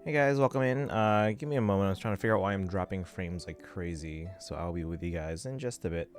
Hey guys, welcome in. Give me a moment. I was trying to figure out why I'm dropping frames like crazy, so I'll be with you guys in just a bit.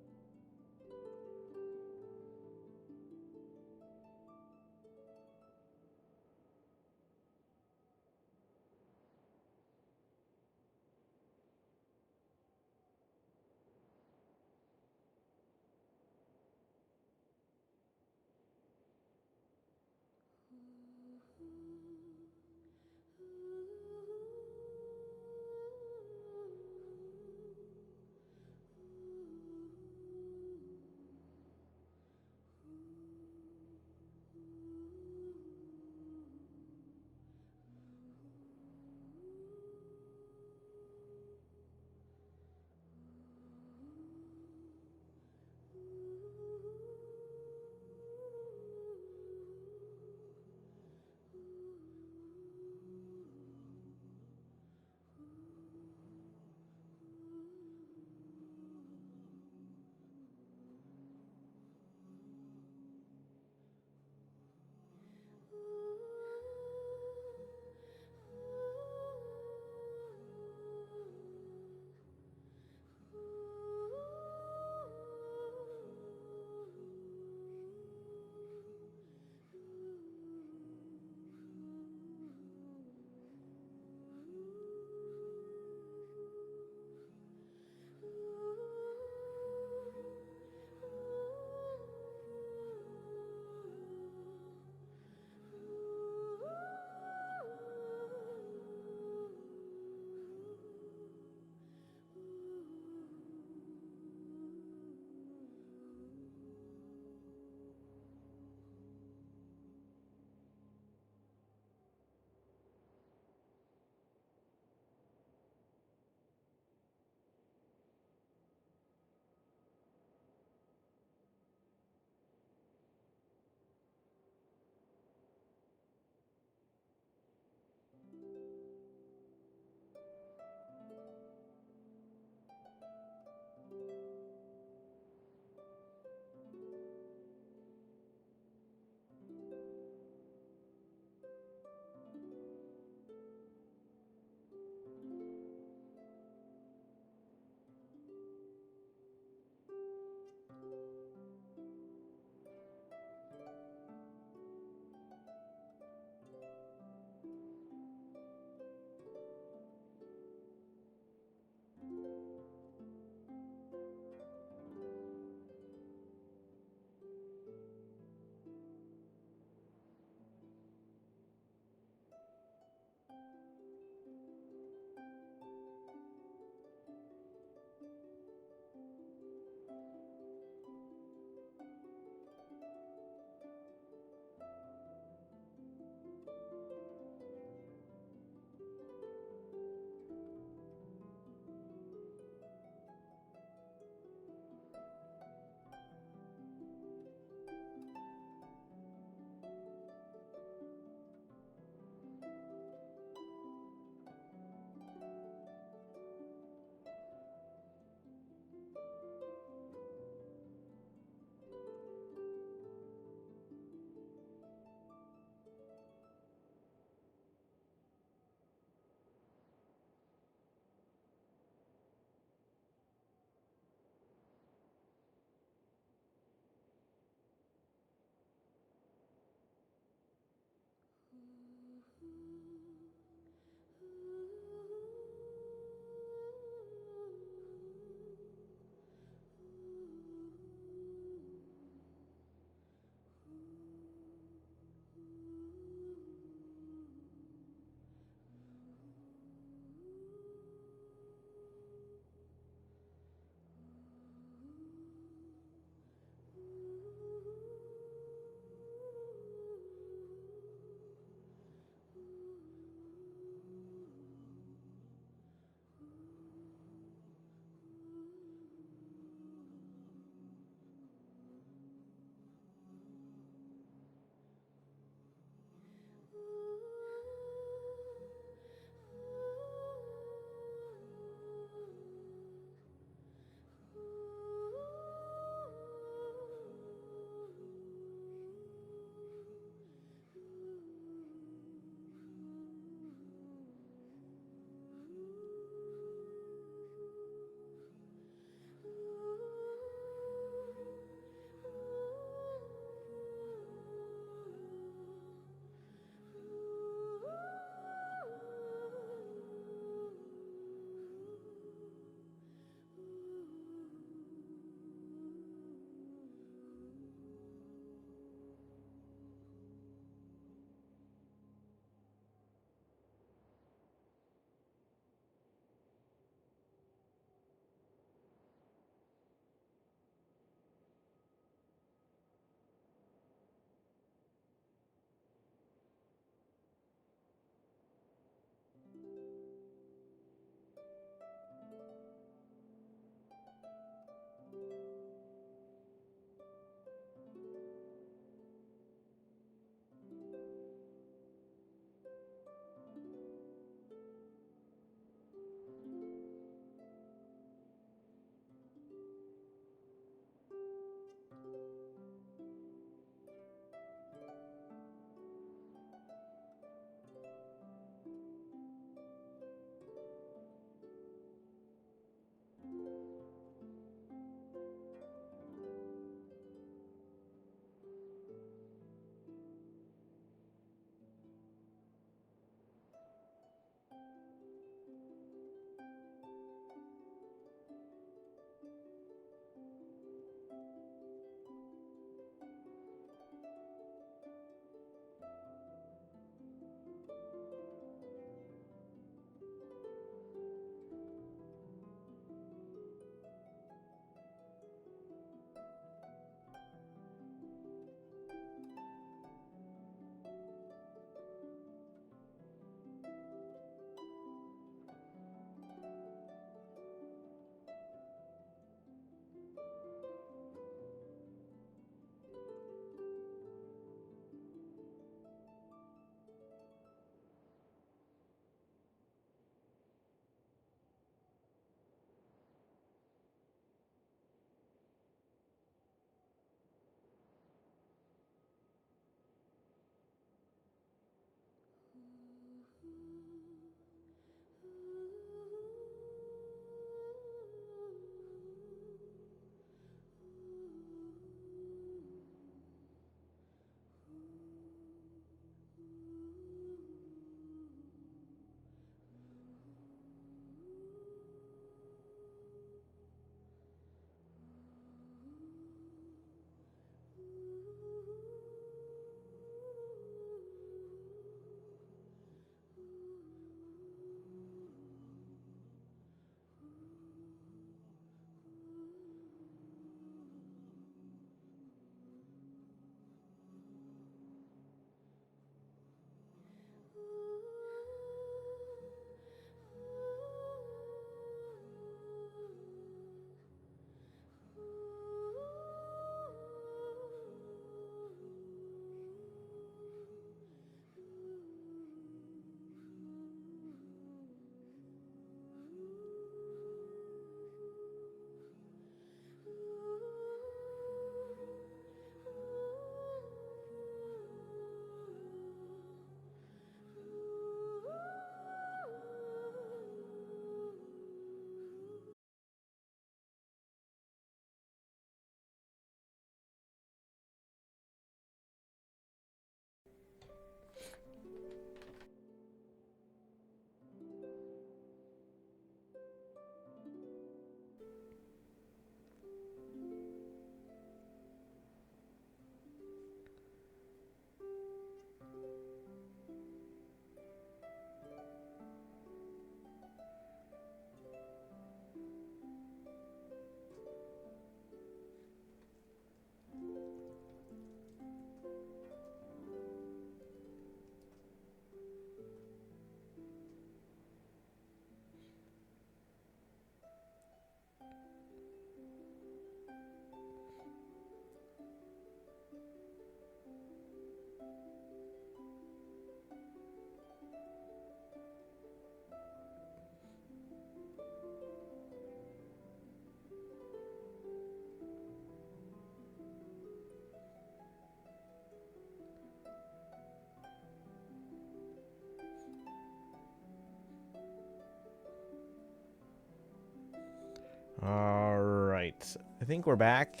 Alright. I think we're back.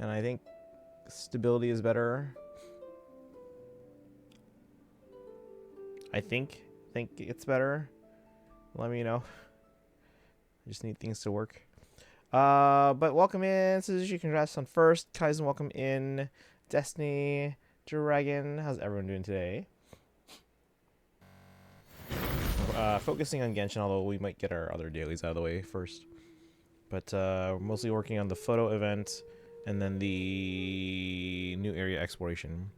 And I think stability is better. I think it's better. Let me know. I just need things to work. But welcome in, Suzuki. Congrats on first. Kaizen, welcome in. Destiny, Dragon. How's everyone doing today? Focusing on Genshin, although we might get our other dailies out of the way first. But we're mostly working on the photo event and then the new area exploration.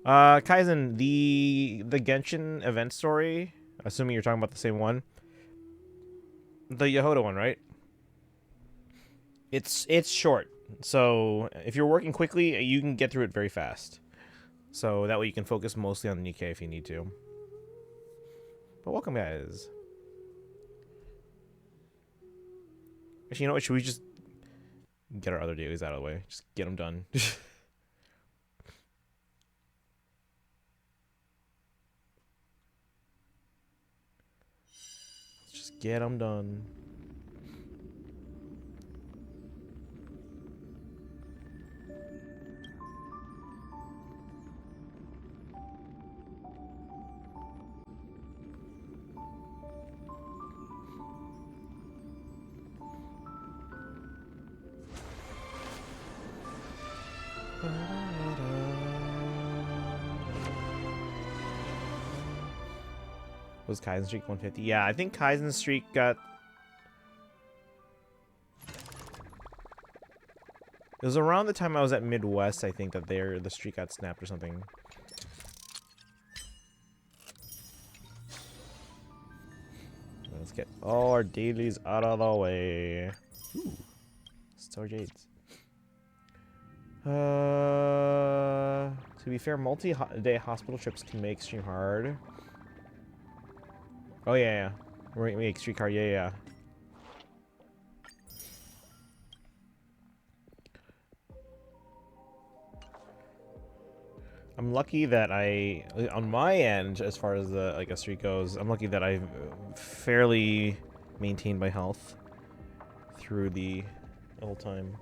Kaizen, the Genshin event story, assuming you're talking about the same one. The Yehoda one, right? It's short. So if you're working quickly, you can get through it very fast. So that way you can focus mostly on the Nikkei if you need to. But welcome, guys. Actually, you know what? Should we just get our other dailies out of the way? Just get them done. Just get them done. Was Kaizen Streak 150? Yeah, I think Kaizen Streak got... It was around the time I was at Midwest, I think, that the streak got snapped or something. Let's get all our dailies out of the way. Ooh. Star Jades. To be fair, multi-day hospital trips can make stream hard. Oh yeah, yeah. We're make streak hard, yeah, yeah. I'm lucky that on my end, as far as the a streak goes, I'm lucky that I've fairly maintained my health through the whole time.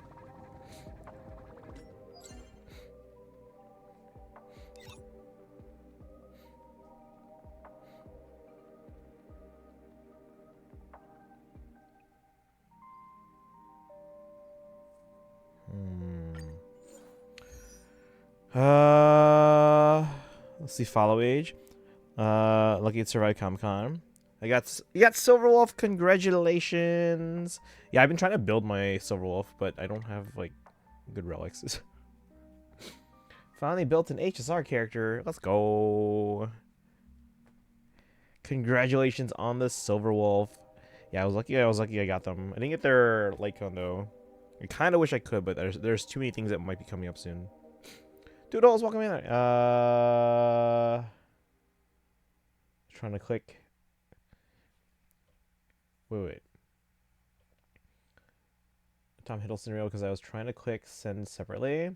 Let's see, follow age. Lucky it survived Comic-Con. You got Silverwolf, congratulations. Yeah, I've been trying to build my Silverwolf, but I don't have like good relics. Finally built an HSR character. Let's go. Congratulations on the Silverwolf. Yeah, I was lucky I got them. I didn't get their Lycon though. I kind of wish I could, but there's too many things that might be coming up soon. Doodles, welcome in. Trying to click. Wait. Tom Hiddleston reel because I was trying to click send separately.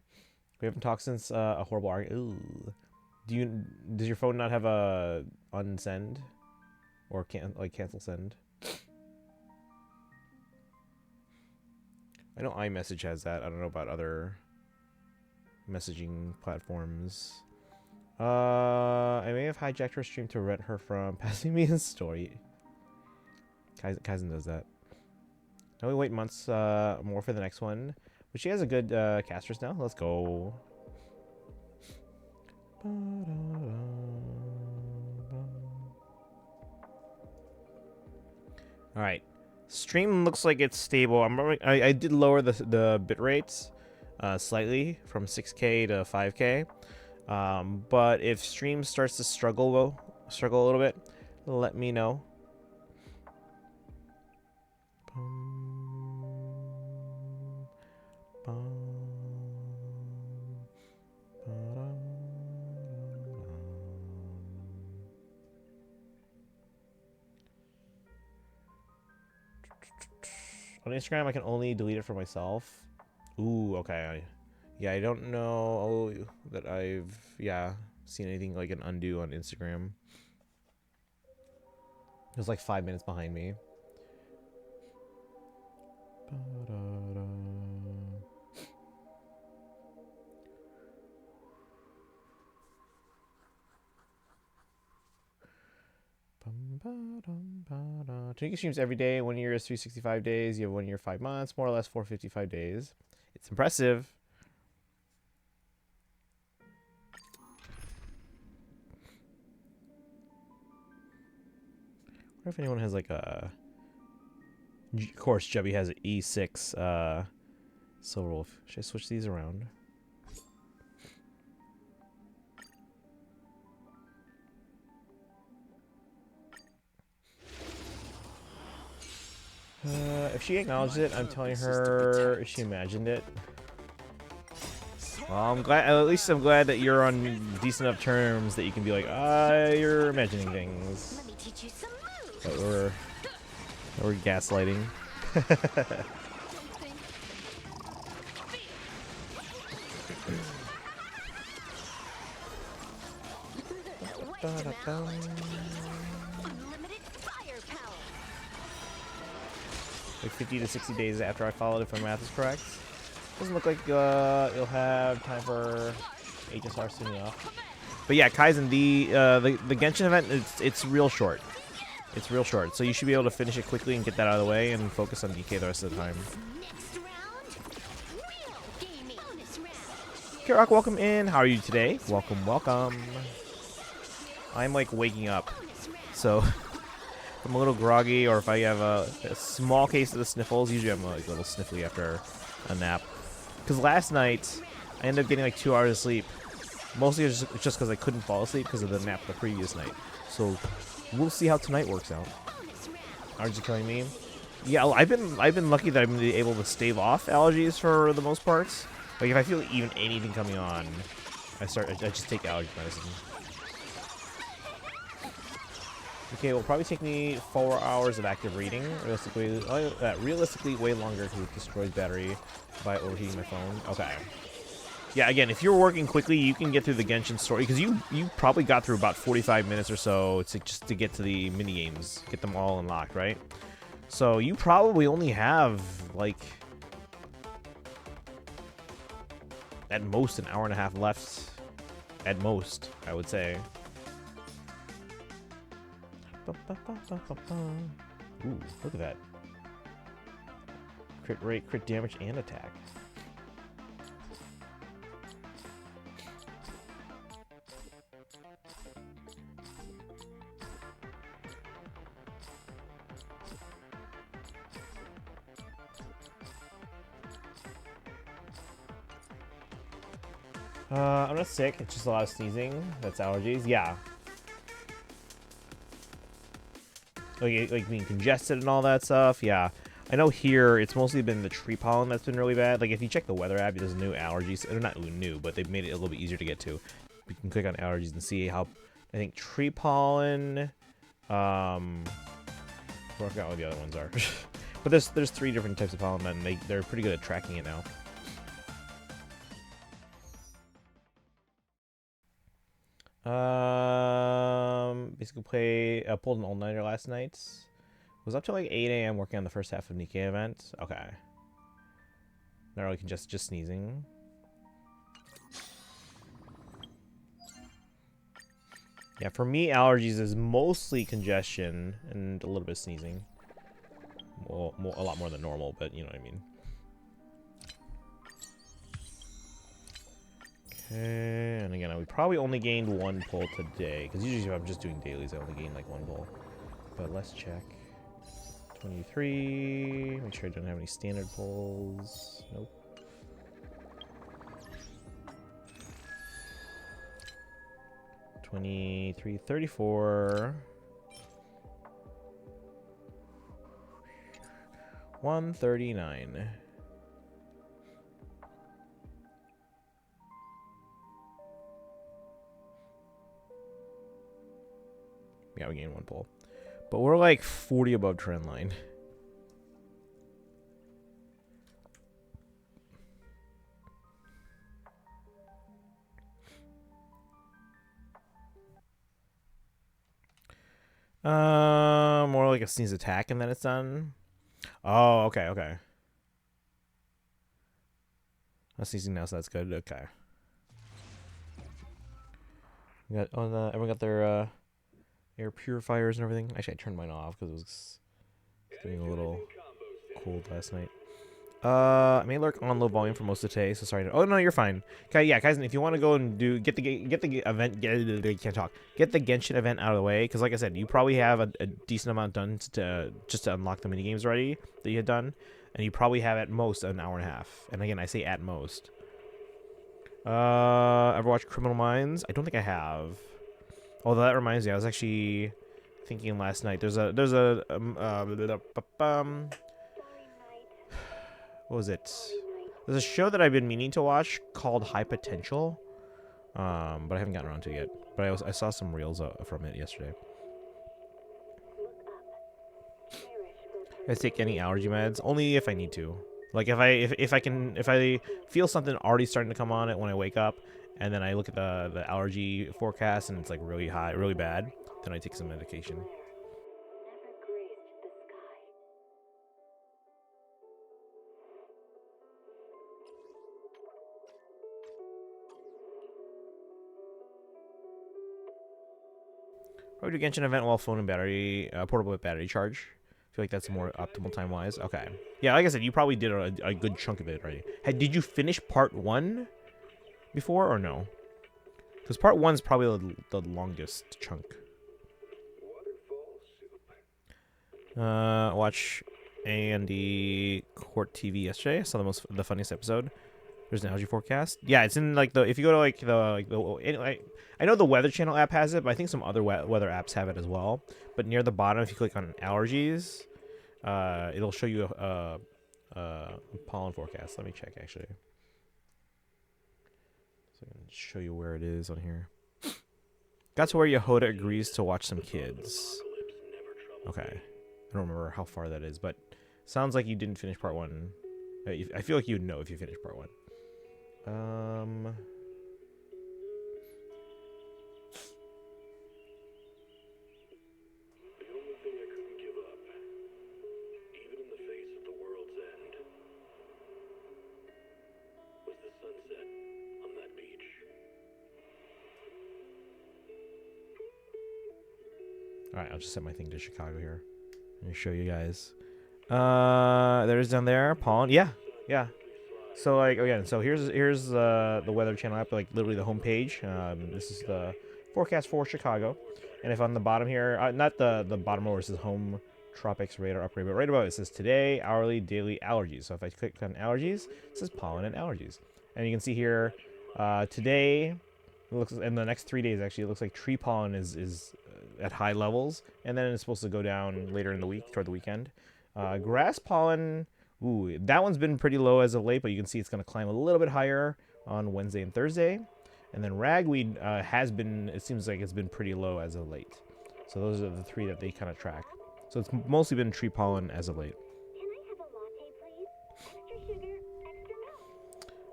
We haven't talked since a horrible argument. Ooh. Does your phone not have a unsend or cancel send? I know iMessage has that. I don't know about other messaging platforms. I may have hijacked her stream to rent her from passing me a story. Kaizen does that. Now we wait months more for the next one. But she has a good castress now. Let's go. Alright. Stream looks like it's stable. I did lower the bit rates slightly from 6K to 5K. But if stream starts to struggle a little bit, let me know. On Instagram, I can only delete it for myself. Ooh, okay. Yeah, I don't know that I've seen anything like an undo on Instagram. It was like 5 minutes behind me. Taking streams every day. 1 year is 365 days. You have 1 year, 5 months, more or less 455 days. It's impressive. I wonder if anyone has like a. Of course, Jubby has an E6 Silver Wolf. Should I switch these around? If she acknowledged it, I'm telling her she imagined it. Well, I'm glad. At least I'm glad that you're on decent enough terms that you can be like, you're imagining things. But we're gaslighting. Like 50 to 60 days after I followed, if my math is correct. Doesn't look like you'll have time for HSR soon enough. But yeah, Kaizen, the Genshin event, it's real short. It's real short, so you should be able to finish it quickly and get that out of the way and focus on DK the rest of the time. Kirok, welcome in. How are you today? Welcome, welcome. I'm like waking up, so if I'm a little groggy or if I have a small case of the sniffles, usually I'm like a little sniffly after a nap. Because last night, I ended up getting like 2 hours of sleep. Mostly it's just because I couldn't fall asleep because of the nap the previous night. So we'll see how tonight works out. Allergies killing me. Yeah, I've been lucky that I've been able to stave off allergies for the most part. Like if I feel even anything coming on, I just take allergy medicine. Okay, it will probably take me 4 hours of active reading. Realistically, way longer because it destroys battery by overheating my phone. Okay. Yeah, again, if you're working quickly, you can get through the Genshin story because you probably got through about 45 minutes or so just to get to the mini games, get them all unlocked, right? So you probably only have like at most an hour and a half left. At most, I would say. Ooh, look at that. Crit rate, crit damage, and attack. I'm not sick, it's just a lot of sneezing. That's allergies. Yeah. Like being congested and all that stuff. Yeah. I know here it's mostly been the tree pollen that's been really bad. Like if you check the weather app, there's new allergies. They're not new, but they've made it a little bit easier to get to. We can click on allergies and see how. I think tree pollen. I forgot what the other ones are. But there's 3 different types of pollen, and they're pretty good at tracking it now. Basically pulled an all-nighter last night. Was up till like 8 a.m. working on the first half of Nikkei event. Okay. Not really just sneezing. Yeah, for me, allergies is mostly congestion and a little bit of sneezing. Well, a lot more than normal, but you know what I mean. Okay, and again, we probably only gained 1 pull today, because usually if I'm just doing dailies, I only gain like 1 pull. But let's check. 23. Make sure I don't have any standard pulls. Nope. $23, $34. 139. Yeah, we gained 1 pull. But we're like 40 above trend line. More like a sneeze attack and then it's done. Oh, okay, okay. Not sneezing now, so that's good. Okay. We got everyone got their air purifiers and everything. Actually, I turned mine off because it was getting a little cold last night. I may lurk on low volume for most of today, so sorry. Oh no, you're fine. Okay, yeah, guys, if you want to go and get the event, can't talk. Get the Genshin event out of the way, because like I said, you probably have a decent amount done just to unlock the mini games already that you had done, and you probably have at most an hour and a half. And again, I say at most. Ever watched Criminal Minds? I don't think I have. Although that reminds me, I was actually thinking last night. There's a what was it? There's a show that I've been meaning to watch called High Potential, but I haven't gotten around to it yet. But I saw some reels from it yesterday. I take any allergy meds only if I need to. Like if I feel something already starting to come on it when I wake up, and then I look at the allergy forecast and it's like really high, really bad, then I take some medication. Probably do Genshin event while phone and battery, portable battery charge. I feel like that's more optimal time-wise. Okay. Yeah, like I said, you probably did a good chunk of it already. Did you finish part 1 before or no? Because part 1's probably the longest chunk. Watch A&D Court TV yesterday. I saw the funniest episode. There's an allergy forecast. Yeah, it's in like if you go to I know the Weather Channel app has it, but I think some other weather apps have it as well. But near the bottom, if you click on allergies, it'll show you a pollen forecast. Let me check actually. So I can show you where it is on here. Got to where Yehoda agrees to watch some kids. Okay, I don't remember how far that is, but sounds like you didn't finish part 1. I feel like you'd know if you finished part 1. The only thing I couldn't give up, even in the face of the world's end, was the sunset on that beach. Alright, I'll just set my thing to Chicago here. Let me show you guys. There's down there, pollen. Yeah. So like again, so here's the Weather Channel app, like literally the homepage. This is the forecast for Chicago, and if on the bottom here, not the bottom where it says home tropics radar upgrade, but right above it says today, hourly, daily allergies. So if I click on allergies, it says pollen and allergies, and you can see here today, it looks in the next 3 days actually, it looks like tree pollen is at high levels, and then it's supposed to go down later in the week toward the weekend. Grass pollen. Ooh, that one's been pretty low as of late, but you can see it's going to climb a little bit higher on Wednesday and Thursday. And then ragweed it seems like it's been pretty low as of late. So those are the 3 that they kind of track. So it's mostly been tree pollen as of late. Can I have a latte, please? Extra sugar, extra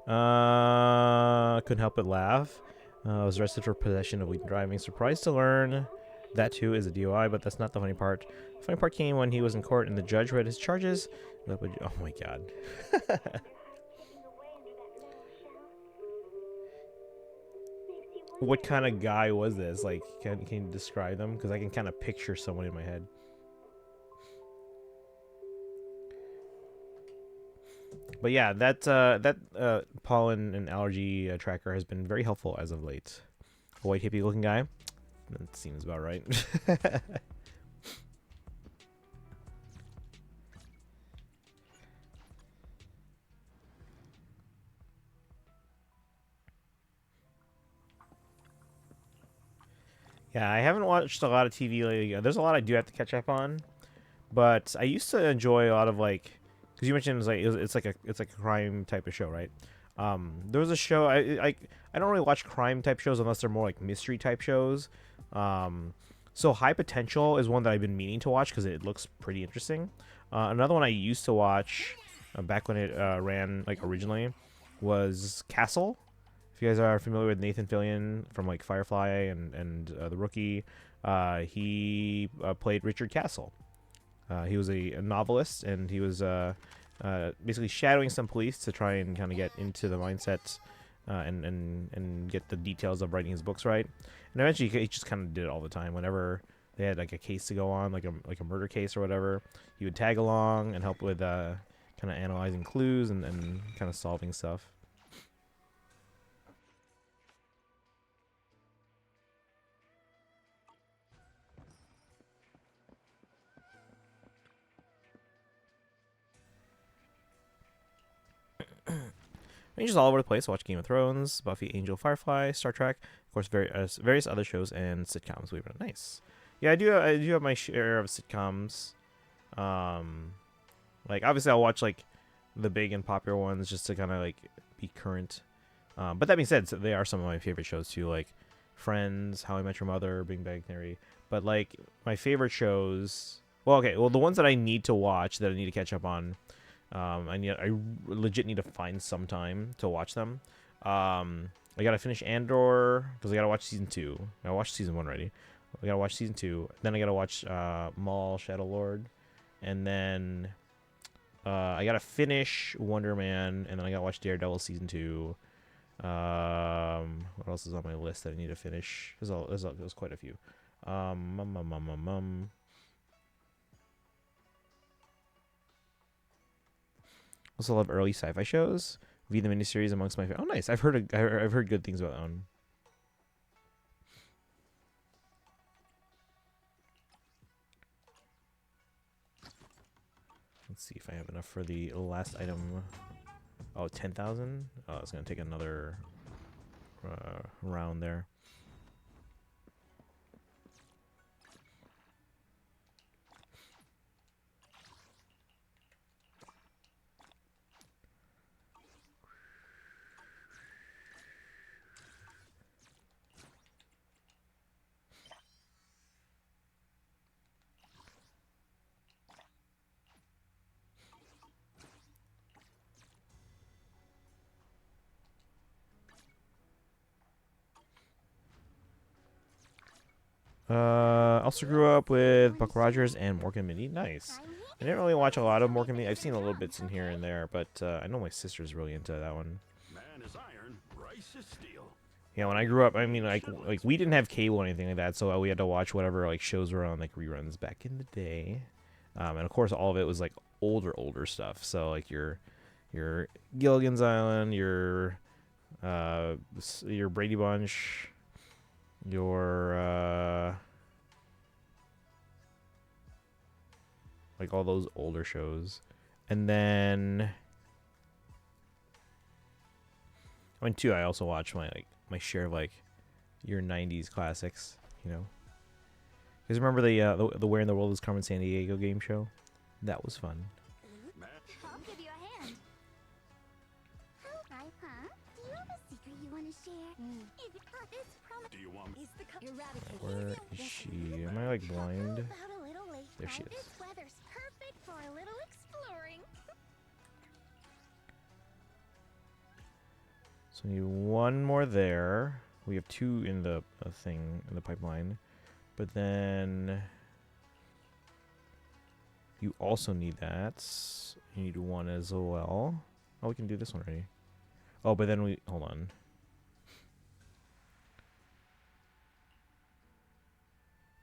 milk. Couldn't help but laugh. I was arrested for possession of weed driving. Surprised to learn that too is a DUI, but that's not the funny part. The funny part came when he was in court and the judge read his charges. Oh my god. What kind of guy was this? Like, can you describe them? Because I can kind of picture someone in my head. But yeah, that pollen and allergy tracker has been very helpful as of late. A white hippie looking guy. That seems about right. Yeah, I haven't watched a lot of TV lately. There's a lot I do have to catch up on, but I used to enjoy a lot of like, because you mentioned it's like a crime type of show, right? There was a show I don't really watch crime type shows unless they're more like mystery type shows. So High Potential is one that I've been meaning to watch because it looks pretty interesting. Another one I used to watch back when it ran like originally was Castle. If you guys are familiar with Nathan Fillion from like Firefly and The Rookie, he played Richard Castle. He was a novelist, and he was basically shadowing some police to try and kind of get into the mindset and get the details of writing his books right. And eventually he just kind of did it all the time. Whenever they had like a case to go on, like a murder case or whatever, he would tag along and help with kind of analyzing clues and kind of solving stuff. And he's just all over the place. Watch Game of Thrones, Buffy, Angel, Firefly, Star Trek, of course, various other shows and sitcoms. Believe it or not. Nice. Yeah, I do have my share of sitcoms. Like obviously I'll watch like the big and popular ones just to kind of like be current. But that being said, so they are some of my favorite shows too, like Friends, How I Met Your Mother, Big Bang Theory. But like my favorite shows, well, the ones that I need to watch that I need to catch up on. I legit need to find some time to watch them. I gotta finish Andor because I gotta watch season 2. I watched season 1 already. I gotta watch season 2. Then I gotta watch Maul, Shadow Lord, and then I gotta finish Wonder Man, and then I gotta watch Daredevil season 2. What else is on my list that I need to finish? There's quite a few. Also love early sci-fi shows. V the miniseries amongst my oh nice. I've heard good things about that one. Let's see if I have enough for the last item. Oh, 10,000? Oh, it's gonna take another round there. Also grew up with Buck Rogers and Mork and Mindy. Nice. I didn't really watch a lot of Mork and Mindy. I've seen a little bits in here and there, but I know my sister's really into that one. Man is iron, rice is steel. Yeah, when I grew up, I mean, like we didn't have cable or anything like that, so we had to watch whatever like shows were on like reruns back in the day. And of course, all of it was like older stuff. So like your Gilligan's Island, your Brady Bunch, your like all those older shows. And then I mean too, I also watched my share of like your 90s classics, you know. You guys remember the Where in the World is Carmen Sandiego game show? That was fun. I'll give you a hand. Hi, huh? Do you have a secret you want to share? If it's Do you want me? Where is she? Am I like blind? about a little late There she night, is. This weather's perfect for a little exploring. So we need one more there. We have 2 in the thing in the pipeline, but then you also need that. You need 1 as well. Oh, we can do this one already. Oh, but then hold on.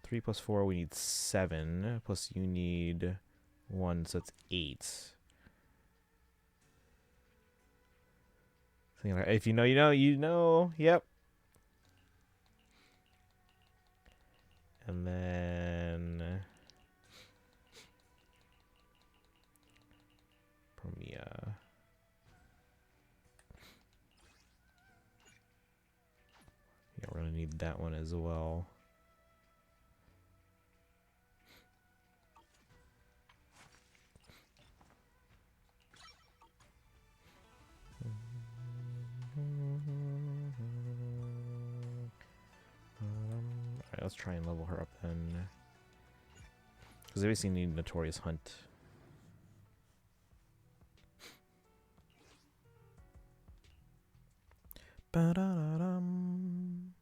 Three plus 4, we need 7. Plus you need 1, so that's 8. If you know, you know, you know. Yep. And then Promia. Yeah, we're gonna need that one as well. Alright, let's try and level her up then. Because I basically need Notorious Hunt. Ba-da-da-dum.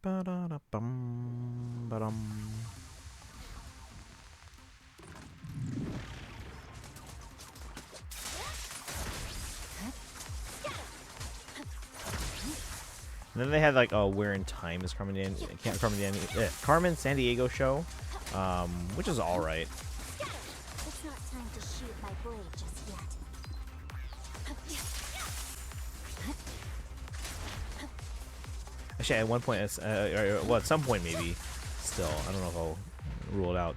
Ba-da-da-bum. Ba-dum. And then they had like Where in Time is Carmen San Diego show, which is all right. It's not time to shoot my blade just yet. Actually, at one point, well, at some point maybe, still, I don't know if I'll rule it out.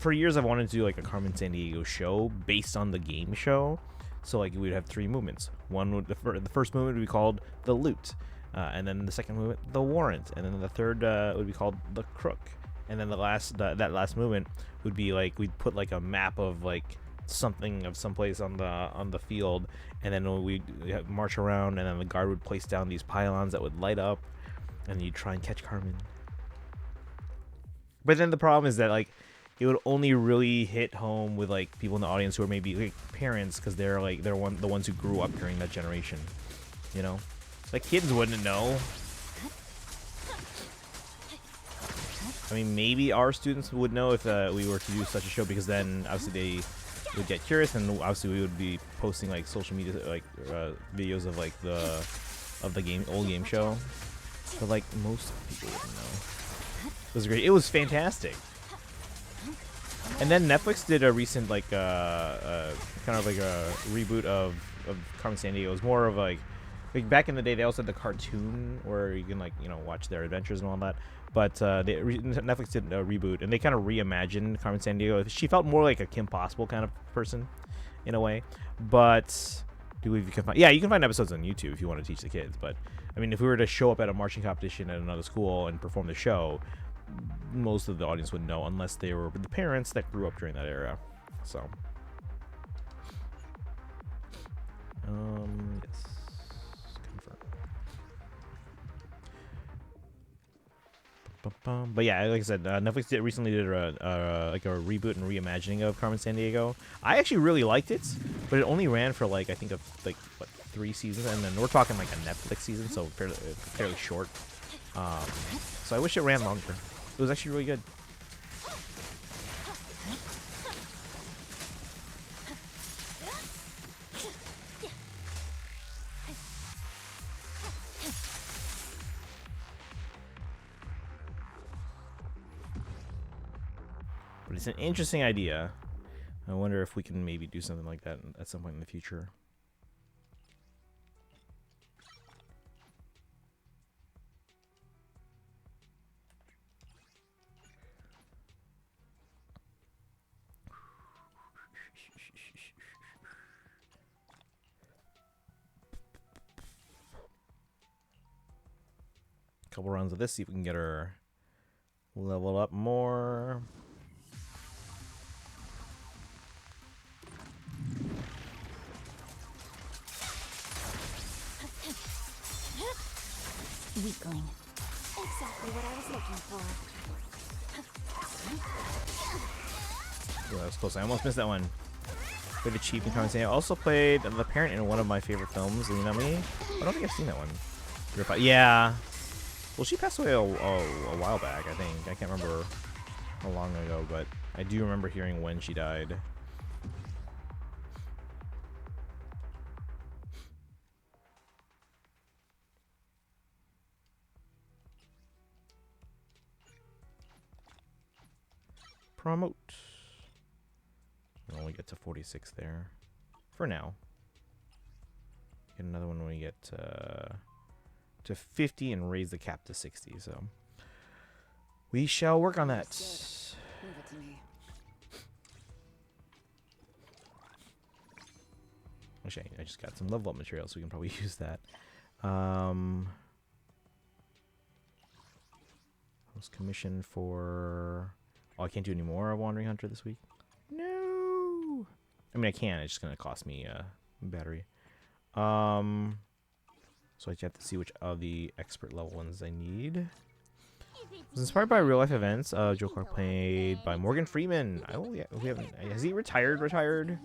For years, I've wanted to do like a Carmen San Diego show based on the game show. So like we'd have 3 movements. One would the first movement would be called the Loot, and then the second movement the Warrant, and then the third would be called the Crook, and then that last movement would be like we'd put like a map of like something of someplace on the field, and then we'd march around, and then the guard would place down these pylons that would light up, and you'd try and catch Carmen. But then the problem is that like it would only really hit home with like people in the audience who are maybe like parents, because they're the ones who grew up during that generation, you know. Like kids wouldn't know. I mean, maybe our students would know if we were to do such a show, because then obviously they would get curious, and obviously we would be posting like social media like videos of like the old game show. But like most people wouldn't know. It was great. It was fantastic. And then Netflix did a recent like kind of like a reboot of Carmen Sandiego. It was more of like back in the day they also had the cartoon where you can like watch their adventures and all that. But Netflix did a reboot, and they kind of reimagined Carmen Sandiego. She felt more like a Kim Possible kind of person, in a way. But you can find episodes on YouTube if you want to teach the kids. But I mean, if we were to show up at a marching competition at another school and perform the show, most of the audience would know, unless they were the parents that grew up during that era. So, yes, confirm. But yeah, like I said, Netflix recently did like a reboot and reimagining of Carmen Sandiego. I actually really liked it, but it only ran for like I think of like what 3 seasons, and then we're talking like a Netflix season, so fairly short. So I wish it ran longer. It was actually really good. But it's an interesting idea. I wonder if we can maybe do something like that at some point in the future. Couple rounds of this, see if we can get her leveled up more. Weakling. Exactly what I was looking for. Ooh, that was close. I almost missed that one. Played the Chief in Carmen Sandiego. I also played the parent in one of my favorite films, Lean on Me. I don't think I've seen that one. Yeah. Well, she passed away a while back, I think. I can't remember how long ago, but I do remember hearing when she died. Promote. We'll only get to 46 there. For now. Get another one when we get to 50 and raise the cap to 60, so we shall work on that. Leave it to me. Actually, I just got some level up material, so we can probably use that. I was commissioned for... Oh, I can't do any more Wandering Hunter this week? No! I mean, I can. It's just going to cost me battery. So I have to see which of the expert level ones I need. It was inspired by real life events. Joe Clark played by Morgan Freeman. Oh yeah, we haven't. Has he retired? I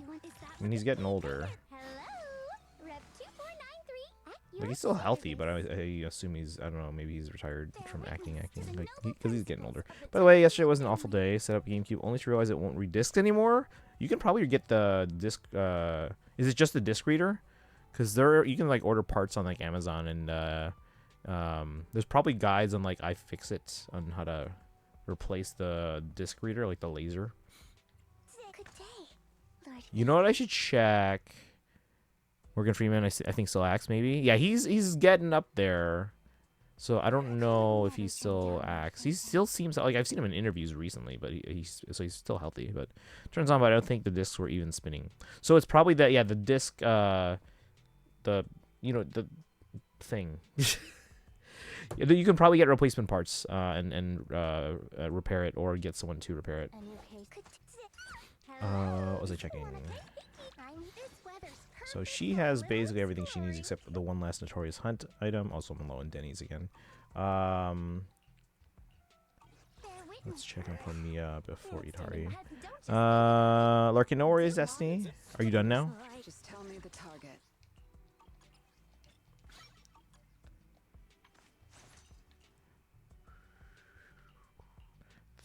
mean, he's getting older. Like he's still healthy, but I assume he's. I don't know. Maybe he's retired from acting, like because he's getting older. By the way, yesterday was an awful day. Set up GameCube only to realize it won't read discs anymore. You can probably get the disc. Is it just the disc reader? Because you can like order parts on like Amazon, and there's probably guides on like iFixit on how to replace the disc reader, like the laser. Good day, Lord. You know what I should check? Morgan Freeman, I think still acts maybe. Yeah, he's getting up there. So I don't know if he still acts. He still seems like I've seen him in interviews recently, but he's still healthy. But turns out, but I don't think the discs were even spinning. So it's probably that the disc, the the thing. You can probably get replacement parts and repair it, or get someone to repair it. What was I checking? So she has basically everything she needs except the one last Notorious Hunt item. Also, I'm low in Denny's again. Let's check on Pormia before Itari. Larkin, no worries, Destiny. Are you done now? Just tell me the target.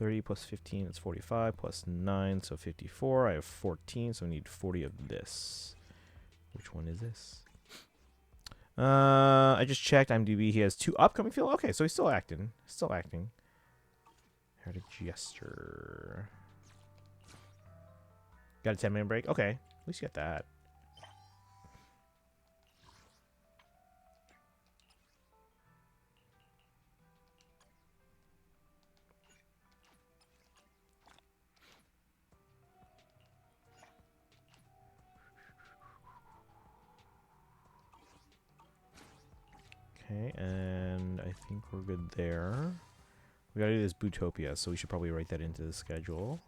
$30 plus 15 is 45 plus 9, so 54. I have 14, so I need 40 of this. Which one is this? I just checked IMDb. He has 2 upcoming films. Okay, so he's still acting. Still acting. Heritage Jester. Got a 10-minute break? Okay. At least you got that. Okay, and I think we're good there. We gotta do this Bootopia, so we should probably write that into the schedule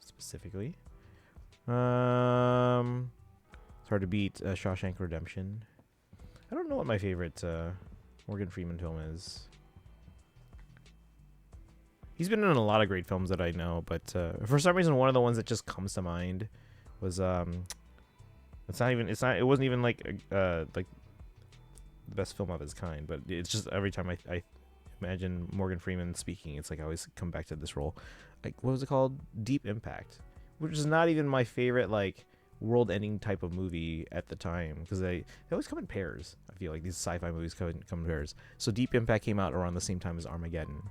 specifically. It's hard to beat Shawshank Redemption. I don't know what my favorite Morgan Freeman film is. He's been in a lot of great films that I know, but for some reason, one of the ones that just comes to mind was it wasn't even like the best film of its kind, but it's just every time I imagine Morgan Freeman speaking, it's like I always come back to this role. Like, what was it called? Deep Impact, which is not even my favorite like world-ending type of movie at the time, because they always come in pairs. I feel like these sci-fi movies come in pairs. So Deep Impact came out around the same time as Armageddon.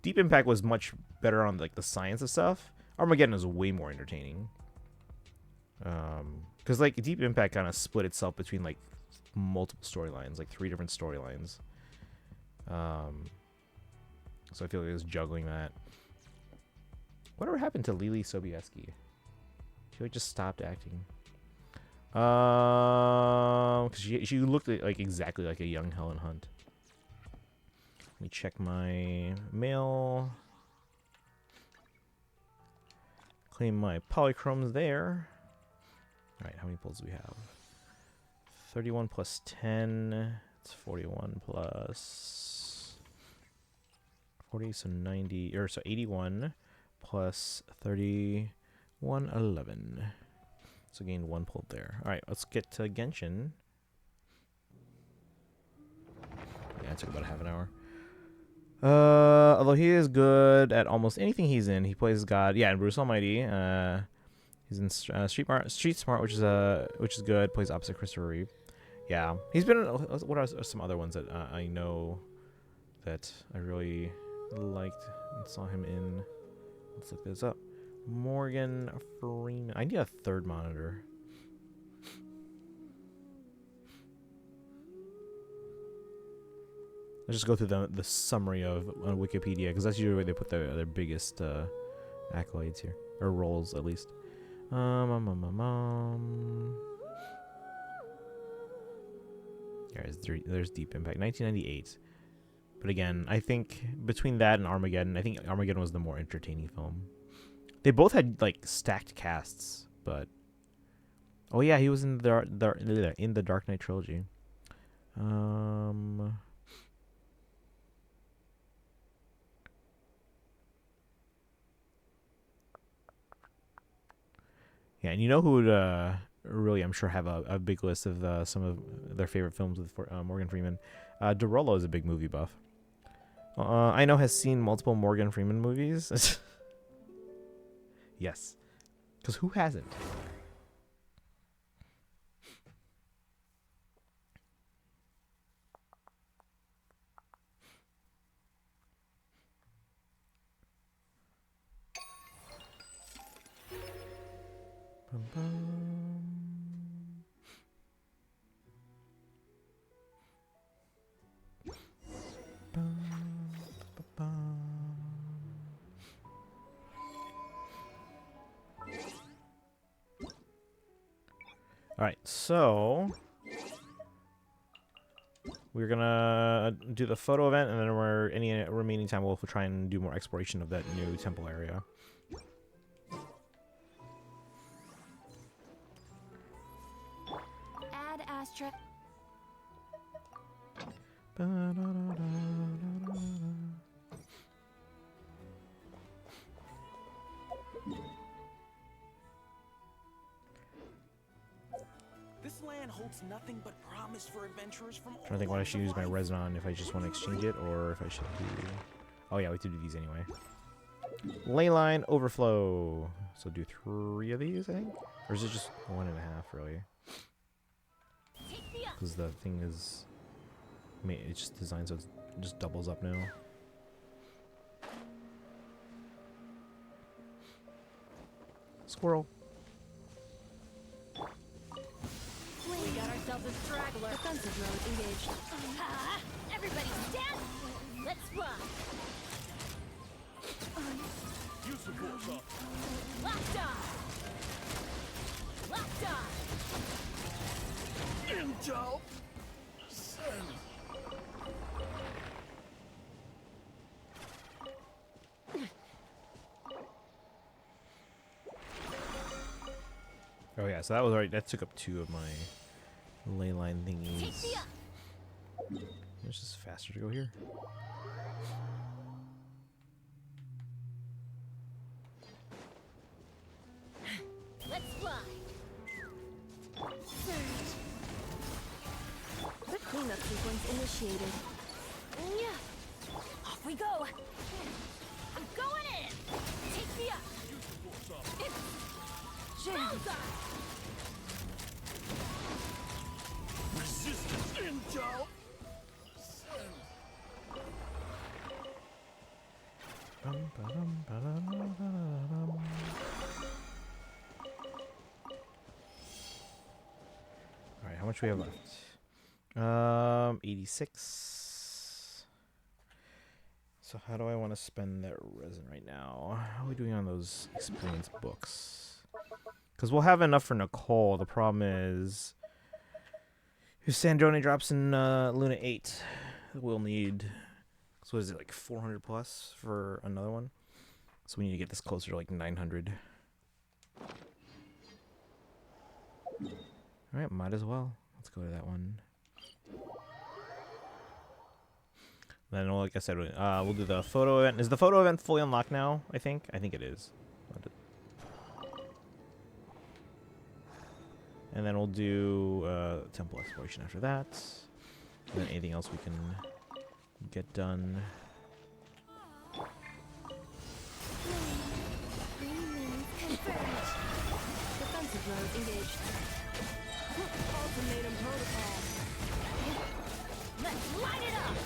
Deep Impact was much better on like the science of stuff. Armageddon is way more entertaining. Because like Deep Impact kind of split itself between like multiple storylines, like 3 different storylines. So I feel like it was juggling that. Whatever happened to Lily Sobieski? She like just stopped acting. Because she looked like exactly like a young Helen Hunt. Let me check my mail. Claim my polychromes there. All right, how many pulls do we have? 31 plus 10. It's 41 plus 40, so 90, or so 81 plus 31, 11. So gained 1 pull there. All right, let's get to Genshin. Yeah, it took about half an hour. Although he is good at almost anything he's in. He plays God. Yeah, and Bruce Almighty. He's in Street Smart, which is good. Plays opposite Christopher Reeve. Yeah, he's been in, what are some other ones that I know that I really liked and saw him in. Let's look this up. Morgan Freeman. I need a third monitor. Let's just go through the summary of on Wikipedia, because that's usually where they put their biggest accolades here, or roles at least. There's Deep Impact, 1998. But again, I think between that and Armageddon, I think Armageddon was the more entertaining film. They both had like stacked casts, but oh yeah, he was in the Dark Knight trilogy. Yeah, and you know who would really, I'm sure, have a big list of some of their favorite films with Morgan Freeman. DeRollo is a big movie buff. I know has seen multiple Morgan Freeman movies. Yes, because who hasn't? Bum, bum. Bum, ba, bum. All right, so we're gonna do the photo event, and then we're any remaining time we'll try and do more exploration of that new temple area. Add Astra. This land holds nothing but promise for adventurers from Trying to think what I should use my resin on, if I just want to exchange it or if I should do. Oh yeah, we have to do these anyway. Leyline overflow. So do 3 of these, I think, or is it just 1.5 really? Because the thing is, it's just designed so it just doubles up now. Squirrel. We got ourselves a straggler. Defensive mode engaged. Everybody stand! Let's fly! You support us. Locked on! Locked on! Intel. Send. Oh yeah, so that was already, that took up 2 of my ley line thingies. It's just faster to go here. Let's fly! Surge! The cleanup sequence initiated. Yeah. Off we go! I'm going in! Take me up! Bullseye! Resistance. Intel. Send. Bum, ba-dum, ba-dum, ba-da-dum. All right, how much we have left? 86. So how do I want to spend that resin right now? How are we doing on those experience books? Because we'll have enough for Nicole. The problem is, if Sandrone drops in Luna 8, we'll need, so what is it, like 400 plus for another one? So we need to get this closer to like 900. Alright, might as well. Let's go to that one. Then, like I said, we'll do the photo event. Is the photo event fully unlocked now, I think? I think it is. And then we'll do temple exploration after that. And then anything else we can get done. Defensive mode engaged. Ultimatum protocol. Let's light it up!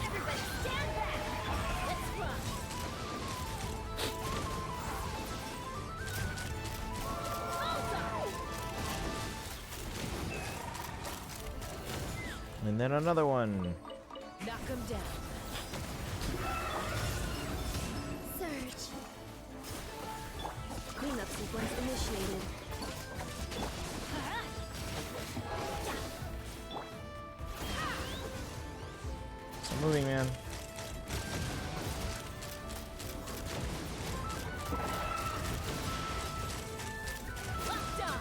Everybody stand back! Let's run! And then another one. Knock him down. Surge. Cleanup sequence initiated. Stop moving, man. Locked on.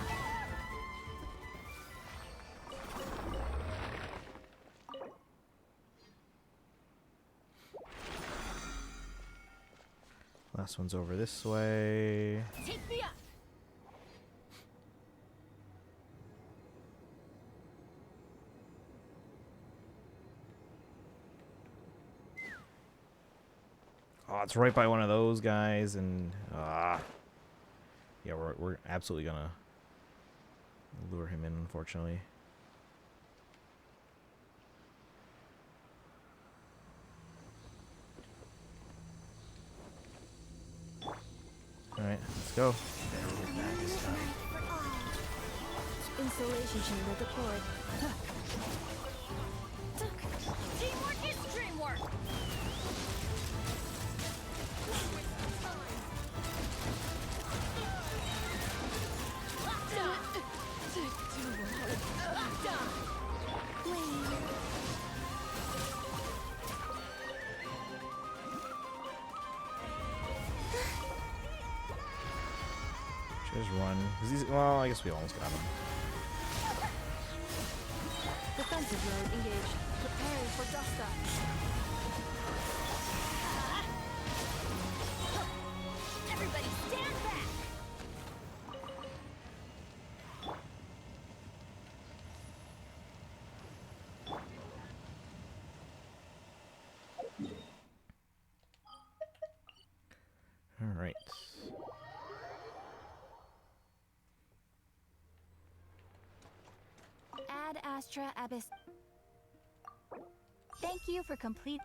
Last one's over this way. Take me up. Oh, it's right by one of those guys, and yeah, we're absolutely gonna lure him in, unfortunately. go. Installation chamber deployed. Teamwork is dreamwork. Just run. 'Cause these, well, I guess we almost got him. Defensive mode engaged. Preparing for dust up. Everybody stand back. All right. Ad Astra Abyss. Thank you for complete.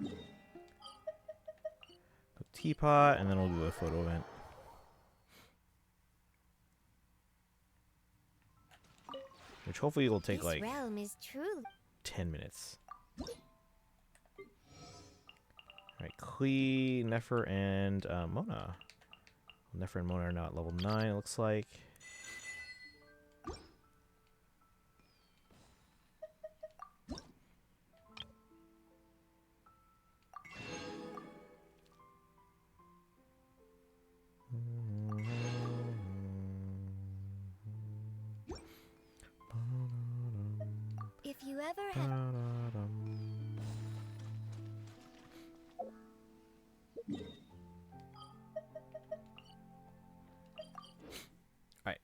Go teapot, and then we'll do the photo event. Which hopefully will take like realm is true. 10 minutes. Alright, Klee, Nefer, and Mona. Nefer and Mona are now at level 9, it looks like. If you ever had Alright.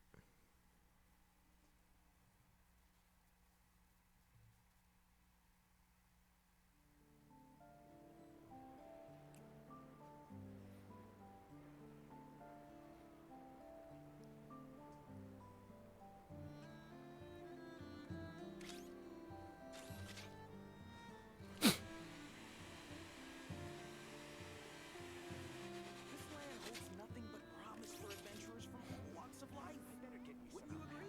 This land holds nothing but promise for adventurers from all walks of life. Wouldn't you agree?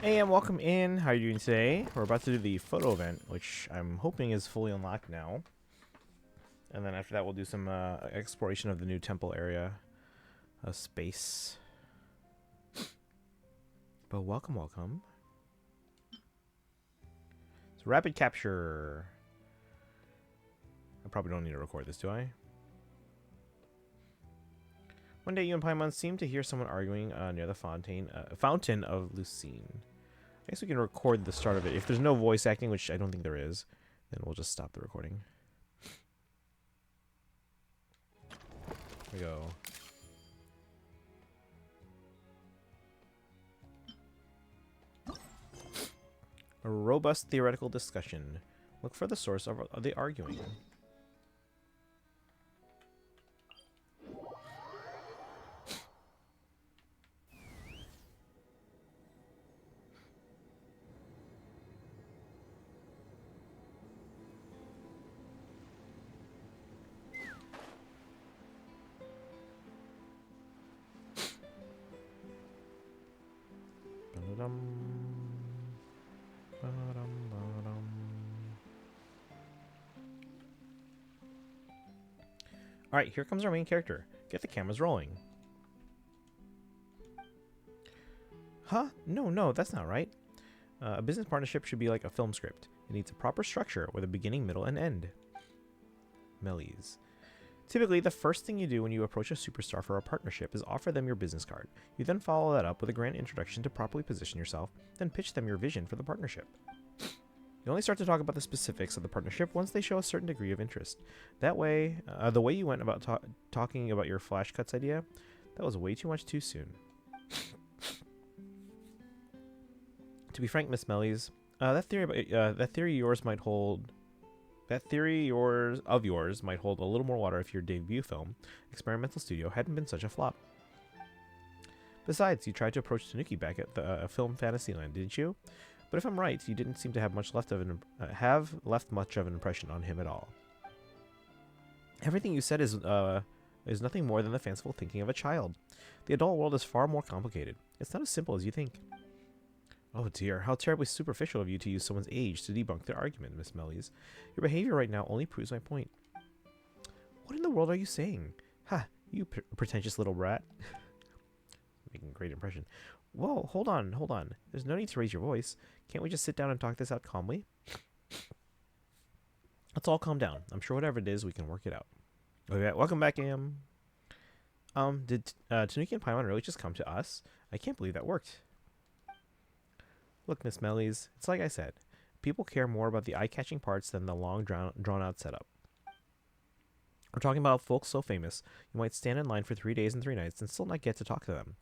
Hey, and welcome in. How are you doing today? We're about to do the photo event, which I'm hoping is fully unlocked now. And then after that, we'll do some exploration of the new temple area space. But welcome, welcome. So rapid capture. I probably don't need to record this, do I? One day, you and Paimon seemed to hear someone arguing near the fountain of Lucine. I guess we can record the start of it. If there's no voice acting, which I don't think there is, then we'll just stop the recording. Here we go. A robust theoretical discussion. Look for the source of the arguing. Ba-da-dum. Ba-dum, ba-dum. Alright, here comes our main character. Get the cameras rolling. Huh? No, that's not right. A business partnership should be like a film script. It needs a proper structure with a beginning, middle, and end. Melis. Typically, the first thing you do when you approach a superstar for a partnership is offer them your business card. You then follow that up with a grand introduction to properly position yourself, then pitch them your vision for the partnership. You only start to talk about the specifics of the partnership once they show a certain degree of interest. That way, the way you went about talking about your flash cuts idea, that was way too much too soon. To be frank, Miss Melis, that theory of yours might hold a little more water if your debut film, Experimental Studio, hadn't been such a flop. Besides, you tried to approach Tanuki back at the film Fantasyland, didn't you? But if I'm right, you didn't seem to have much left much of an impression on him at all. Everything you said is nothing more than the fanciful thinking of a child. The adult world is far more complicated. It's not as simple as you think. Oh dear, how terribly superficial of you to use someone's age to debunk their argument, Miss Mellies. Your behavior right now only proves my point. What in the world are you saying? Ha, you pretentious little brat. Making a great impression. Whoa, hold on. There's no need to raise your voice. Can't we just sit down and talk this out calmly? Let's all calm down. I'm sure whatever it is, we can work it out. Okay, welcome back, Am. Did Tanuki and Paimon really just come to us? I can't believe that worked. Look, Miss Mellies, it's like I said. People care more about the eye-catching parts than the long, drawn-out setup. We're talking about folks so famous, you might stand in line for 3 days and 3 nights and still not get to talk to them.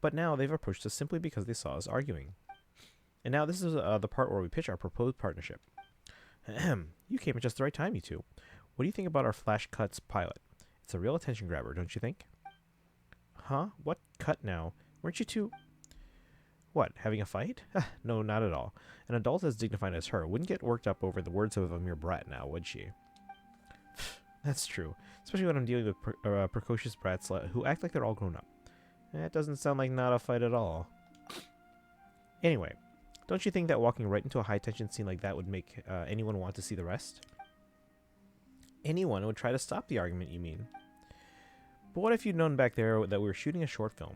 But now they've approached us simply because they saw us arguing. And now this is the part where we pitch our proposed partnership. Ahem. You came at just the right time, you two. What do you think about our Flash Cuts pilot? It's a real attention grabber, don't you think? Huh? What cut now? Weren't you two... What, having a fight? No, not at all. An adult as dignified as her wouldn't get worked up over the words of a mere brat now, would she? That's true. Especially when I'm dealing with precocious brats who act like they're all grown up. That doesn't sound like not a fight at all. Anyway, don't you think that walking right into a high-tension scene like that would make anyone want to see the rest? Anyone would try to stop the argument, you mean? But what if you'd known back there that we were shooting a short film?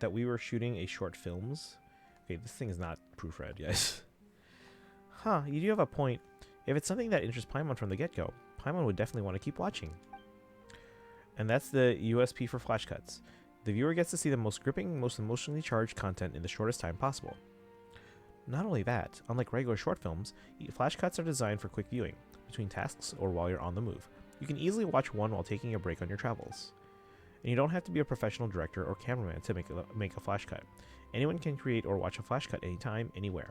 That we were shooting a short films? Okay, this thing is not proofread, guys. Huh, you do have a point. If it's something that interests Paimon from the get-go, Paimon would definitely want to keep watching. And that's the USP for Flash Cuts. The viewer gets to see the most gripping, most emotionally charged content in the shortest time possible. Not only that, unlike regular short films, Flash Cuts are designed for quick viewing, between tasks or while you're on the move. You can easily watch one while taking a break on your travels. And you don't have to be a professional director or cameraman to make a Flash Cut. Anyone can create or watch a Flash Cut anytime, anywhere.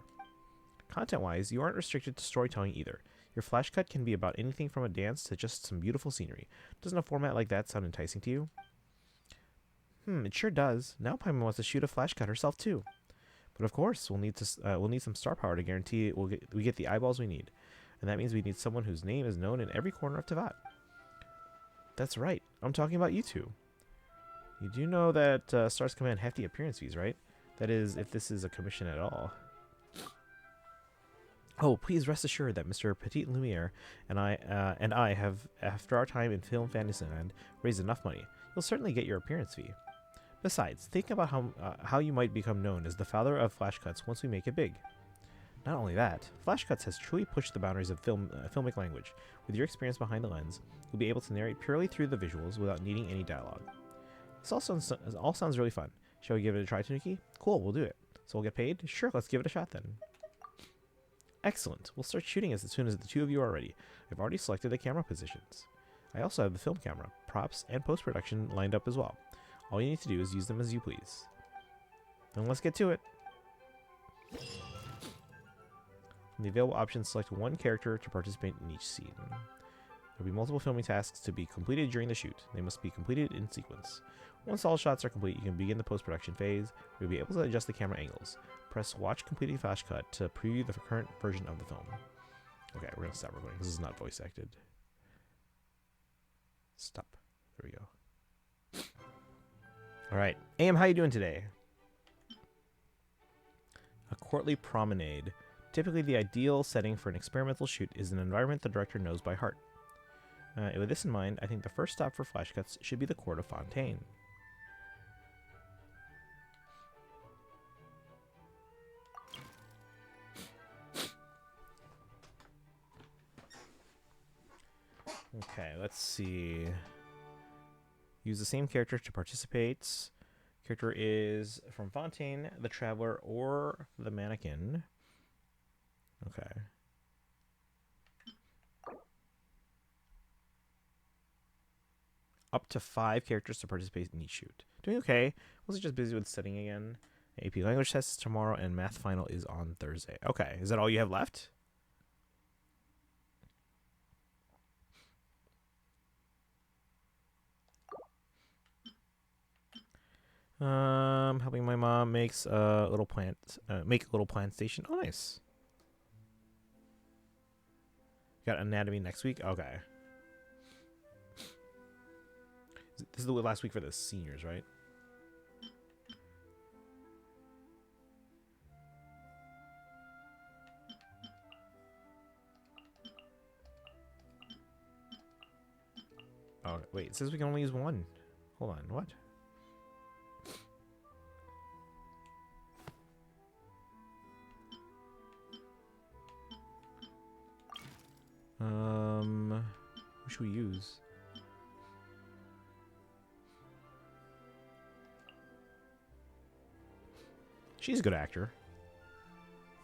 Content-wise, you aren't restricted to storytelling either. Your Flash Cut can be about anything from a dance to just some beautiful scenery. Doesn't a format like that sound enticing to you? It sure does. Now Paimon wants to shoot a Flash Cut herself too. But of course, we'll need some star power to guarantee we get the eyeballs we need. And that means we need someone whose name is known in every corner of Teyvat. That's right. I'm talking about you two. You do know that stars command hefty appearance fees, right? That is, if this is a commission at all. Oh, please rest assured that Mr. Petit Lumiere and I have, after our time in Film Fantasyland, raised enough money. You'll certainly get your appearance fee. Besides, think about how you might become known as the father of Flash Cuts once we make it big. Not only that, Flash Cuts has truly pushed the boundaries of filmic language. With your experience behind the lens, you'll be able to narrate purely through the visuals without needing any dialogue. This all sounds really fun. Shall we give it a try, Tanuki? Cool, we'll do it. So we'll get paid? Sure, let's give it a shot then. Excellent. We'll start shooting as soon as the two of you are ready. I've already selected the camera positions. I also have the film camera, props, and post-production lined up as well. All you need to do is use them as you please. Then let's get to it. In the available options, select one character to participate in each scene. There will be multiple filming tasks to be completed during the shoot. They must be completed in sequence. Once all shots are complete, you can begin the post-production phase, where you'll be able to adjust the camera angles. Press Watch Completing Flash Cut to preview the current version of the film. Okay, we're going to stop recording. This is not voice acted. Stop. There we go. Alright. Am, how you doing today? A courtly promenade. Typically, the ideal setting for an experimental shoot is an environment the director knows by heart. With this in mind, I think the first stop for Flash Cuts should be the court of Fontaine. Okay, let's see. Use the same character to participate. Character is from Fontaine, the Traveler, or the Mannequin. Okay. Up to 5 characters to participate in each shoot. Doing okay. Was just busy with studying again. AP language test is tomorrow and math final is on Thursday. Okay, is that all you have left? Helping my mom makes make a little plant station. Oh, nice. Got anatomy next week. Okay. This is the last week for the seniors, right? Oh, wait. It says we can only use one. Hold on. What? Who should we use? She's a good actor.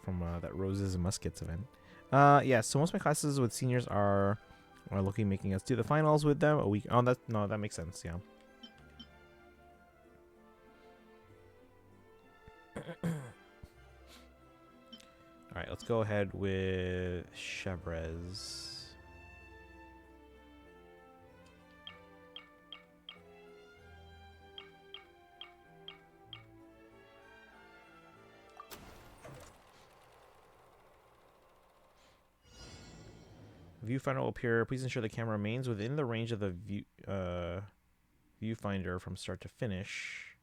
From that Roses and Muskets event. Yeah, so most of my classes with seniors are looking making us do the finals with them a week. Oh, that makes sense. Yeah. All right, let's go ahead with Chevrez. Viewfinder will appear. Please ensure the camera remains within the range of the viewfinder from start to finish.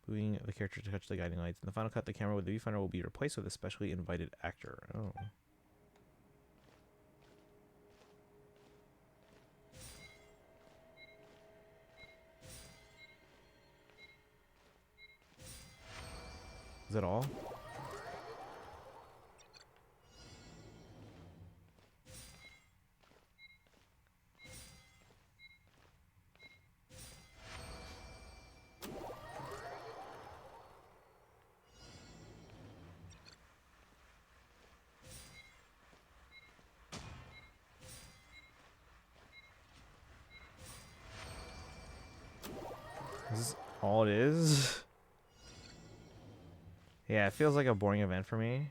Moving the character to touch the guiding lights. In the final cut, the camera with the viewfinder will be replaced with a specially invited actor. Oh. Is that all? Is this all it is? Yeah, it feels like a boring event for me.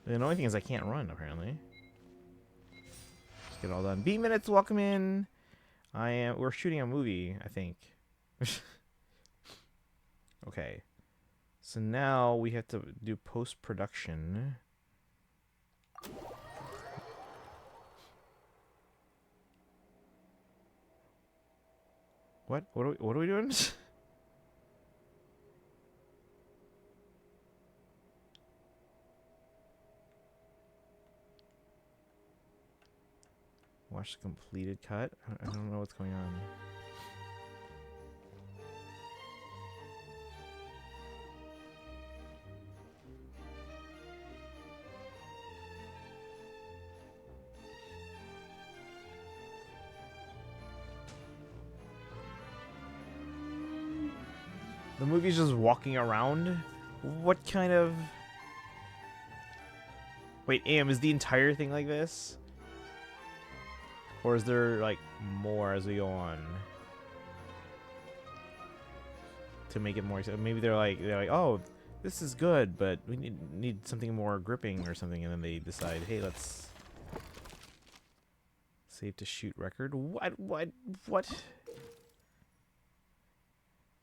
The annoying thing is I can't run, apparently. Just get it all done. B-Minutes, welcome in. We're shooting a movie, I think. Okay. So now we have to do post-production. What? What are we doing? Watch the completed cut? I don't know what's going on. The movie's just walking around? What kind of... Wait, Am, is the entire thing like this? Or is there, like, more as we go on? To make it more... Maybe they're like, oh, this is good, but we need something more gripping or something, and then they decide, hey, let's... Save to shoot record? What?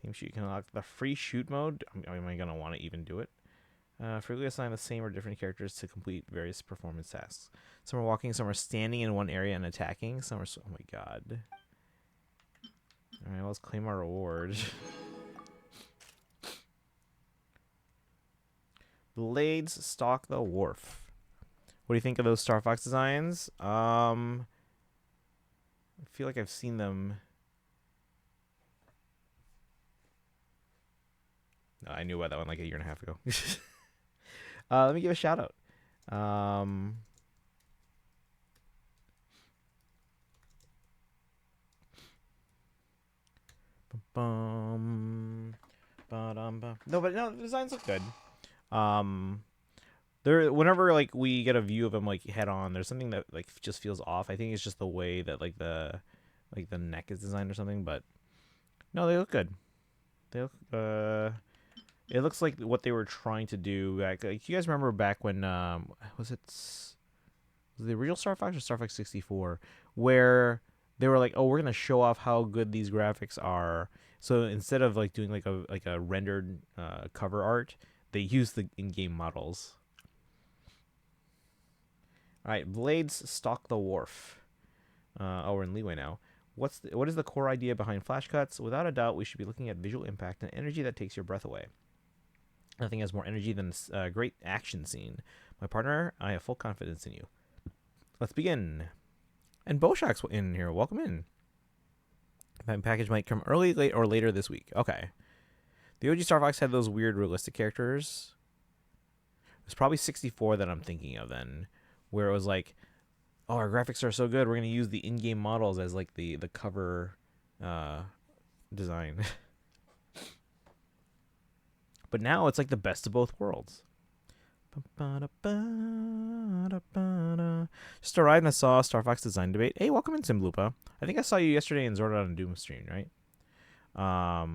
Theme shoot, you can unlock the free shoot mode. Am I going to want to even do it? Freely assign the same or different characters to complete various performance tasks. Some are walking, some are standing in one area and attacking. Some are... Oh my god. Alright, let's claim our reward. Blades stalk the wharf. What do you think of those Star Fox designs? I feel like I've seen them... No, I knew about that one like a year and a half ago. Let me give a shout out. No, the designs look good. There, whenever like we get a view of them like head on, there's something that like just feels off. I think it's just the way that like the neck is designed or something. But no, they look good. They look It looks like what they were trying to do. Like you guys remember back when was it the original Star Fox or Star Fox 64, where they were like, oh, we're gonna show off how good these graphics are. So instead of like doing like a rendered cover art, they used the in-game models. All right, Blades stalk the wharf. Oh, we're in Leeway now. What is the core idea behind flash cuts? Without a doubt, we should be looking at visual impact and energy that takes your breath away. Nothing has more energy than a great action scene. My partner, I have full confidence in you. Let's begin. And Boshock's in here. Welcome in. That package might come early, late, or later this week. Okay. The OG Star Fox had those weird realistic characters. It was probably 64 that I'm thinking of then, where it was like, oh, our graphics are so good, we're going to use the in-game models as like the cover design. But now it's like the best of both worlds. Just arrived and I saw Star Fox design debate. Hey, welcome in, Tim Lupa. I think I saw you yesterday in Zordon and Doom stream, right? Not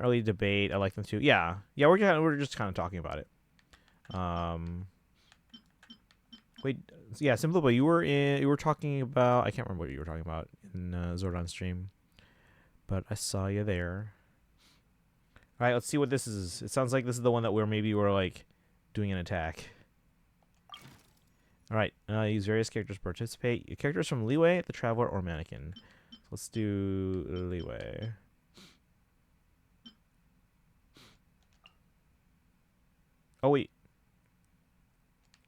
really debate. I like them too. Yeah. We're just kind of talking about it. Wait, yeah, Sim Lupa, you were talking about, I can't remember what you were talking about in Zordon stream, but I saw you there. All right, let's see what this is. It sounds like this is the one that we're like doing an attack. All right, use various characters to participate. Characters from Leeway, the Traveler, or Mannequin. So let's do Leeway. Oh wait.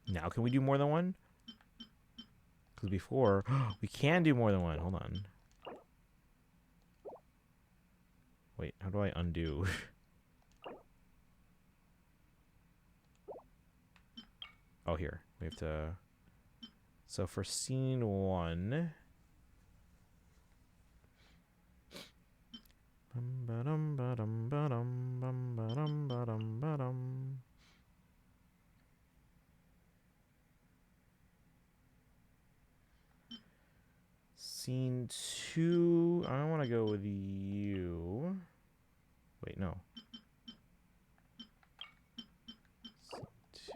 Now can we do more than one? Because before we can do more than one. Hold on. Wait, how do I undo? Oh, here. We have to... So for scene 1... Scene 2... I want to go with you. Wait, no. Scene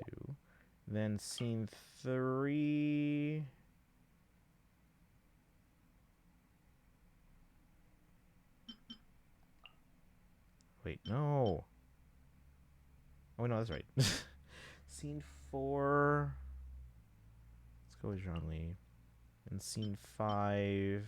2... Then scene 3. Wait, no. Oh, no, that's right. Scene 4. Let's go with Jean Lee. And scene 5.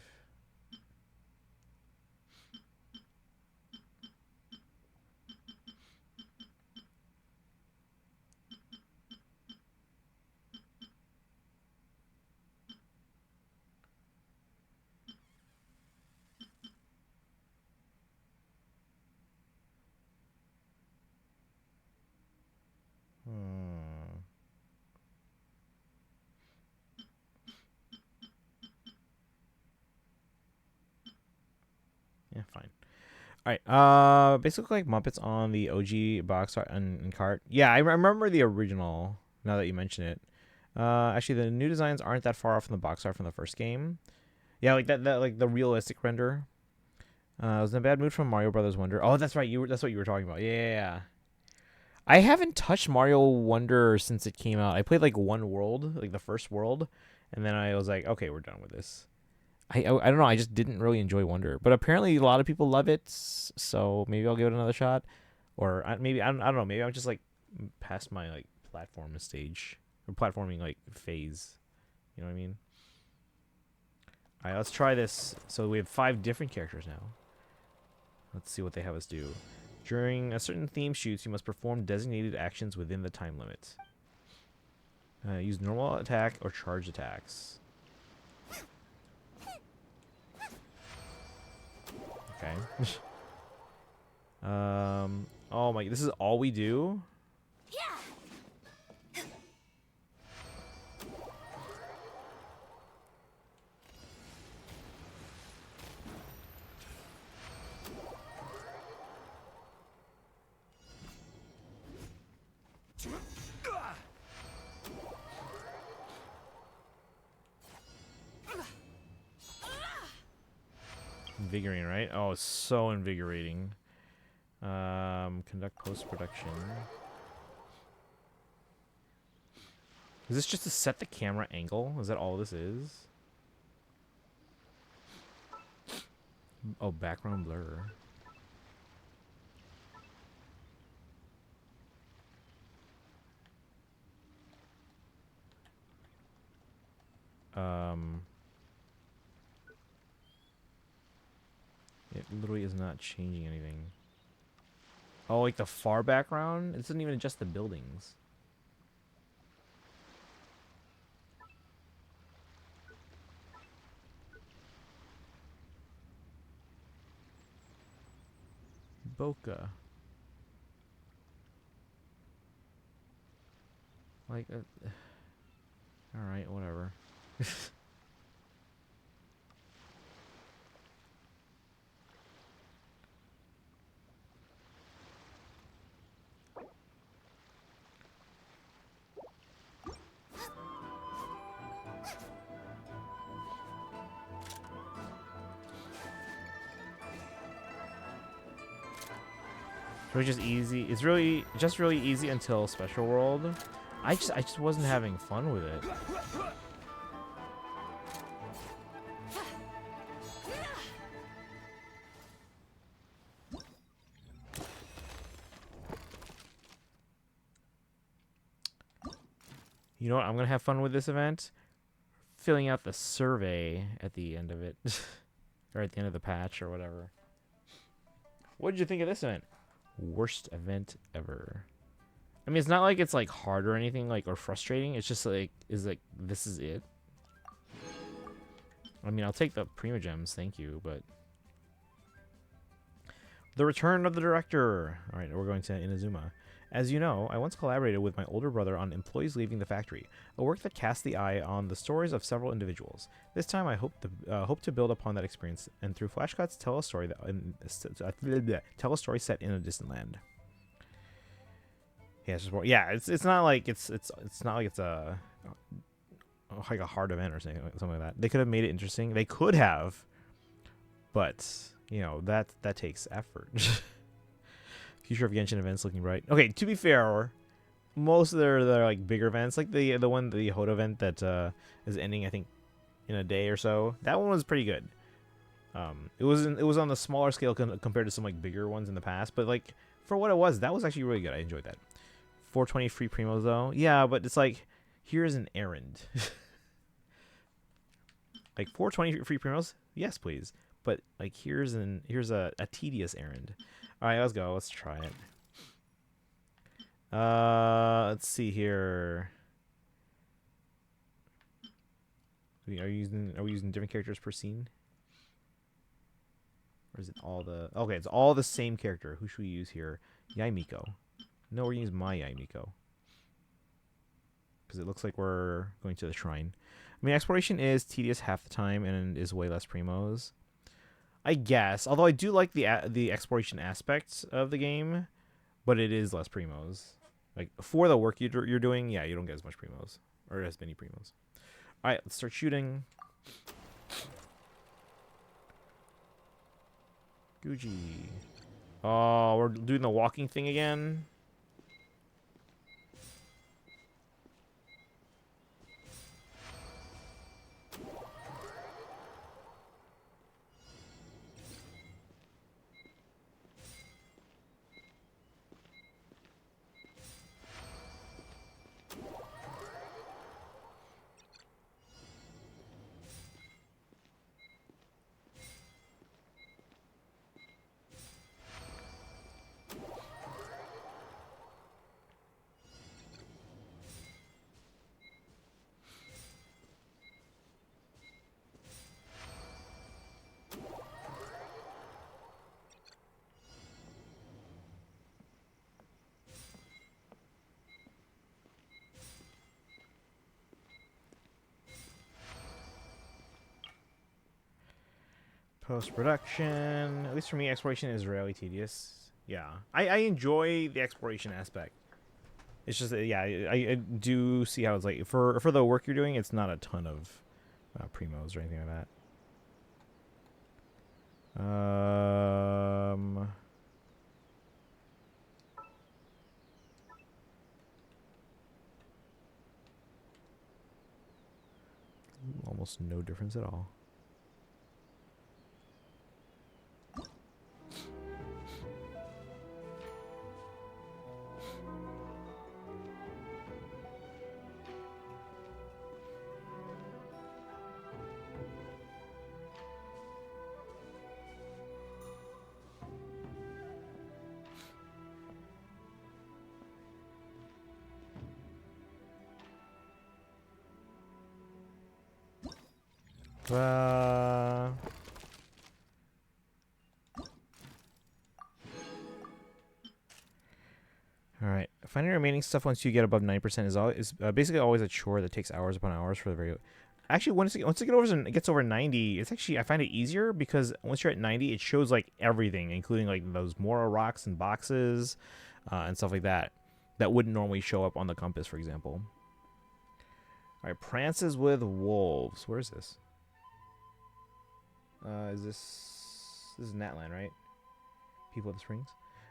Yeah, fine. All right. Basically like Muppets on the OG box art and cart. Yeah, I remember the original. Now that you mention it, actually the new designs aren't that far off from the box art from the first game. Yeah, like that like the realistic render. I was in a bad mood from Mario Brothers Wonder. Oh, that's right. That's what you were talking about. Yeah. I haven't touched Mario Wonder since it came out. I played like one world, like the first world, and then I was like, okay, we're done with this. I don't know. I just didn't really enjoy Wonder, but apparently a lot of people love it. So maybe I'll give it another shot, or maybe I don't know. Maybe I'm just like past my like platform stage or platforming like phase. You know what I mean? All right, let's try this. So we have 5 different characters now. Let's see what they have us do. During a certain theme shoots, you must perform designated actions within the time limit. Use normal attack or charge attacks. Okay. Oh my, this is all we do? Invigorating, right? Oh, it's so invigorating. Conduct post-production. Is this just to set the camera angle? Is that all this is? Oh, background blur. It literally is not changing anything. Oh, like the far background? It doesn't even adjust the buildings. Bokeh. Like, alright, whatever. It's really just easy. It's really just really easy until Special World. I just wasn't having fun with it. You know what? I'm gonna have fun with this event. Filling out the survey at the end of it, or at the end of the patch, or whatever. What did you think of this event? Worst event ever. I mean, it's not like it's like hard or anything, like, or frustrating. It's just like, this is it. I mean, I'll take the Primogems, thank you, but the return of the director. All right, we're going to Inazuma. As you know, I once collaborated with my older brother on Employees Leaving the Factory, a work that cast the eye on the stories of several individuals. This time, I hope to build upon that experience and through flashcuts tell a story tell a story set in a distant land. Yeah, it's not like it's not like it's a like a hard event or something like that. They could have made it interesting. They could have, but you know that takes effort. Future of Genshin events looking bright. Okay, to be fair, most of their like bigger events, like the HOTA event that is ending, I think, in a day or so. That one was pretty good. It was on the smaller scale compared to some like bigger ones in the past, but like for what it was, that was actually really good. I enjoyed that. 420 free primos though, yeah, but it's like here's an errand. Like 420 free primos, yes please, but like here's a tedious errand. All right, let's go. Let's try it. Let's see here. Are we using different characters per scene? Or is it all the... Okay, it's all the same character. Who should we use here? Yaimiko. No, we're using my Yaimiko. Because it looks like we're going to the shrine. I mean, exploration is tedious half the time and is way less primos. I guess, although I do like the exploration aspects of the game, but it is less primos. Like for the work you're doing, yeah, you don't get as much primos or as many primos. All right, let's start shooting. Gucci. Oh, we're doing the walking thing again. Post-production. At least for me, exploration is really tedious. Yeah. I enjoy the exploration aspect. It's just, yeah, I do see how it's like, for the work you're doing, it's not a ton of primos or anything like that. Almost no difference at all. Uh, Alright. Finding remaining stuff once you get above 90% is basically always a chore that takes hours upon hours for the very... Actually, once it gets over 90, it's actually... I find it easier because once you're at 90, it shows, like, everything, including, like, those Mora rocks and boxes and stuff like that that wouldn't normally show up on the compass, for example. Alright, Prances with Wolves. Where is this? This is Natlan, right? People of the Springs.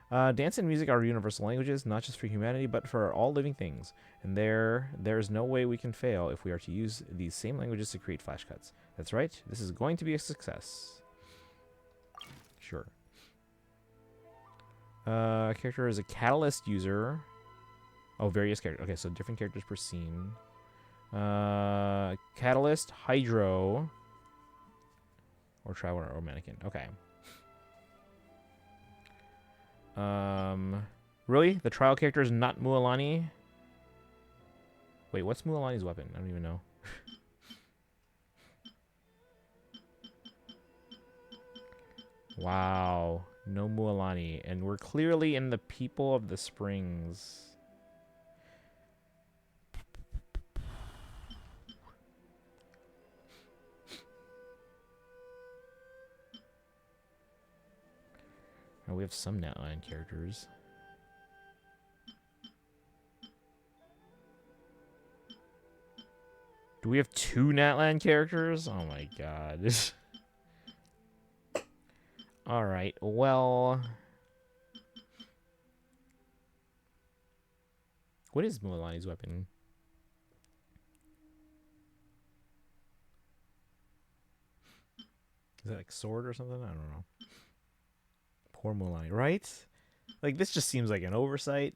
Dance and music are universal languages, not just for humanity, but for all living things. And there's no way we can fail if we are to use these same languages to create flash cuts. That's right. This is going to be a success. Sure. Character is a catalyst user. Oh, various characters. Okay, so different characters per scene. Catalyst, Hydro, or Traveler, or Mannequin. Okay. Really? The trial character is not Mualani? Wait, what's Mualani's weapon? I don't even know. Wow. No Mualani. And we're clearly in the People of the Springs. Oh, we have some Netline characters. Do we have 2 Natlan characters? Oh my god. Alright, well... What is Mualani's weapon? Is that like sword or something? I don't know. Poor Mualani, right? Like, this just seems like an oversight.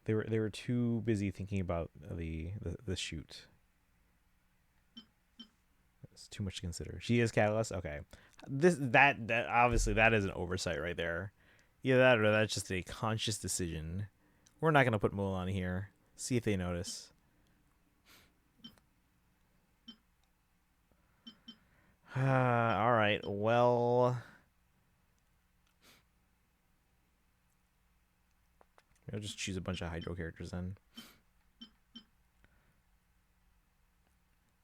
They were too busy thinking about the shoot. It's too much to consider. She is Catalyst? Okay. That obviously that is an oversight right there. Either that or that's just a conscious decision. We're not gonna put Mulan here. See if they notice. Alright, well, I'll just choose a bunch of Hydro characters then.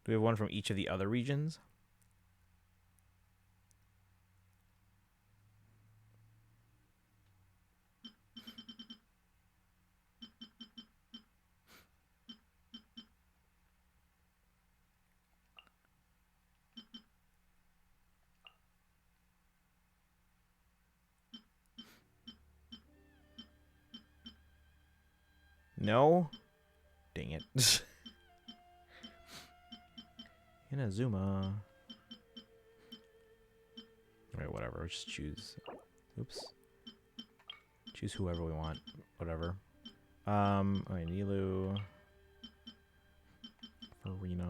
Do we have one from each of the other regions? No? Dang it. Inazuma. Alright, whatever. We'll just choose. Oops. Choose whoever we want. Whatever. Alright, Nilu. Arena.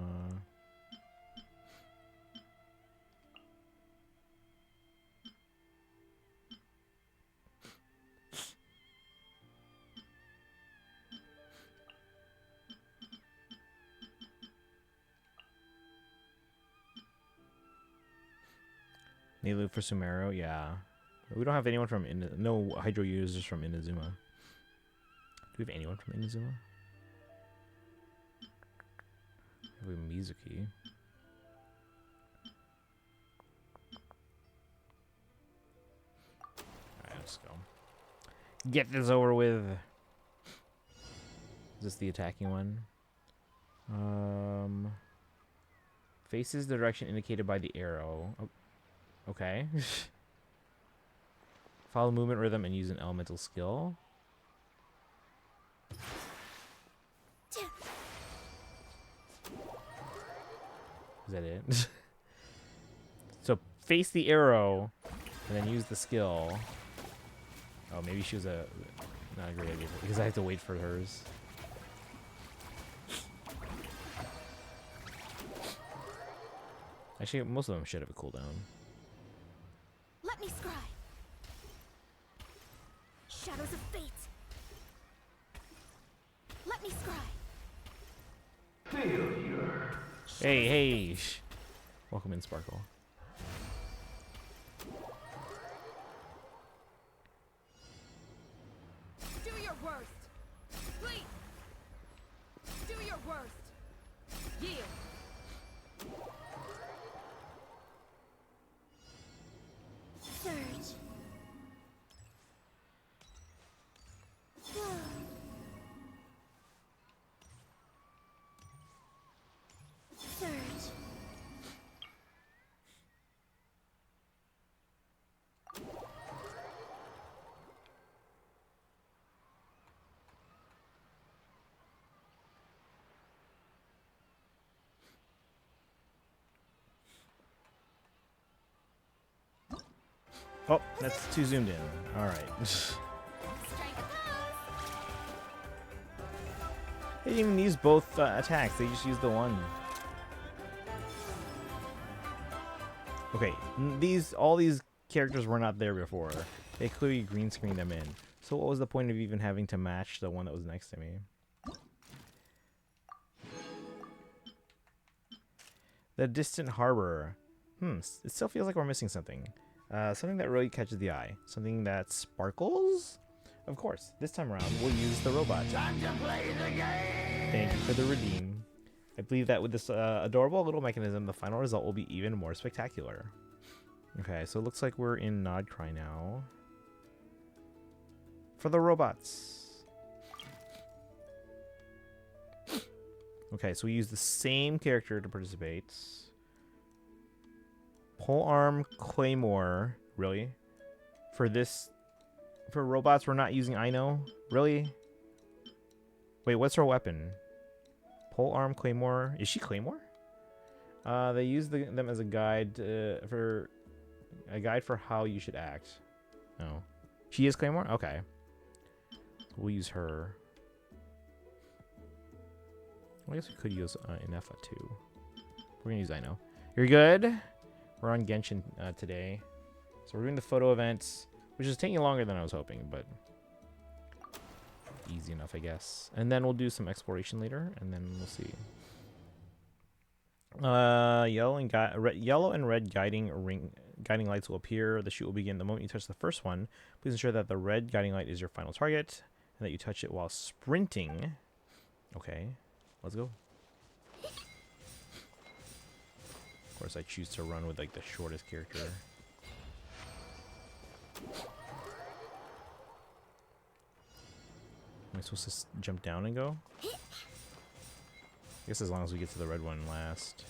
Nilu for Sumeru, yeah. We don't have anyone from no Hydro users from Inazuma. Do we have anyone from Inazuma? We have Mizuki. Alright, let's go. Get this over with. Is this the attacking one? Faces the direction indicated by the arrow. Oh. Okay. Follow movement rhythm and use an elemental skill. Is that it? So face the arrow, and then use the skill. Oh, maybe she was not a great idea because I have to wait for hers. Actually, most of them should have a cooldown. Let me scry. Shadows of fate. Let me scry. Hey, hey! Welcome in, Sparkle. Do your worst. Please. Do your worst. Yield. Surge. Surge. Oh, that's too zoomed in. All right. Strike a pose. They didn't even use both attacks. They just used the one. Okay, all these characters were not there before. They clearly green screened them in. So what was the point of even having to match the one that was next to me? The distant harbor. It still feels like we're missing something. Something that really catches the eye. Something that sparkles? Of course, this time around we'll use the robot. Time to play the game! Thank you for the redeem. I believe that with this adorable little mechanism, the final result will be even more spectacular. Okay, so it looks like we're in Nodcry now. For the robots. Okay, so we use the same character to participate. Polearm Claymore. Really? For robots, we're not using Ino? Really? Wait, what's her weapon? Polearm Claymore. Is she Claymore? They use them as a guide for how you should act. Oh, she is Claymore. Okay, we'll use her. Well, I guess we could use Inefa too. We're gonna use Ino. You're good. We're on Genshin today, so we're doing the photo events, which is taking longer than I was hoping, but easy enough, I guess. And then we'll do some exploration later, and then we'll see. Yellow and red guiding lights will appear. The shoot will begin the moment you touch the first one. Please ensure that the red guiding light is your final target, and that you touch it while sprinting. Okay, let's go. Of course, I choose to run with like the shortest character. Am I supposed to jump down and go? I guess as long as we get to the red one last.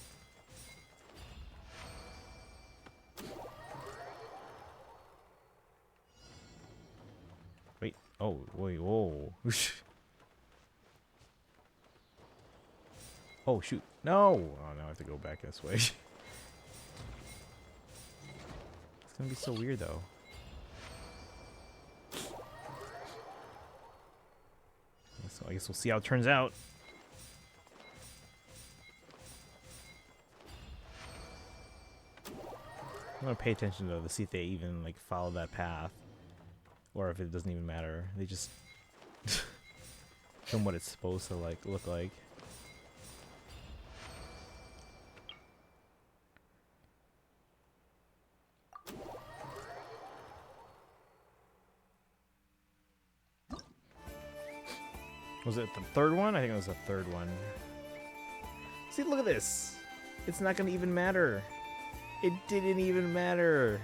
Wait. Oh, wait, whoa. Oh, shoot. No! Oh, now I have to go back this way. It's gonna be so weird, though. So I guess we'll see how it turns out. I'm gonna pay attention to see if they even like follow that path, or if it doesn't even matter. They just film what it's supposed to like look like. Was it the third one? I think it was the third one. See, look at this. It's not gonna even matter. It didn't even matter.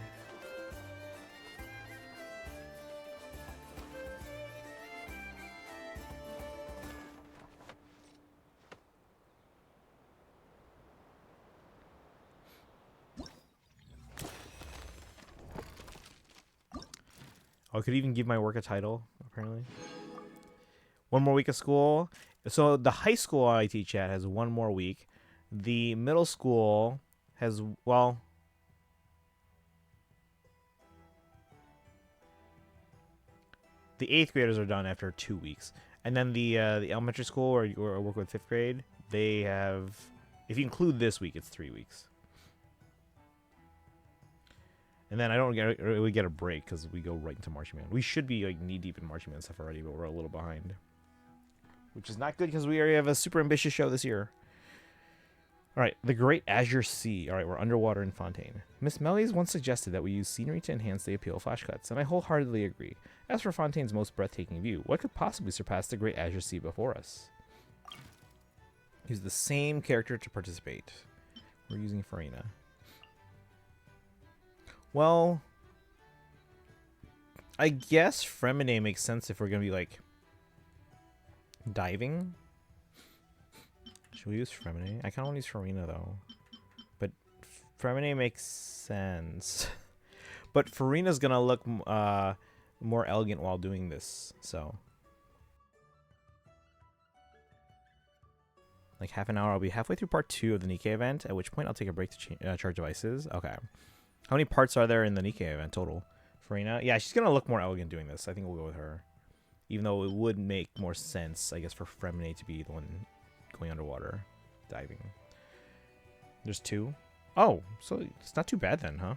Oh, I could even give my work a title, apparently. One more week of school. So the high school I teach at has one more week. The middle school has, well, the 8th graders are done after 2 weeks, and then the elementary school where you work with 5th grade, they have, if you include this week, it's 3 weeks. And then I don't really get a break because we go right into Marching Man. We should be like knee deep in Marching Man stuff already, but we're a little behind, which is not good because we already have a super ambitious show this year. All right, the Great Azure Sea. All right, we're underwater in Fontaine. Miss Mellies once suggested that we use scenery to enhance the appeal of flash cuts, and I wholeheartedly agree. As for Fontaine's most breathtaking view, what could possibly surpass the Great Azure Sea before us? Use the same character to participate. We're using Farina. Well, I guess Fremine makes sense if we're going to be, like, diving. Should we use Fremine? I kind of want to use Farina, though. But Fremine makes sense. But Farina's going to look more elegant while doing this, so. Like half an hour, I'll be halfway through part 2 of the Nikkei event, at which point I'll take a break to charge devices. Okay. How many parts are there in the Nikkei event total? Farina? Yeah, she's going to look more elegant doing this. I think we'll go with her. Even though it would make more sense, I guess, for Fremine to be the one going underwater, diving. There's 2. Oh, so it's not too bad then, huh?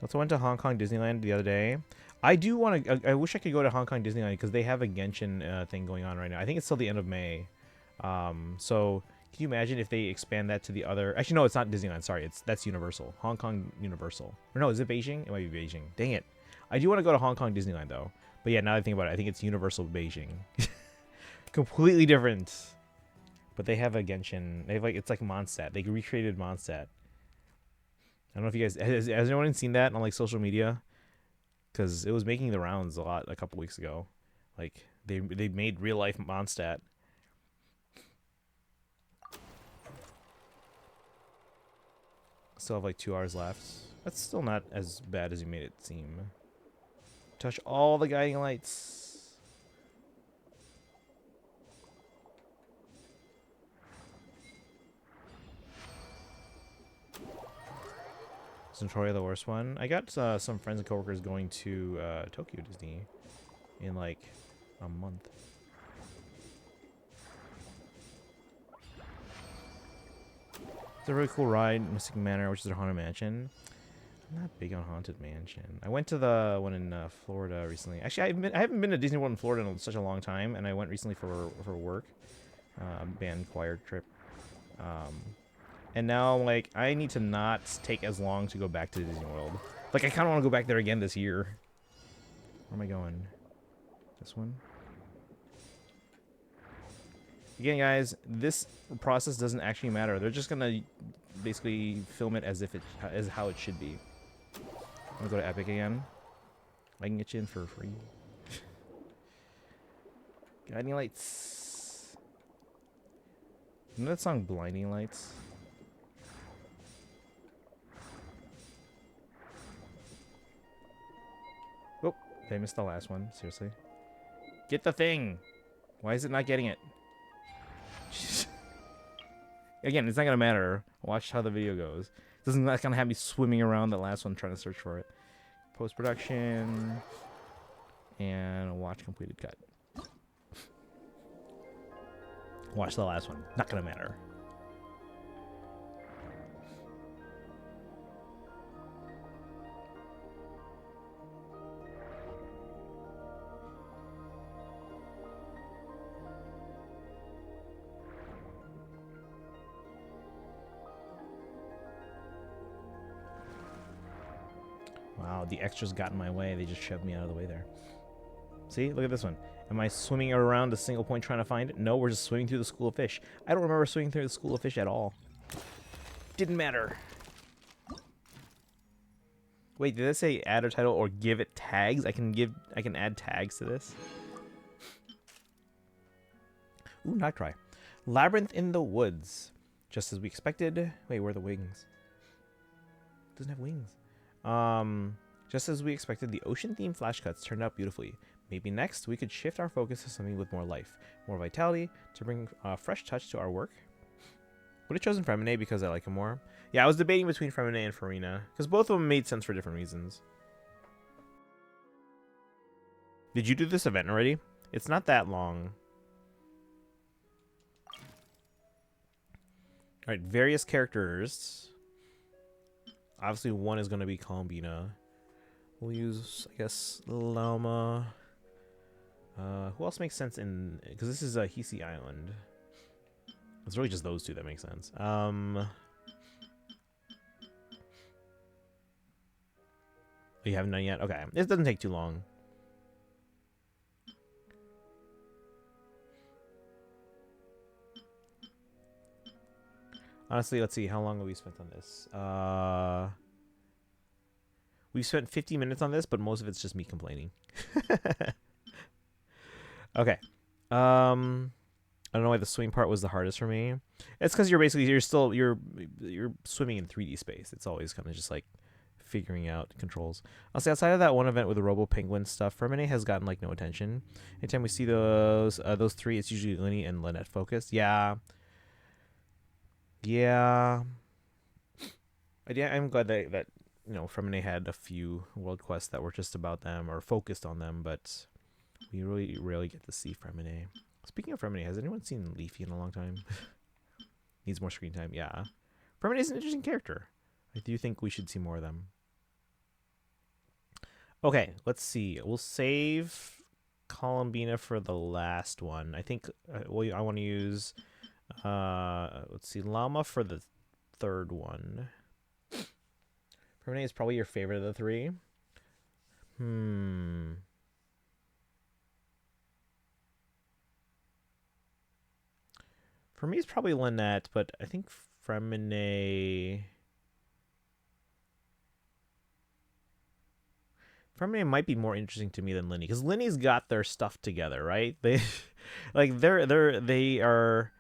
Also went to Hong Kong Disneyland the other day. I do want to... I wish I could go to Hong Kong Disneyland because they have a Genshin thing going on right now. I think it's till the end of May. So... Can you imagine if they expand that to the other... Actually, no, it's not Disneyland. Sorry, that's Universal. Hong Kong Universal. Or no, is it Beijing? It might be Beijing. Dang it. I do want to go to Hong Kong Disneyland, though. But yeah, now that I think about it, I think it's Universal Beijing. Completely different. But they have a Genshin. They have like... It's like Mondstadt. They recreated Mondstadt. I don't know if you guys... Has anyone seen that on like social media? Because it was making the rounds a lot a couple weeks ago. Like, they made real-life Mondstadt. Still have like 2 hours left. That's still not as bad as you made it seem. Touch all the guiding lights. Is Notoria the worst one? I got some friends and coworkers going to Tokyo Disney in like a month. It's a really cool ride, Mystic Manor, which is their haunted mansion. I'm not big on haunted mansion. I went to the one in Florida recently. Actually, I haven't been to Disney World in Florida in such a long time, and I went recently for work, band choir trip. And now like I need to not take as long to go back to Disney World. Like I kind of want to go back there again this year. Where am I going? This one. Again, guys, this process doesn't actually matter. They're just gonna basically film it as if it as how it should be. I'm gonna go to Epic again. I can get you in for free. Guiding lights. You know that song Blinding Lights? Oh, they missed the last one. Seriously. Get the thing! Why is it not getting it? Again, it's not gonna matter. Watch how the video goes. This is not gonna have me swimming around the last one trying to search for it. Post-production. And watch completed cut. Watch the last one. Not gonna matter. Wow, the extras got in my way. They just shoved me out of the way there. See? Look at this one. Am I swimming around a single point trying to find it? No, we're just swimming through the school of fish. I don't remember swimming through the school of fish at all. Didn't matter. Wait, did it say add a title or give it tags? I can add tags to this. Ooh, not try. Labyrinth in the Woods. Just as we expected. Wait, where are the wings? It doesn't have wings. Just as we expected, the ocean-themed flash cuts turned out beautifully. Maybe next we could shift our focus to something with more life, more vitality, to bring a fresh touch to our work. Would have chosen Femine because I like him more. Yeah, I was debating between Femine and Farina because both of them made sense for different reasons. Did you do this event already? It's not that long. All right, various characters. Obviously, one is going to be Columbina. We'll use, I guess, Llama. Who else makes sense in... Because this is a Hisi Island. It's really just those two that make sense. You haven't done yet? Okay. It doesn't take too long. Honestly, let's see. How long have we spent on this? We've spent 50 minutes on this, but most of it's just me complaining. Okay. I don't know why the swimming part was the hardest for me. It's because you're swimming in 3D space. It's always kind of just like figuring out controls. I'll say outside of that one event with the Robo Penguin stuff, Fermine has gotten like no attention. Anytime we see those three, it's usually Linny and Lynette focused. Yeah. Yeah. I'm glad that you know Fermine had a few world quests that were just about them or focused on them, but we really rarely get to see Fermine. Speaking of Fermine, has anyone seen Leafy in a long time? Needs more screen time. Yeah. Fermine is an interesting character. I do think we should see more of them. Okay, let's see. We'll save Columbina for the last one. I think I want to use, let's see, Llama for the third one. Fermine is probably your favorite of the three. For me, it's probably Lynette, but I think Fermine might be more interesting to me than Linny, because Linny's got their stuff together, right? They like they're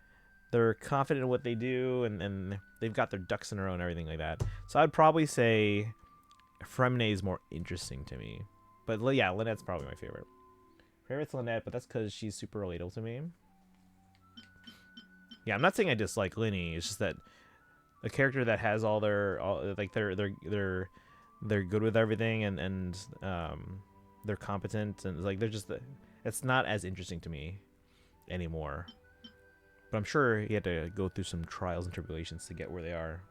confident in what they do, and they've got their ducks in a row and everything like that. So I'd probably say Fermine is more interesting to me. But yeah, Lynette's probably my favorite. Favorite's Lynette, but that's because she's super relatable to me. Yeah, I'm not saying I dislike Linny. It's just that a character that has all they're good with everything and they're competent and like they're just it's not as interesting to me anymore. But I'm sure he had to go through some trials and tribulations to get where they are.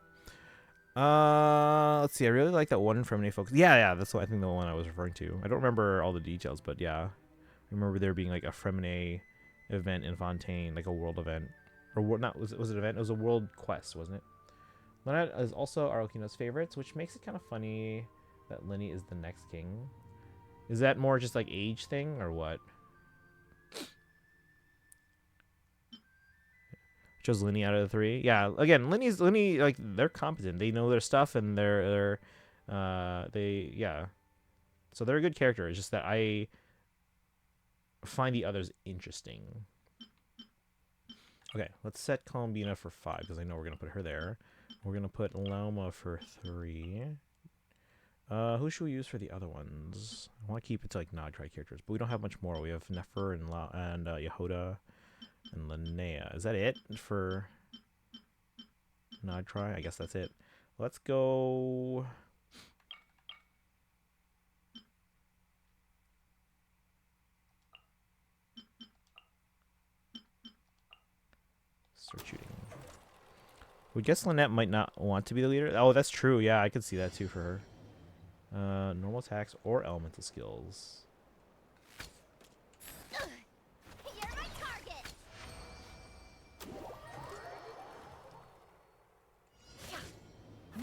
Let's see. I really like that one from Focus. Yeah, that's what I think the one I was referring to. I don't remember all the details, but yeah, I remember there being like a Fremine event in Fontaine, like a world event. Or not? Was it an event? It was a world quest, wasn't it? Lynette is also Arlecchino's favorites, which makes it kind of funny that Linny is the next king. Is that more just like age thing or what? Chose Linny out of the three. Yeah, again, Linny like they're competent. They know their stuff and they're yeah. So they're a good character. It's just that I find the others interesting. Okay, let's set Columbina for 5 because I know we're gonna put her there. We're gonna put Llama for 3. Who should we use for the other ones? I want to keep it to like Nodtry characters, but we don't have much more. We have Nefer and Yehoda and Linnea. Is that it for Nodtry? I guess that's it. Let's go. Start shooting. We guess Lynette might not want to be the leader. Oh, that's true. Yeah, I could see that too for her. Normal attacks or elemental skills. You're my target.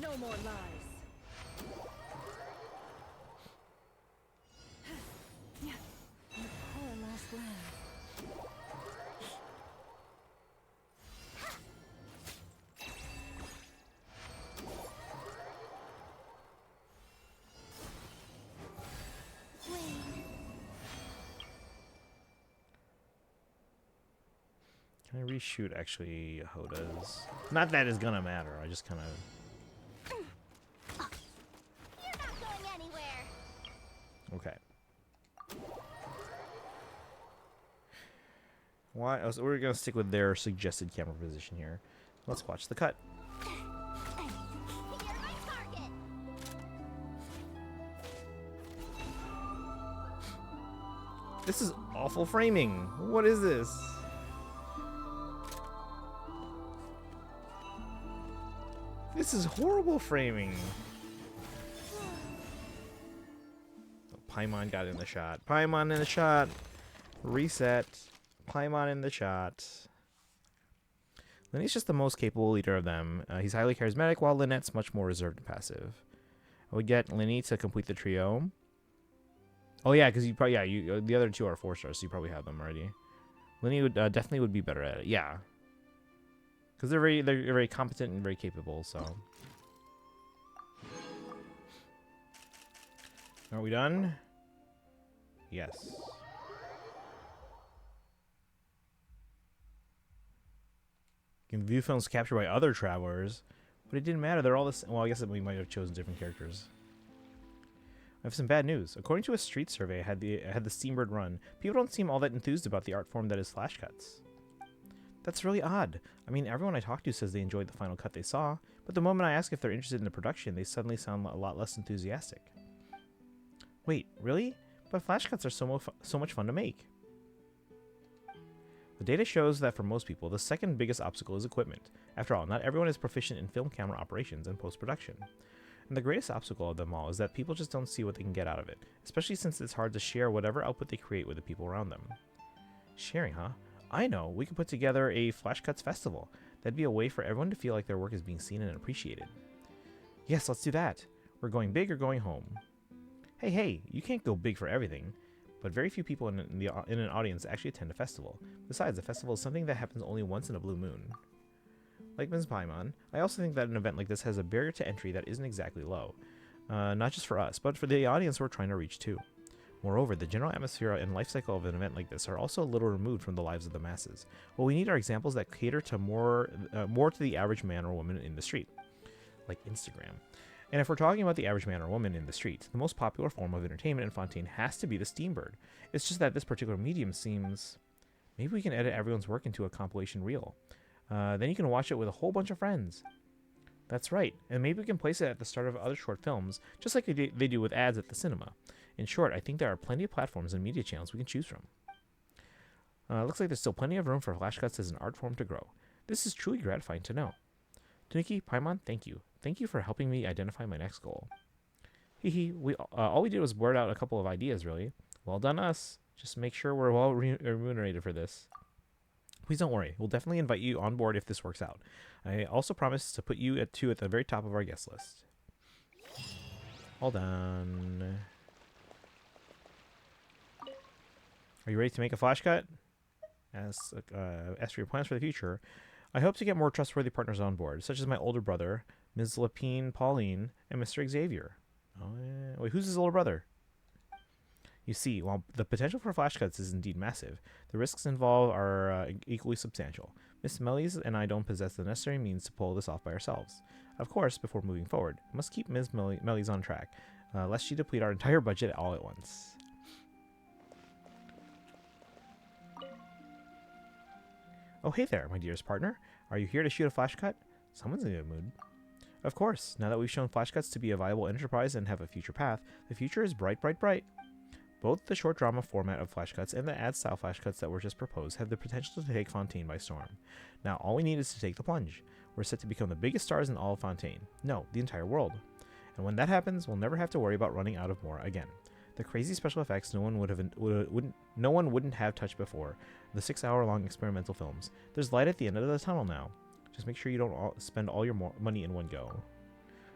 No more lies. Her last land. Can I reshoot actually Yehoda's? Not that it's gonna matter. I just kind of. You're not going anywhere. Okay. Why? So we're gonna stick with their suggested camera position here. Let's watch the cut. You're my target. This is awful framing. What is this? This is horrible framing. Paimon got in the shot. Paimon in the shot. Reset. Paimon in the shot. Lynette's just the most capable leader of them. He's highly charismatic, while Lynette's much more reserved and passive. I would get Lynette to complete the trio. Oh yeah, because you probably the other two are 4-stars, so you probably have them already. Lynette would definitely would be better at it. Yeah, because they're very competent and very capable. So, are we done? Yes. You can view films captured by other travelers, but it didn't matter. They're all the same. Well, I guess we might have chosen different characters. I have some bad news. According to a street survey I had the Steambird run, people don't seem all that enthused about the art form that is flash cuts. That's really odd. I mean, everyone I talked to says they enjoyed the final cut they saw, but the moment I ask if they're interested in the production, they suddenly sound a lot less enthusiastic. Wait, really? But flash cuts are so much fun to make. The data shows that for most people, the second biggest obstacle is equipment. After all, not everyone is proficient in film camera operations and post-production. And the greatest obstacle of them all is that people just don't see what they can get out of it, especially since it's hard to share whatever output they create with the people around them. Sharing, huh? I know, we could put together a Flash Cuts festival. That'd be a way for everyone to feel like their work is being seen and appreciated. Yes, let's do that. We're going big or going home. Hey, you can't go big for everything. But very few people in an audience actually attend a festival. Besides, a festival is something that happens only once in a blue moon. Like Ms. Paimon, I also think that an event like this has a barrier to entry that isn't exactly low. Not just for us, but for the audience we're trying to reach too. Moreover, the general atmosphere and life cycle of an event like this are also a little removed from the lives of the masses. What we need are examples that cater to more to the average man or woman in the street, like Instagram. And if we're talking about the average man or woman in the street, the most popular form of entertainment in Fontaine has to be the Steambird. It's just that this particular medium seems... Maybe we can edit everyone's work into a compilation reel. Then you can watch it with a whole bunch of friends. That's right, and maybe we can place it at the start of other short films, just like they do with ads at the cinema. In short, I think there are plenty of platforms and media channels we can choose from. Looks like there's still plenty of room for flash cuts as an art form to grow. This is truly gratifying to know. Taniki, Paimon, thank you. Thank you for helping me identify my next goal. Hehe, all we did was blurt out a couple of ideas, really. Well done us. Just make sure we're well remunerated for this. Please don't worry. We'll definitely invite you on board if this works out. I also promise to put you at the very top of our guest list. All done. Are you ready to make a flash cut? As for your plans for the future, I hope to get more trustworthy partners on board, such as my older brother, Ms. Lapine Pauline, and Mr. Xavier. Oh, yeah. Wait, who's his older brother? You see, while the potential for flash cuts is indeed massive, the risks involved are equally substantial. Miss Mellies and I don't possess the necessary means to pull this off by ourselves. Of course, before moving forward, we must keep Ms. Mellies on track, lest she deplete our entire budget all at once. Oh, hey there, my dearest partner. Are you here to shoot a flash cut? Someone's in a good mood. Of course, now that we've shown flash cuts to be a viable enterprise and have a future path, the future is bright, bright, bright. Both the short drama format of flash cuts and the ad style flash cuts that were just proposed have the potential to take Fontaine by storm. Now, all we need is to take the plunge. We're set to become the biggest stars in all of Fontaine. No, the entire world. And when that happens, we'll never have to worry about running out of more again. The crazy special effects no one wouldn't have touched before. The 6-hour-long experimental films. There's light at the end of the tunnel now. Just make sure you don't spend all your money in one go.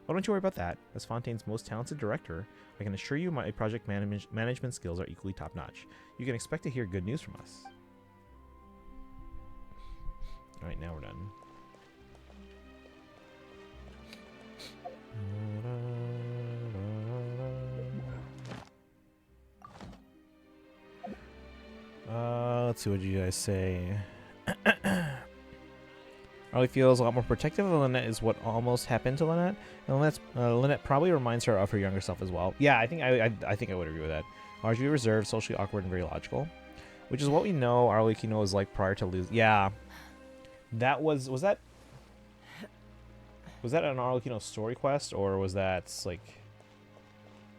Oh, don't you worry about that. As Fontaine's most talented director, I can assure you my project management skills are equally top-notch. You can expect to hear good news from us. Alright, now we're done. Let's see what you guys say. Arlie feels a lot more protective of Lynette is what almost happened to Lynette. And Lynette probably reminds her of her younger self as well. Yeah, I think I would agree with that. Largely reserved, socially awkward, and very logical. Which is what we know Arlie Kino was like prior to losing. Yeah. That was that Was that an Arlecchino story quest, or was that like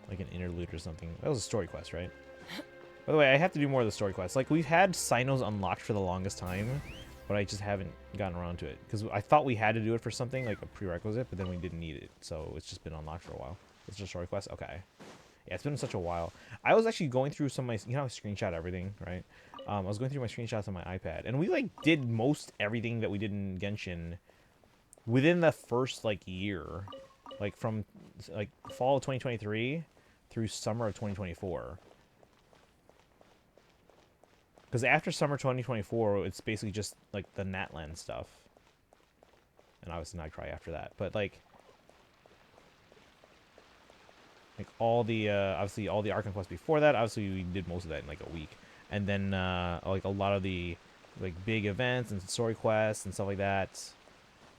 an interlude or something? That was a story quest, right? By the way, I have to do more of the story quests. Like, we've had Sinos unlocked for the longest time, but I just haven't gotten around to it. Because I thought we had to do it for something, like a prerequisite, but then we didn't need it. So it's just been unlocked for a while. It's just a story quest? Okay. Yeah, it's been such a while. I was actually going through some of my... You know how I screenshot everything, right? I was going through my screenshots on my iPad. And we, like, did most everything that we did in Genshin within the first, like, year. Like, from, like, fall of 2023 through summer of 2024. Because after summer 2024, it's basically just, like, the Natlan stuff. And obviously Nightcry after that. But, like all the, obviously all the Archon quests before that, obviously we did most of that in, like, a week. And then, like, a lot of the, like, big events and story quests and stuff like that,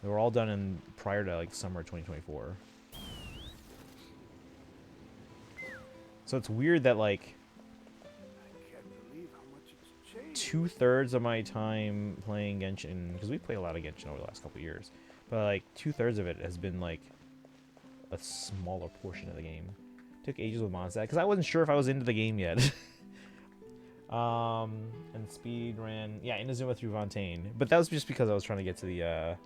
they were all done in prior to, like, summer 2024. So it's weird that, like, I can't believe how much it's changed. 2/3 of my time playing Genshin, because we played a lot of Genshin over the last couple of years, but like 2/3 of it has been like a smaller portion of the game. Took ages with Mondstadt because I wasn't sure if I was into the game yet. And speed ran, yeah, Inazuma through Fontaine, but that was just because I was trying to get to the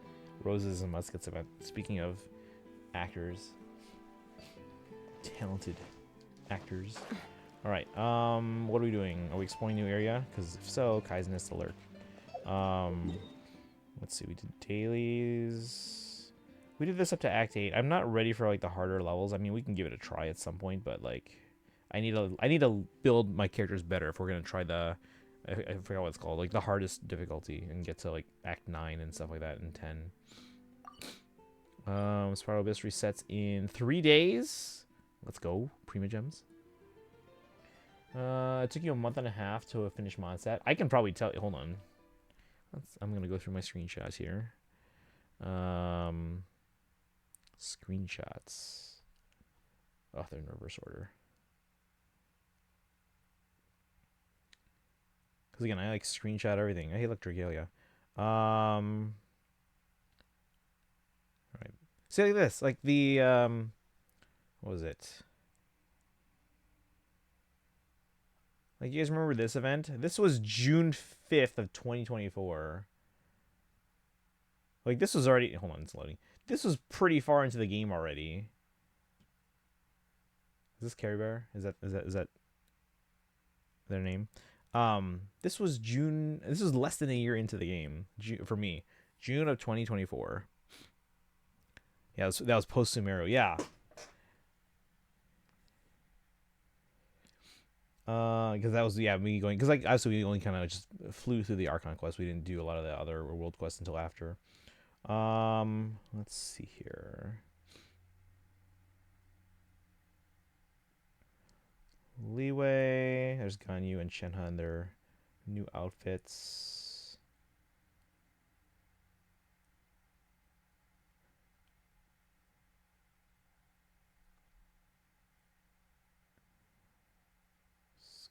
Roses and Muskets event. Speaking of actors, talented actors. All right, what are we doing? Are we exploring new area? Because if so, Kaizenist alert. Let's see, we did dailies. We did this up to Act 8. I'm not ready for, like, the harder levels. I mean, we can give it a try at some point, but, like, I need to build my characters better if we're gonna try the, I forgot what it's called, like, the hardest difficulty, and get to, like, Act 9 and stuff like that, and 10. Spiral Abyss resets in 3 days. Let's go, Prima Gems. It took you a month and a half to finish Mondstadt. I can probably tell you. Hold on. I'm gonna go through my screenshots here. Screenshots. Oh, they're in reverse order. Because again, I like screenshot everything. I hate Electrogalia. All right. See, like this, like the what was it? Like, you guys remember this event? This was June 5th of 2024. Like, this was already... Hold on, it's loading. This was pretty far into the game already. Is this Carrie Bear? Is that their name? This was June... This was less than a year into the game. For me. June of 2024. Yeah, that was post-Sumeru. Yeah. Because that was, yeah, me going, because, like, obviously we only kind of just flew through the Archon quest. We didn't do a lot of the other world quests until after. Let's see here. Leeway. There's Ganyu and Shenhe in their new outfits.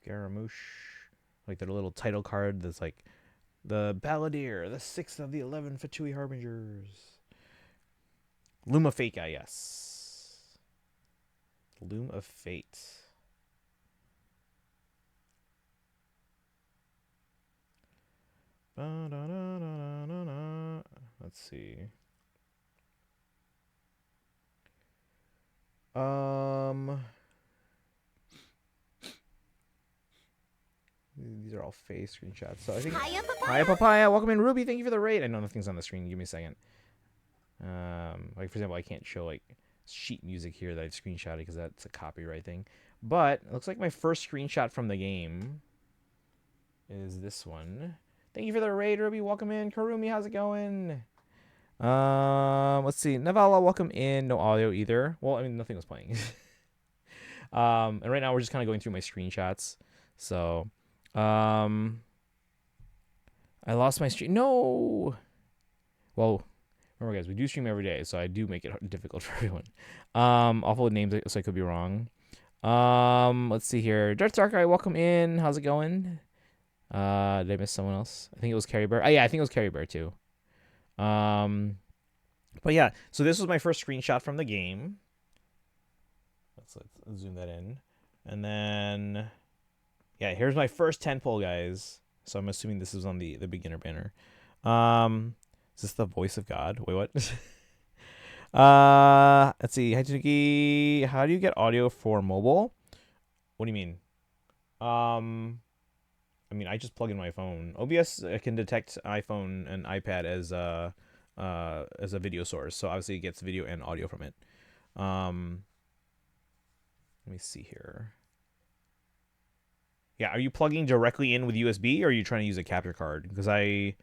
Scaramouche, like their little title card that's like the Balladeer, the 6th of the 11 Fatui Harbingers. Loom of Fate guy, yes. Loom of Fate. Let's see. These are all face screenshots. So I think. Hiya, Hi, Papaya. Welcome in, Ruby. Thank you for the raid. I know nothing's on the screen. Give me a second. Like, for example, I can't show, like, sheet music here that I've screenshotted because that's a copyright thing. But it looks like my first screenshot from the game is this one. Thank you for the raid, Ruby. Welcome in. Karumi, how's it going? Let's see. Navala, welcome in. No audio either. Well, I mean, nothing was playing. And right now we're just kind of going through my screenshots. So, I lost my stream. No. Well, remember, guys, we do stream every day, so I do make it difficult for everyone. Awful with names, so I could be wrong. Let's see here. Darts Darkeye, welcome in. How's it going? Did I miss someone else? I think it was Carrie Bear. Oh, yeah, I think it was Carrie Bear too. But yeah, so this was my first screenshot from the game. Let's zoom that in. And then, yeah, here's my first 10 pull, guys. So I'm assuming this is on the beginner banner. Is this the voice of God? Wait, what? Let's see. Hi, how do you get audio for mobile? What do you mean? I mean, I just plug in my phone. OBS can detect iPhone and iPad as a video source, so obviously it gets video and audio from it. Let me see here. Yeah, are you plugging directly in with USB, or are you trying to use a capture card? Because I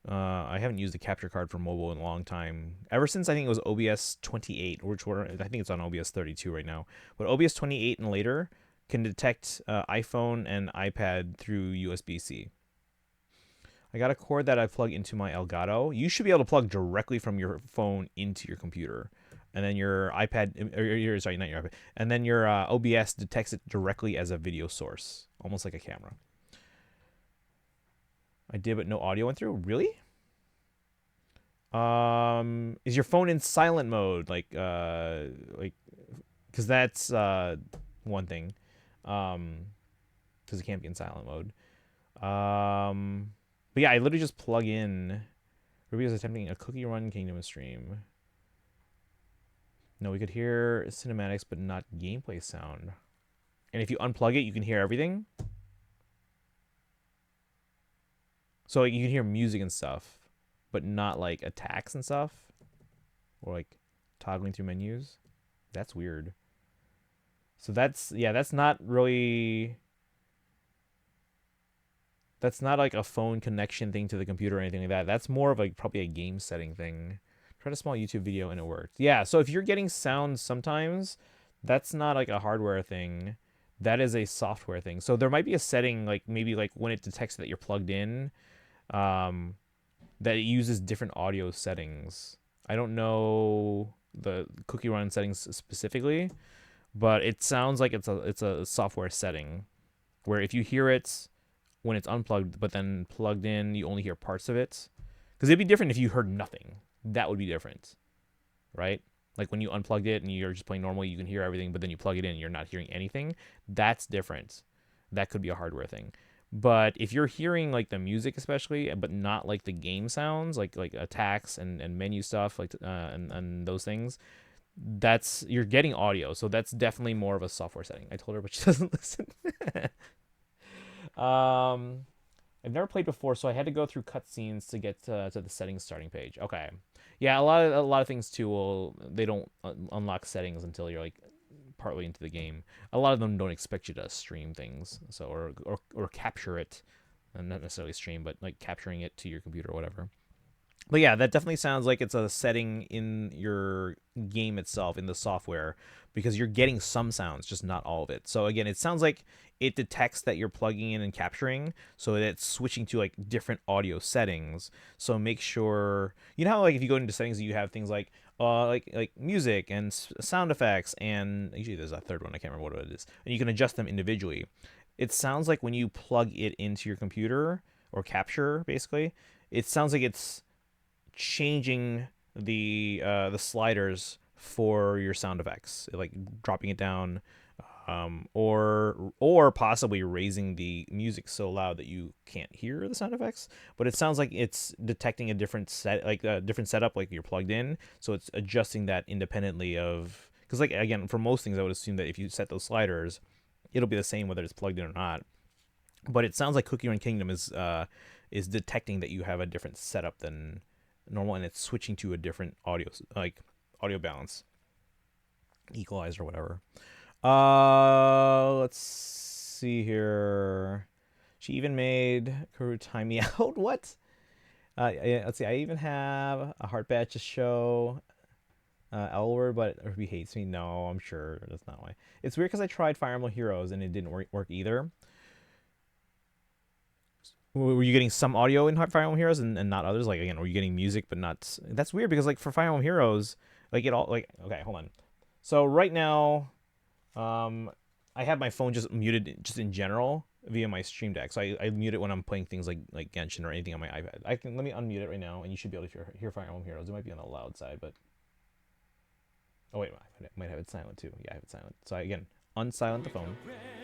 haven't used a capture card for mobile in a long time. Ever since I think it was OBS 28, which I think it's on OBS 32 right now. But OBS 28 and later can detect iPhone and iPad through USB-C. I got a cord that I plug into my Elgato. You should be able to plug directly from your phone into your computer, and then your iPad, or sorry, not your iPad, and then your OBS detects it directly as a video source, almost like a camera. I did, but no audio went through. Really? Is your phone in silent mode? Because that's one thing. Because it can't be in silent mode. But yeah, I literally just plug in. Ruby was attempting a cookie run Kingdom stream. No, we could hear cinematics, but not gameplay sound. And if you unplug it, you can hear everything. So like, you can hear music and stuff, but not like attacks and stuff, or like toggling through menus. That's weird. So that's not really. That's not like a phone connection thing to the computer or anything like that. That's more of like probably a game setting thing. Tried a small YouTube video and it worked. Yeah, so if you're getting sound sometimes, that's not like a hardware thing. That is a software thing. So there might be a setting, like maybe like when it detects that you're plugged in, that it uses different audio settings. I don't know the cookie run settings specifically, but it sounds like it's a software setting where if you hear it when it's unplugged but then plugged in, you only hear parts of it. Because it'd be different if you heard nothing. That would be different, right? Like when you unplugged it and you're just playing normally, you can hear everything, but then you plug it in and you're not hearing anything. That's different. That could be a hardware thing. But if you're hearing like the music especially, but not like the game sounds, like attacks and menu stuff, like and those things, that's you're getting audio. So that's definitely more of a software setting. I told her, but she doesn't listen. I've never played before, so I had to go through cutscenes to get to the settings starting page. Okay, yeah, a lot of things too. They don't unlock settings until you're like partway into the game. A lot of them don't expect you to stream things, so or capture it, and not necessarily stream, but like capturing it to your computer or whatever. But yeah, that definitely sounds like it's a setting in your game itself, in the software, because you're getting some sounds, just not all of it. So again, it sounds like it detects that you're plugging in and capturing, so it's switching to like different audio settings. So make sure, you know how like if you go into settings, you have things like music and sound effects, and usually there's a third one, I can't remember what it is, and you can adjust them individually. It sounds like when you plug it into your computer or capture, basically, it sounds like it's changing the sliders for your sound effects, like dropping it down, or possibly raising the music so loud that you can't hear the sound effects. But it sounds like it's detecting a different different setup, like you're plugged in, so it's adjusting that independently of, because like again, for most things I would assume that if you set those sliders, it'll be the same whether it's plugged in or not. But it sounds like Cookie Run Kingdom is detecting that you have a different setup than normal, and it's switching to a different audio balance, equalizer or whatever. Let's see here. She even made Kuru time me out. What? Yeah, let's see. I even have a heart badge to show L word, but he hates me. No, I'm sure that's not why. It's weird because I tried Fire Emblem Heroes and it didn't work either. Were you getting some audio in Fire Emblem Heroes and not others? Like again, were you getting music but not? That's weird because like for Fire Emblem Heroes, like it all like okay, hold on. So right now, I have my phone just muted just in general via my Stream Deck. So I mute it when I'm playing things like Genshin or anything on my iPad. Let me unmute it right now, and you should be able to hear Fire Emblem Heroes. It might be on the loud side, but oh wait, I might have it silent too. Yeah, I have it silent. So again, unsilent the phone.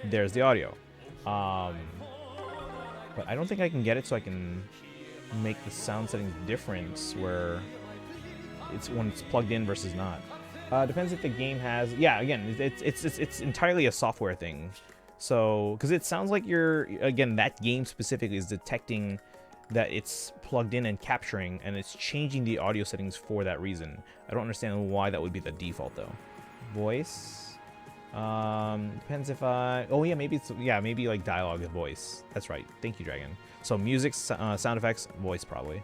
There's the audio. But I don't think I can get it so I can make the sound settings different where it's when it's plugged in versus not. Depends if the game has. Yeah, again, it's entirely a software thing. So, because it sounds like again, that game specifically is detecting that it's plugged in and capturing, and it's changing the audio settings for that reason. I don't understand why that would be the default though. Voice. Depends if oh yeah, maybe like dialogue and voice. That's right. Thank you, Dragon. So music, sound effects, voice probably.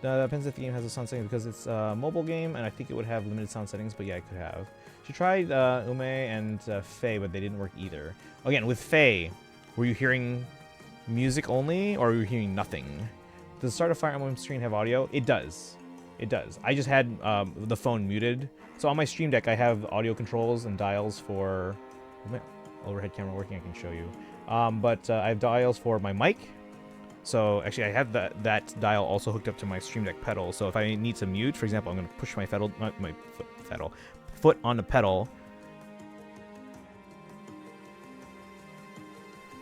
Depends if the game has a sound setting because it's a mobile game, and I think it would have limited sound settings, but yeah, it could have. She tried Ume and Faye, but they didn't work either. Again, with Faye, were you hearing music only, or were you hearing nothing? Does the start of Fire Emblem screen have audio? It does. It does. I just had the phone muted. So on my Stream Deck, I have audio controls and dials for... my overhead camera working, I can show you. But I have dials for my mic. So actually, I have that dial also hooked up to my Stream Deck pedal. So if I need to mute, for example, I'm going to push my foot on the pedal.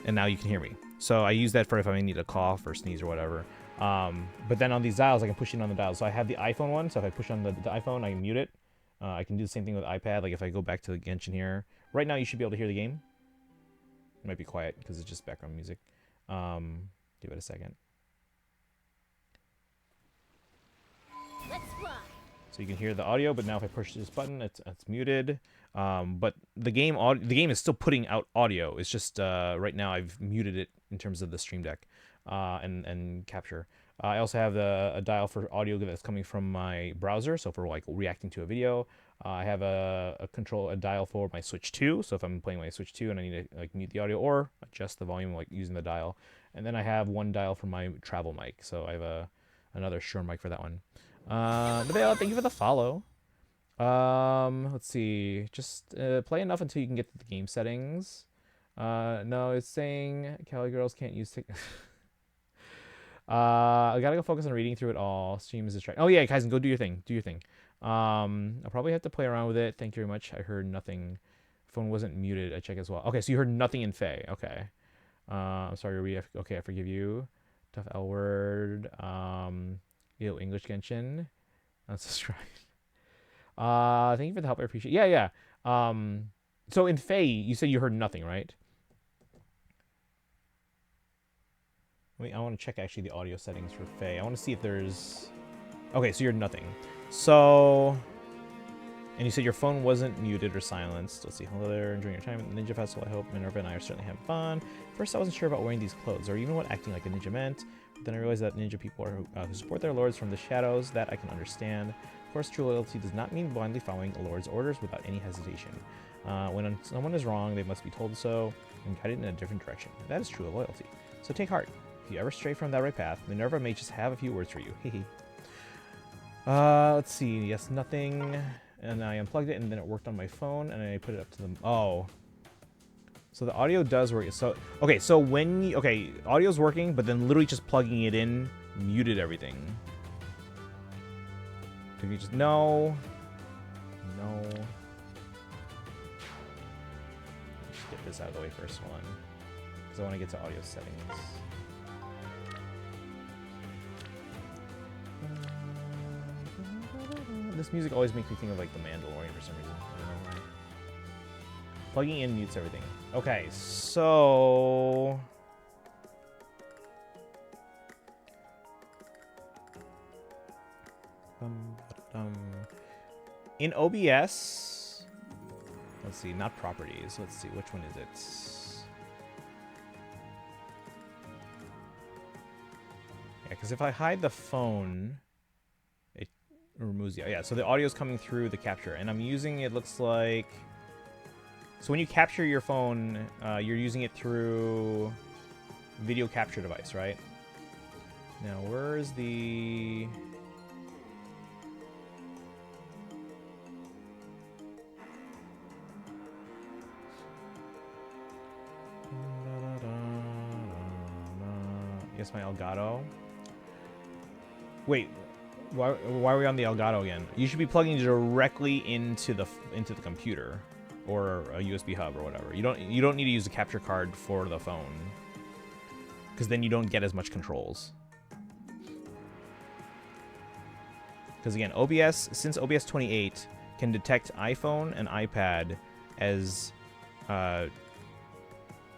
And now you can hear me. So I use that for if I need a cough or sneeze or whatever. But then on these dials, I can push in on the dials. So I have the iPhone one. So if I push on the iPhone, I can mute it. I can do the same thing with iPad. Like if I go back to the Genshin here. Right now, you should be able to hear the game. It might be quiet because it's just background music. Give it a second. Let's fly. So you can hear the audio, but now if I push this button, it's muted. But the game is still putting out audio. It's just right now I've muted it in terms of the Stream Deck and capture. I also have a dial for audio that's coming from my browser, so for like reacting to a video. I have a dial for my Switch 2, so if I'm playing my Switch 2 and I need to like mute the audio or adjust the volume like using the dial. And then I have one dial for my travel mic, so I have another Shure mic for that one. Thank you for the follow. Let's see, just play enough until you can get to the game settings. No, it's saying Cali girls can't use I gotta go focus on reading through it all. Stream is distracting. Oh yeah, Kaizen, go do your thing. Do your thing. I'll probably have to play around with it. Thank you very much. I heard nothing. Phone wasn't muted. I check as well. Okay, so you heard nothing in Faye. Okay. I'm sorry, okay, I forgive you. Tough L word. Yo, English Genshin. Unsubscribe. Thank you for the help. I appreciate it. Yeah. So in Faye, you said you heard nothing, right? Wait, I want to check actually the audio settings for Faye. I want to see if there's... Okay, so you're nothing. So... And you said your phone wasn't muted or silenced. Let's see. Hello there. Enjoying your time at the Ninja Festival. I hope Minerva and I are certainly having fun. First, I wasn't sure about wearing these clothes or even what acting like a ninja meant. But then I realized that ninja people are who support their lords from the shadows. That I can understand. Of course, true loyalty does not mean blindly following a lord's orders without any hesitation. When someone is wrong, they must be told so and guided in a different direction. That is true loyalty. So take heart. If you ever stray from that right path, Minerva may just have a few words for you. Hehe. Let's see. Yes, nothing. And I unplugged it, and then it worked on my phone, and I put it up to the... Oh. So the audio does work. So, okay, so when you... Okay, audio's working, but then literally just plugging it in muted everything. Can you just... No. No. Let's get this out of the way first one. Because I want to get to audio settings. This music always makes me think of like The Mandalorian for some reason. I don't know why. Plugging in mutes everything. Okay, so... In OBS... Let's see, not properties. Let's see, which one is it? Yeah, because if I hide the phone... removes the... Yeah, so the audio is coming through the capture, and I'm using, it looks like... So when you capture your phone, you're using it through video capture device, right? Now, where's the... Yes, my Elgato. Wait, why are we on the Elgato again? You should be plugging directly into the computer, or a USB hub or whatever. You don't need to use a capture card for the phone, because then you don't get as much controls. Because again, since OBS 28 can detect iPhone and iPad as,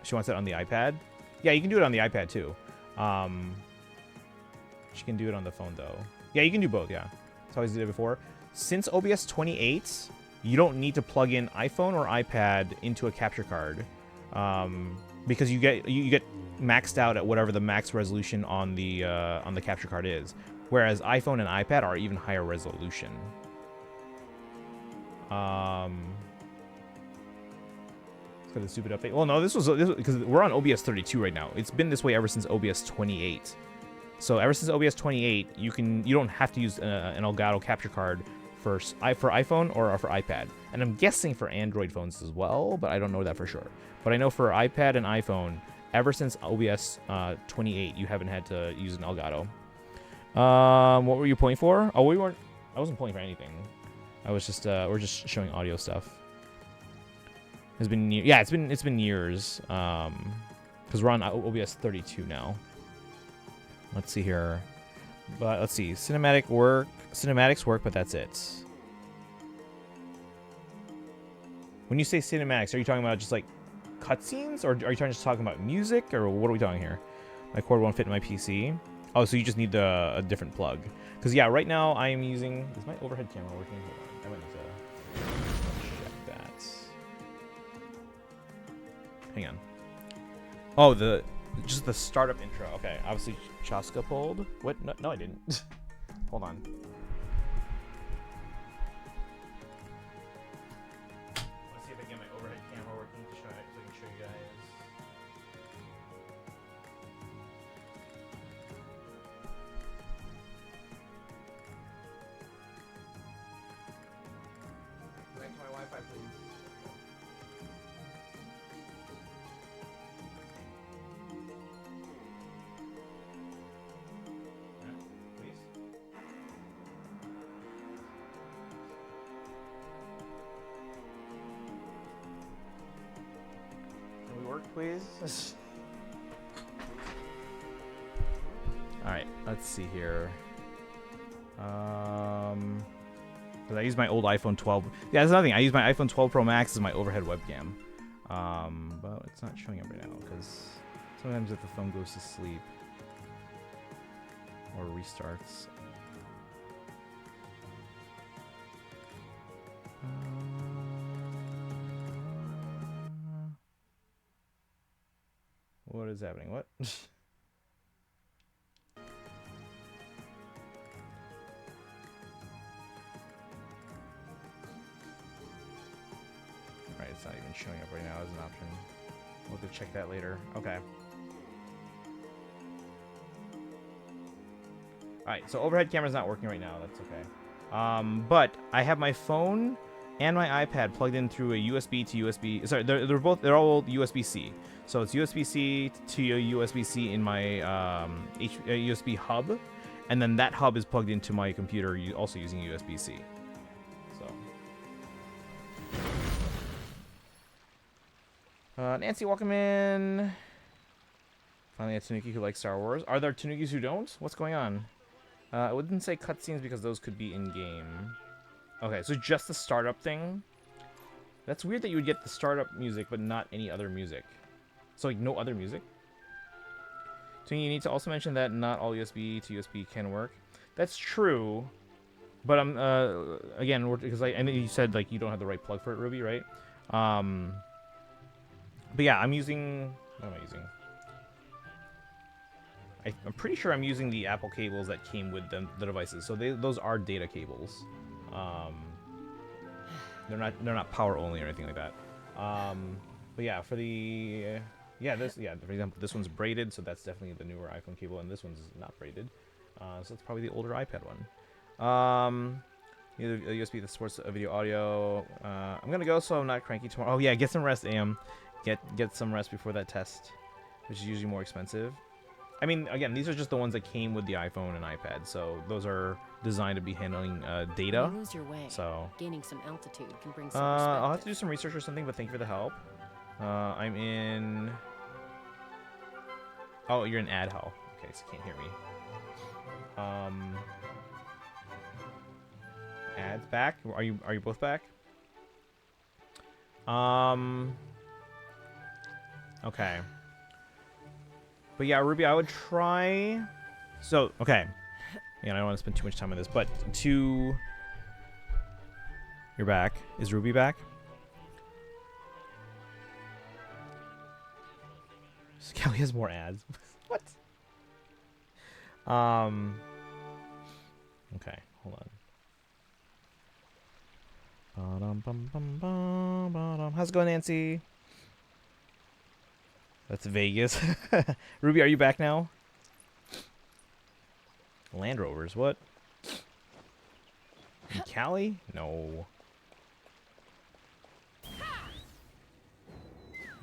she wants it on the iPad. Yeah, you can do it on the iPad too. She can do it on the phone though. Yeah, you can do both. Yeah, that's how I did it before. Since OBS 28, you don't need to plug in iPhone or iPad into a capture card, because you get maxed out at whatever the max resolution on the capture card is. Whereas iPhone and iPad are even higher resolution. For the stupid update. Well, no, this was because we're on OBS 32 right now. It's been this way ever since OBS 28. So ever since OBS 28, you don't have to use an Elgato capture card for iPhone or for iPad. And I'm guessing for Android phones as well, but I don't know that for sure. But I know for iPad and iPhone, ever since OBS 28, you haven't had to use an Elgato. What were you pointing for? Oh, I wasn't pointing for anything. I was just we're just showing audio stuff. It's been it's been years. Because we're on OBS 32 now. Let's see here. But let's see. Cinematics work, but that's it. When you say cinematics, are you talking about just like cutscenes, or are you just talking about music, or what are we talking here? My cord won't fit in my PC. Oh, so you just need a different plug. Because yeah, right now I am using. Is my overhead camera working? Hold on. I might need to check that. Hang on. Oh, just the startup intro. Okay, obviously Chaska pulled. What? No, I didn't. Hold on. Let's see if I can get my overhead camera working so I can show you guys. Connect to my Wi-Fi, please. Please. All right, let's see here. Because I use my old iPhone 12. Yeah, that's another thing. I use my iPhone 12 Pro Max as my overhead webcam. But it's not showing up right now because sometimes if the phone goes to sleep or restarts. What is happening? What? Alright, it's not even showing up right now as an option. We'll have to check that later. Okay. Alright, so overhead camera's not working right now. That's okay. But I have my phone and my iPad plugged in through a USB to USB. Sorry, they're all USB-C. So it's USB-C to USB-C in my USB hub, and then that hub is plugged into my computer, also using USB-C. So Nancy, welcome in. Finally, a Tanuki who likes Star Wars. Are there Tanukis who don't? What's going on? I wouldn't say cutscenes because those could be in game. Okay, so just the startup thing. That's weird that you would get the startup music, but not any other music. So, like, no other music? So you need to also mention that not all USB to USB can work. That's true. But I'm, again, because I know you said, like, you don't have the right plug for it, Ruby, right? But yeah, I'm using... What am I using? I'm pretty sure I'm using the Apple cables that came with the devices. So those are data cables. They're not power only or anything like that. But yeah, for the for example, this one's braided, so that's definitely the newer iPhone cable, and this one's not braided, so it's probably the older iPad one. Either a USB that supports video audio. I'm gonna go, so I'm not cranky tomorrow. Oh yeah, get some rest, AM. Get some rest before that test, which is usually more expensive. I mean, again, these are just the ones that came with the iPhone and iPad, so those are designed to be handling data. When you lose your way, So gaining some altitude can bring some I'll have to perspective. do some research or something, but thank you for the help. I'm in. Oh, you're in ad hell. Okay, so you can't hear me. Ads back? Are you both back? Okay. But yeah, Ruby, I would try. So okay. Yeah, I don't want to spend too much time on this, but to. You're back. Is Ruby back? Kelly has more ads. What? Okay, hold on. How's it going, Nancy? That's Vegas. Ruby, are you back now? Land Rovers, what? In Cali? No.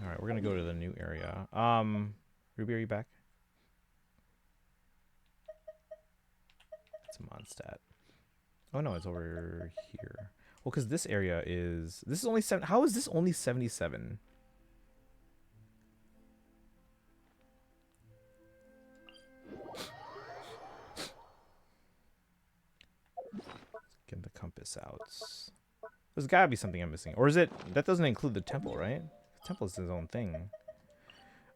Alright, we're gonna go to the new area. Ruby, are you back? It's Mondstadt. Oh no, it's over here. Well, because this area is... This is only 7... How is this only 77? Get the compass out. There's gotta be something I'm missing. Or is it... That doesn't include the temple, right? The temple is his own thing.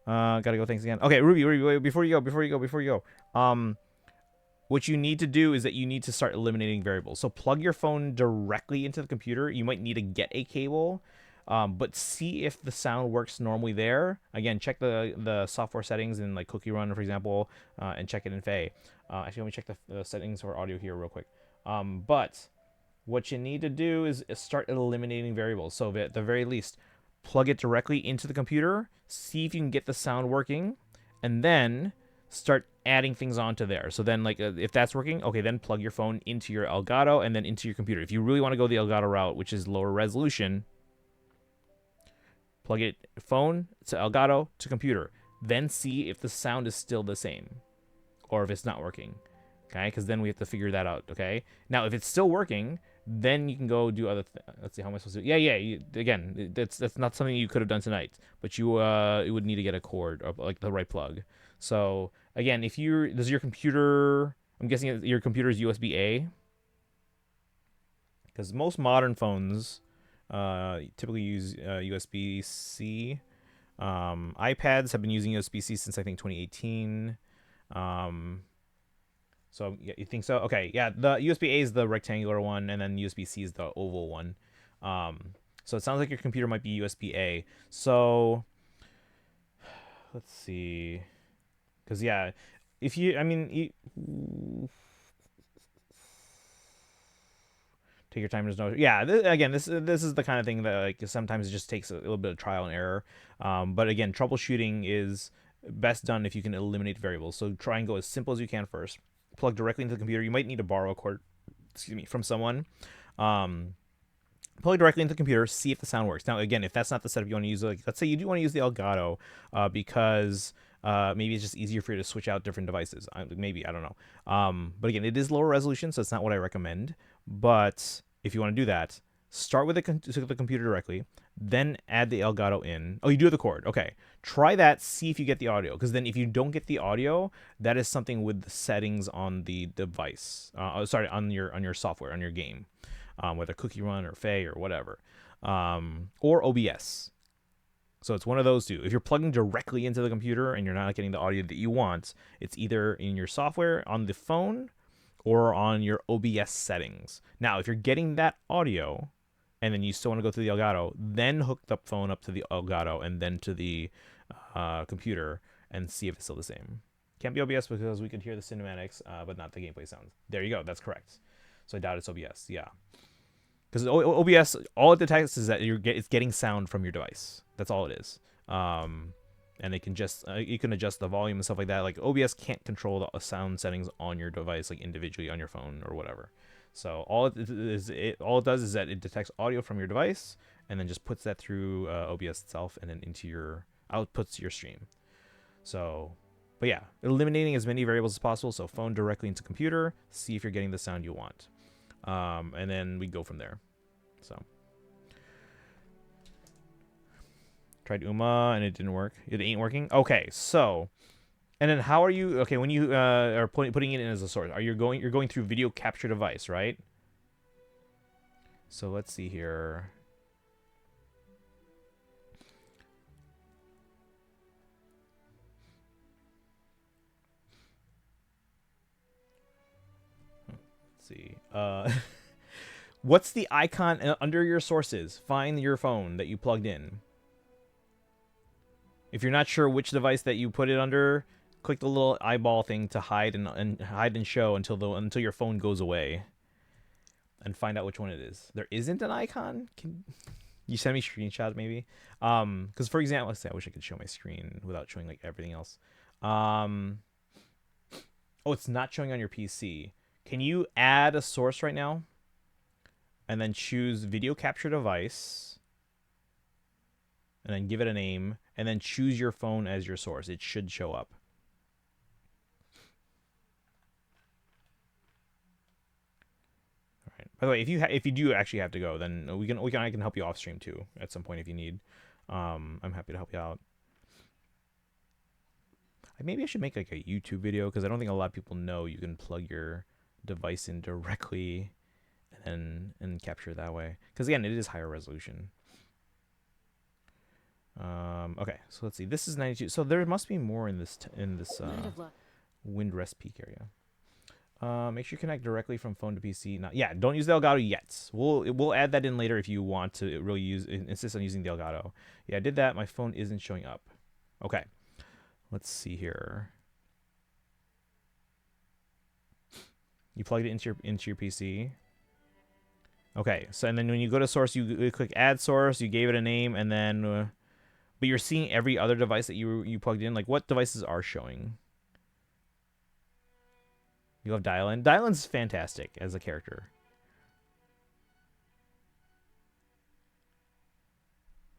Gotta go, thanks again. Okay, Ruby, wait, before you go. What you need to do is that you need to start eliminating variables. So plug your phone directly into the computer. You might need to get a cable, but see if the sound works normally there. Again, check the software settings in like Cookie Run, for example, and check it in Faye. Actually, let me check the settings for audio here real quick. But what you need to do is start eliminating variables. So at the very least, plug it directly into the computer, see if you can get the sound working, and then start adding things onto there. So then, like, if that's working, okay, then plug your phone into your Elgato and then into your computer. If you really want to go the Elgato route, which is lower resolution, plug it phone to Elgato to computer. Then see if the sound is still the same or if it's not working. Okay, because then we have to figure that out. Okay, now if it's still working, then you can go do other let's see, how am I supposed to do? Again, that's not something you could have done tonight, but you would need to get a cord or like the right plug. So again, if does your computer, I'm guessing your computer is USB A, because most modern phones typically use USB C. iPads have been using USB C since I think 2018. So yeah, you think so? Okay, yeah. The USB A is the rectangular one, and then USB C is the oval one. So it sounds like your computer might be USB A. So let's see, because yeah, if you, I mean, take your time. There's no, yeah. Again, this is the kind of thing that like sometimes it just takes a little bit of trial and error. But again, troubleshooting is best done if you can eliminate variables. So try and go as simple as you can first. Plug directly into the computer. You might need to borrow a cord, from someone. Plug directly into the computer, see if the sound works. Now, again, if that's not the setup you want to use, like let's say you do want to use the Elgato, because maybe it's just easier for you to switch out different devices. Maybe, I don't know. But again, it is lower resolution, so it's not what I recommend. But if you want to do that, start with the computer directly, then add the Elgato in. Oh, you do have the cord. Okay. Try that, see if you get the audio. Because then if you don't get the audio, that is something with the settings on the device. On your software, on your game. Whether Cookie Run or Faye or whatever. Or OBS. So it's one of those two. If you're plugging directly into the computer and you're not getting the audio that you want, it's either in your software on the phone or on your OBS settings. Now, if you're getting that audio and then you still want to go through the Elgato, then hook the phone up to the Elgato and then to the computer and see if it's still the same. Can't be OBS because we could hear the cinematics, but not the gameplay sounds. There you go. That's correct. So I doubt it's OBS. Yeah. Because OBS, all it detects is that it's getting sound from your device. That's all it is. And it can just you can adjust the volume and stuff like that. Like OBS can't control the sound settings on your device like individually on your phone or whatever. So all it does is that it detects audio from your device and then just puts that through OBS itself and then into your outputs to your stream. So, But yeah, eliminating as many variables as possible. So phone directly into computer. See if you're getting the sound you want. And then we go from there. So tried Uma and it didn't work. It ain't working. Okay, so and then how are you? Okay, when you are putting it in as a source, you're going through video capture device, right? So let's see here. Let's see. What's the icon under your sources? Find your phone that you plugged in. If you're not sure which device that you put it under, click the little eyeball thing to hide and show until your phone goes away, and find out which one it is. There isn't an icon. Can you send me screenshots maybe? Because for example, let's say I wish I could show my screen without showing like everything else. Oh, it's not showing on your PC. Can you add a source right now? And then choose video capture device. And then give it a name. And then choose your phone as your source. It should show up. All right. By the way, if you do actually have to go, then I can help you off stream too at some point if you need. I'm happy to help you out. Maybe I should make like a YouTube video because I don't think a lot of people know you can plug your device in directly and capture that way. Because again, it is higher resolution. Okay, so let's see. This is 92. So there must be more in this wind rest peak area. Make sure you connect directly from phone to PC. Yeah, don't use the Elgato yet. We'll add that in later if you want to really insist on using the Elgato. Yeah, I did that. My phone isn't showing up. Okay, let's see here. You plugged it into your PC. Okay, so and then when you go to source, you click add source. You gave it a name, and then. But you're seeing every other device that you plugged in. Like, what devices are showing? You have Dial-In. Dial-In's fantastic as a character.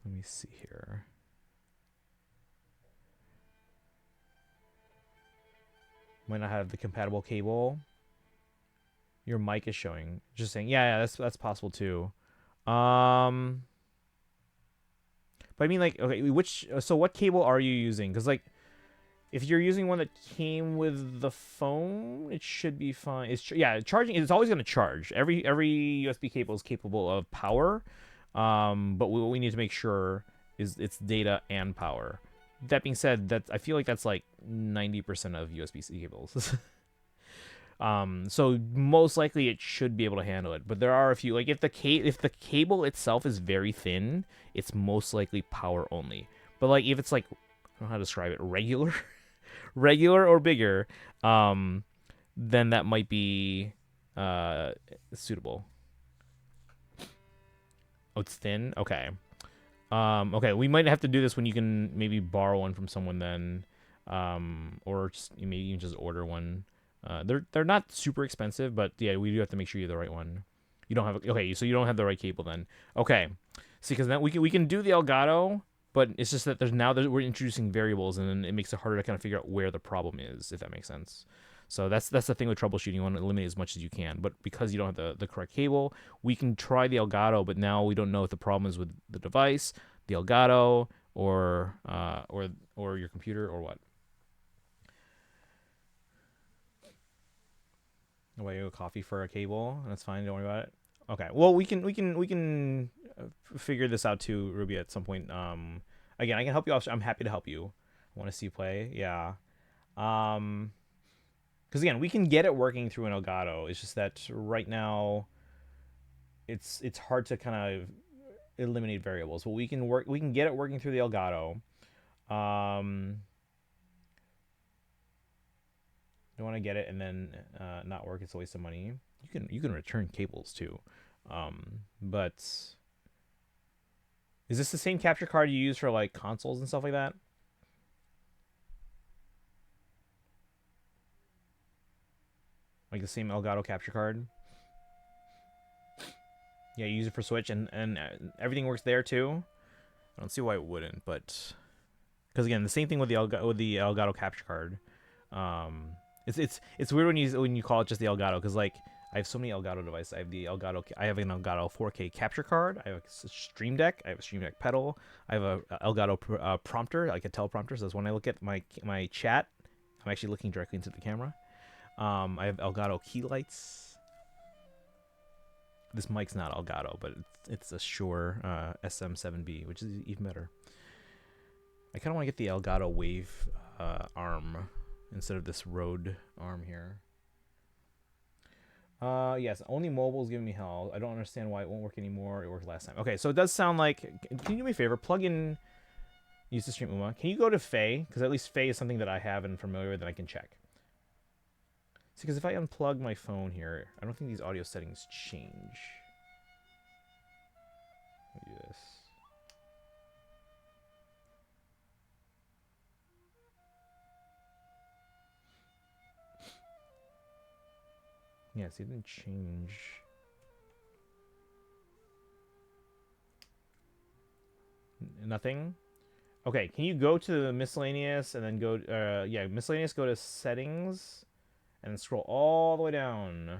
Let me see here. Might not have the compatible cable. Your mic is showing. Just saying. Yeah, that's possible too. But I mean, like, okay, so what cable are you using? Because, like, if you're using one that came with the phone, it should be fine. Charging, it's always going to charge. Every USB cable is capable of power. But what we need to make sure is it's data and power. That being said, I feel like that's like 90% of USB-C cables. So most likely it should be able to handle it, but there are a few, like if the cable itself is very thin, it's most likely power only. But like if it's like, I don't know how to describe it, regular or bigger, then that might be suitable. Oh, it's thin. Okay. Okay, we might have to do this when you can maybe borrow one from someone then, or maybe you can just order one. They're not super expensive, but yeah, we do have to make sure you have the right one. You don't have okay, so you don't have the right cable then. Okay, see, because then we can do the Elgato, but it's just that we're introducing variables, and then it makes it harder to kind of figure out where the problem is, if that makes sense. So that's the thing with troubleshooting. You want to eliminate as much as you can, but because you don't have the correct cable, we can try the Elgato, but now we don't know if the problem is with the device, the Elgato, or your computer, or what. Wait, a coffee for a cable. That's fine. Don't worry about it. Okay. Well, we can figure this out too, Ruby, at some point. Again, I can help you out. I'm happy to help you. I want to see you play. Yeah. Because again, we can get it working through an Elgato. It's just that right now, it's hard to kind of eliminate variables. But we can get it working through the Elgato. Don't want to get it and then not work. It's a waste of money. You can return cables too, but is this the same capture card you use for like consoles and stuff like that? Like the same Elgato capture card? Yeah, you use it for Switch and everything works there too. I don't see why it wouldn't, but because again, the same thing with the Elgato capture card. It's weird when you call it just the Elgato, because like I have so many Elgato devices. I have the Elgato. I have an Elgato 4K capture card. I have a Stream Deck. I have a Stream Deck pedal. I have a Elgato prompter, like a teleprompter. So that's when I look at my chat, I'm actually looking directly into the camera. I have Elgato key lights. This mic's not Elgato, but it's a Shure SM7B, which is even better. I kind of want to get the Elgato Wave arm instead of this Rode arm here. Yes, only mobile's giving me hell. I don't understand why it won't work anymore. It worked last time. Okay, so it does sound like... Can you do me a favor? Plug in... Use the stream Uma. Can you go to Faye? Because at least Faye is something that I have and familiar with that I can check. See, because if I unplug my phone here, I don't think these audio settings change. Let me do this. Yeah, see, it didn't change. Nothing? Okay, can you go to the miscellaneous and then go, yeah, miscellaneous, go to settings and scroll all the way down.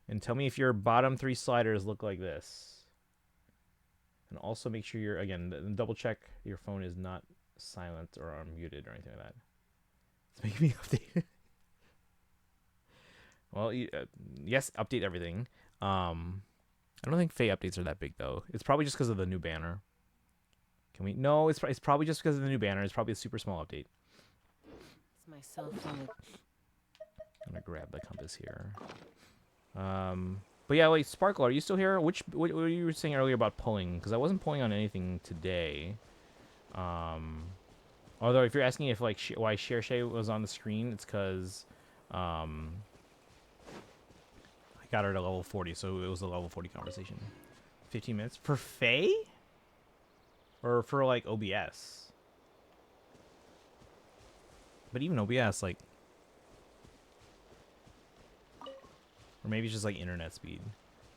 And tell me if your bottom 3 sliders look like this. And also make sure you're, again, double check your phone is not silent or unmuted or anything like that. It's making me update. Well, yes, update everything. I don't think Faye updates are that big, though. It's probably just because of the new banner. Can we? No, it's probably just because of the new banner. It's probably a super small update. It's my cell phone. I'm gonna grab the compass here. But yeah, wait, Sparkle, are you still here? What were you saying earlier about pulling? Because I wasn't pulling on anything today. Although if you're asking if like why Shershay was on the screen, it's because I got her to level 40, so it was a level 40 conversation. 15 minutes for Faye, or for like OBS. But even OBS, like. Or maybe it's just like internet speed.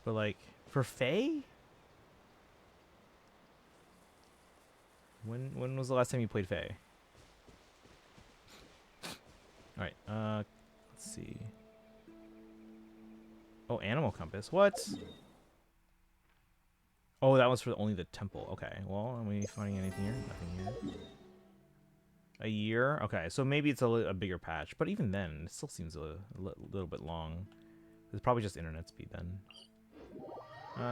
But like, for Faye? When was the last time you played Faye? Alright, let's see. Oh, Animal Compass. What? Oh, that was for only the temple. Okay, well, are we finding anything here? Nothing here. A year? Okay, so maybe it's a bigger patch. But even then, it still seems a little bit long. It's probably just internet speed then.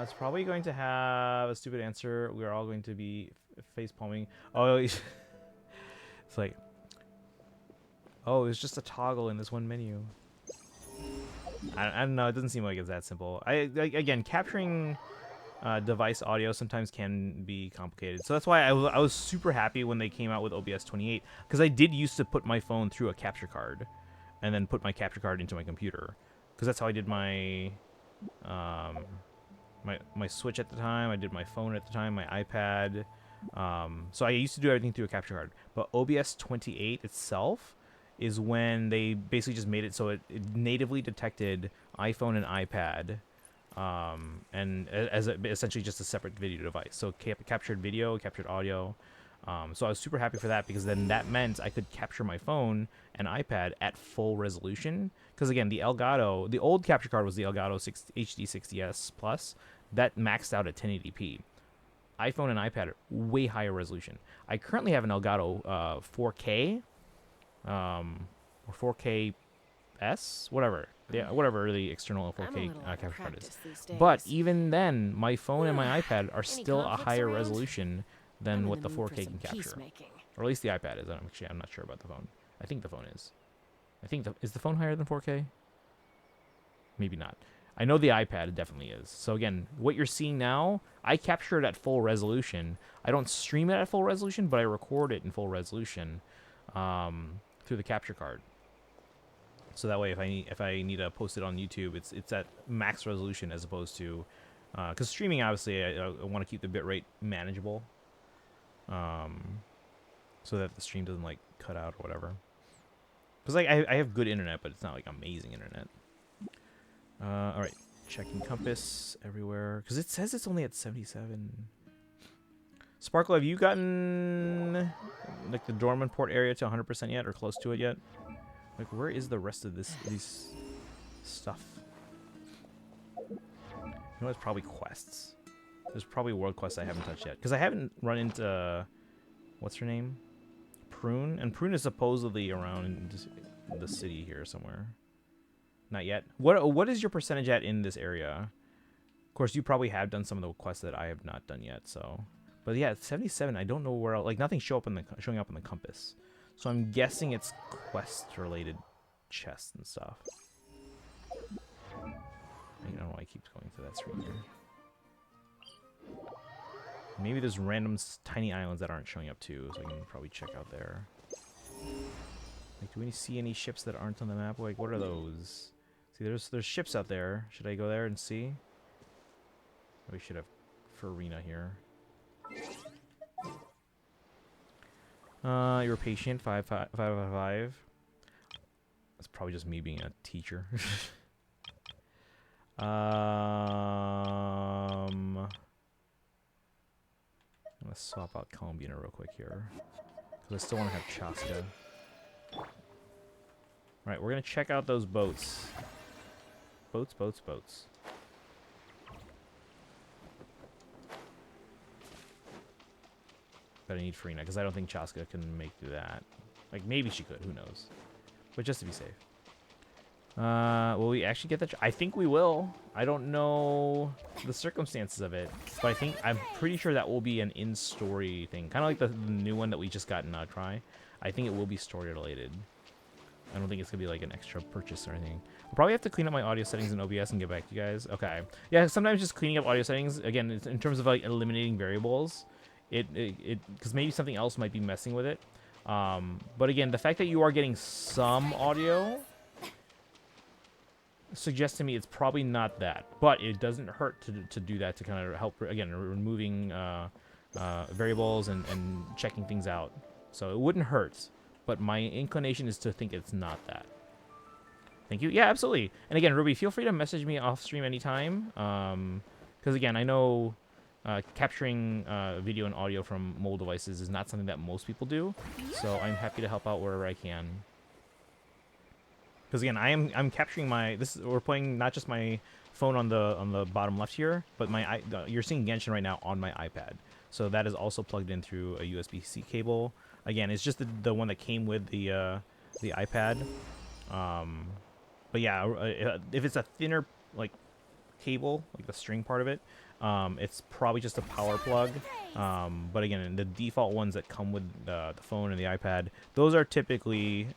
It's probably going to have a stupid answer. We're all going to be face palming. Oh, it's like, oh, it's just a toggle in this one menu. I don't know. It doesn't seem like it's that simple. Again, capturing device audio sometimes can be complicated. So that's why I was super happy when they came out with OBS 28, because I did used to put my phone through a capture card and then put my capture card into my computer. Because that's how I did my my Switch at the time. I did my phone at the time, my iPad. So I used to do everything through a capture card. But OBS 28 itself is when they basically just made it so it natively detected iPhone and iPad, and as essentially just a separate video device. So captured video, captured audio. So I was super happy for that, because then that meant I could capture my phone and iPad at full resolution. Because again, the Elgato, the old capture card was the Elgato HD60s Plus. That maxed out at 1080p. iPhone and iPad are way higher resolution. I currently have an Elgato 4K, or 4K-S, whatever. Yeah, whatever the external 4K capture card is. But even then, my phone and my iPad are still a higher resolution than what the 4K can capture. Or at least the iPad is. I'm not sure about the phone. I think the phone is. Is the phone higher than 4K? Maybe not. I know the iPad definitely is. So again, what you're seeing now, I capture it at full resolution. I don't stream it at full resolution, but I record it in full resolution through the capture card. So that way, if I need to post it on YouTube, it's at max resolution, as opposed to, because streaming, obviously, I want to keep the bitrate manageable, so that the stream doesn't like cut out or whatever. Because like I have good internet, but it's not like amazing internet. All right, checking compass everywhere, because it says it's only at 77. Sparkle, have you gotten like the dormant port area to 100% yet, or close to it yet. Like, where is the rest of these stuff? You know, it's probably quests. There's probably world quests I haven't touched yet, because I haven't run into what's her name, Prune, and Prune is supposedly around in the city here somewhere. Not yet. What is your percentage at in this area? Of course, you probably have done some of the quests that I have not done yet. So, but yeah, it's 77. I don't know where else, like nothing showing up in the compass. So I'm guessing it's quest related chests and stuff. I don't know why I keep going through that screen here. Maybe there's random tiny islands that aren't showing up too, so I can probably check out there. Like, do we see any ships that aren't on the map? Like, what are those? See, there's ships out there. Should I go there and see? We should have Farina here. You're patient. 555. That's probably just me being a teacher. I'm gonna swap out Columbiana real quick here, because I still want to have Chaska. Alright, we're gonna check out those boats. Boats. But I need Farina, because I don't think Chaska can make that. Like, maybe she could, who knows. But just to be safe. Will we actually get that? I think we will. I don't know the circumstances of it, but I'm pretty sure that will be an in-story thing. Kind of like the new one that we just got in Try. I think it will be story related. I don't think it's going to be like an extra purchase or anything. I'll probably have to clean up my audio settings in OBS and get back to you guys. Okay. Yeah, sometimes just cleaning up audio settings, again, it's in terms of like eliminating variables, because maybe something else might be messing with it. But again, the fact that you are getting some audio suggests to me it's probably not that. But it doesn't hurt to do that, to kind of help, again, removing variables and checking things out. So it wouldn't hurt. But my inclination is to think it's not that. Thank you. Yeah, absolutely. And again, Ruby, feel free to message me off stream anytime. Because again, I know capturing video and audio from mobile devices is not something that most people do. So I'm happy to help out wherever I can. Because again, I'm capturing we're playing not just my phone on the bottom left here, but you're seeing Genshin right now on my iPad. So that is also plugged in through a USB-C cable. Again, it's just the one that came with the iPad. But yeah, if it's a thinner like cable, like the string part of it, it's probably just a power plug. But again, the default ones that come with the phone and the iPad, those are typically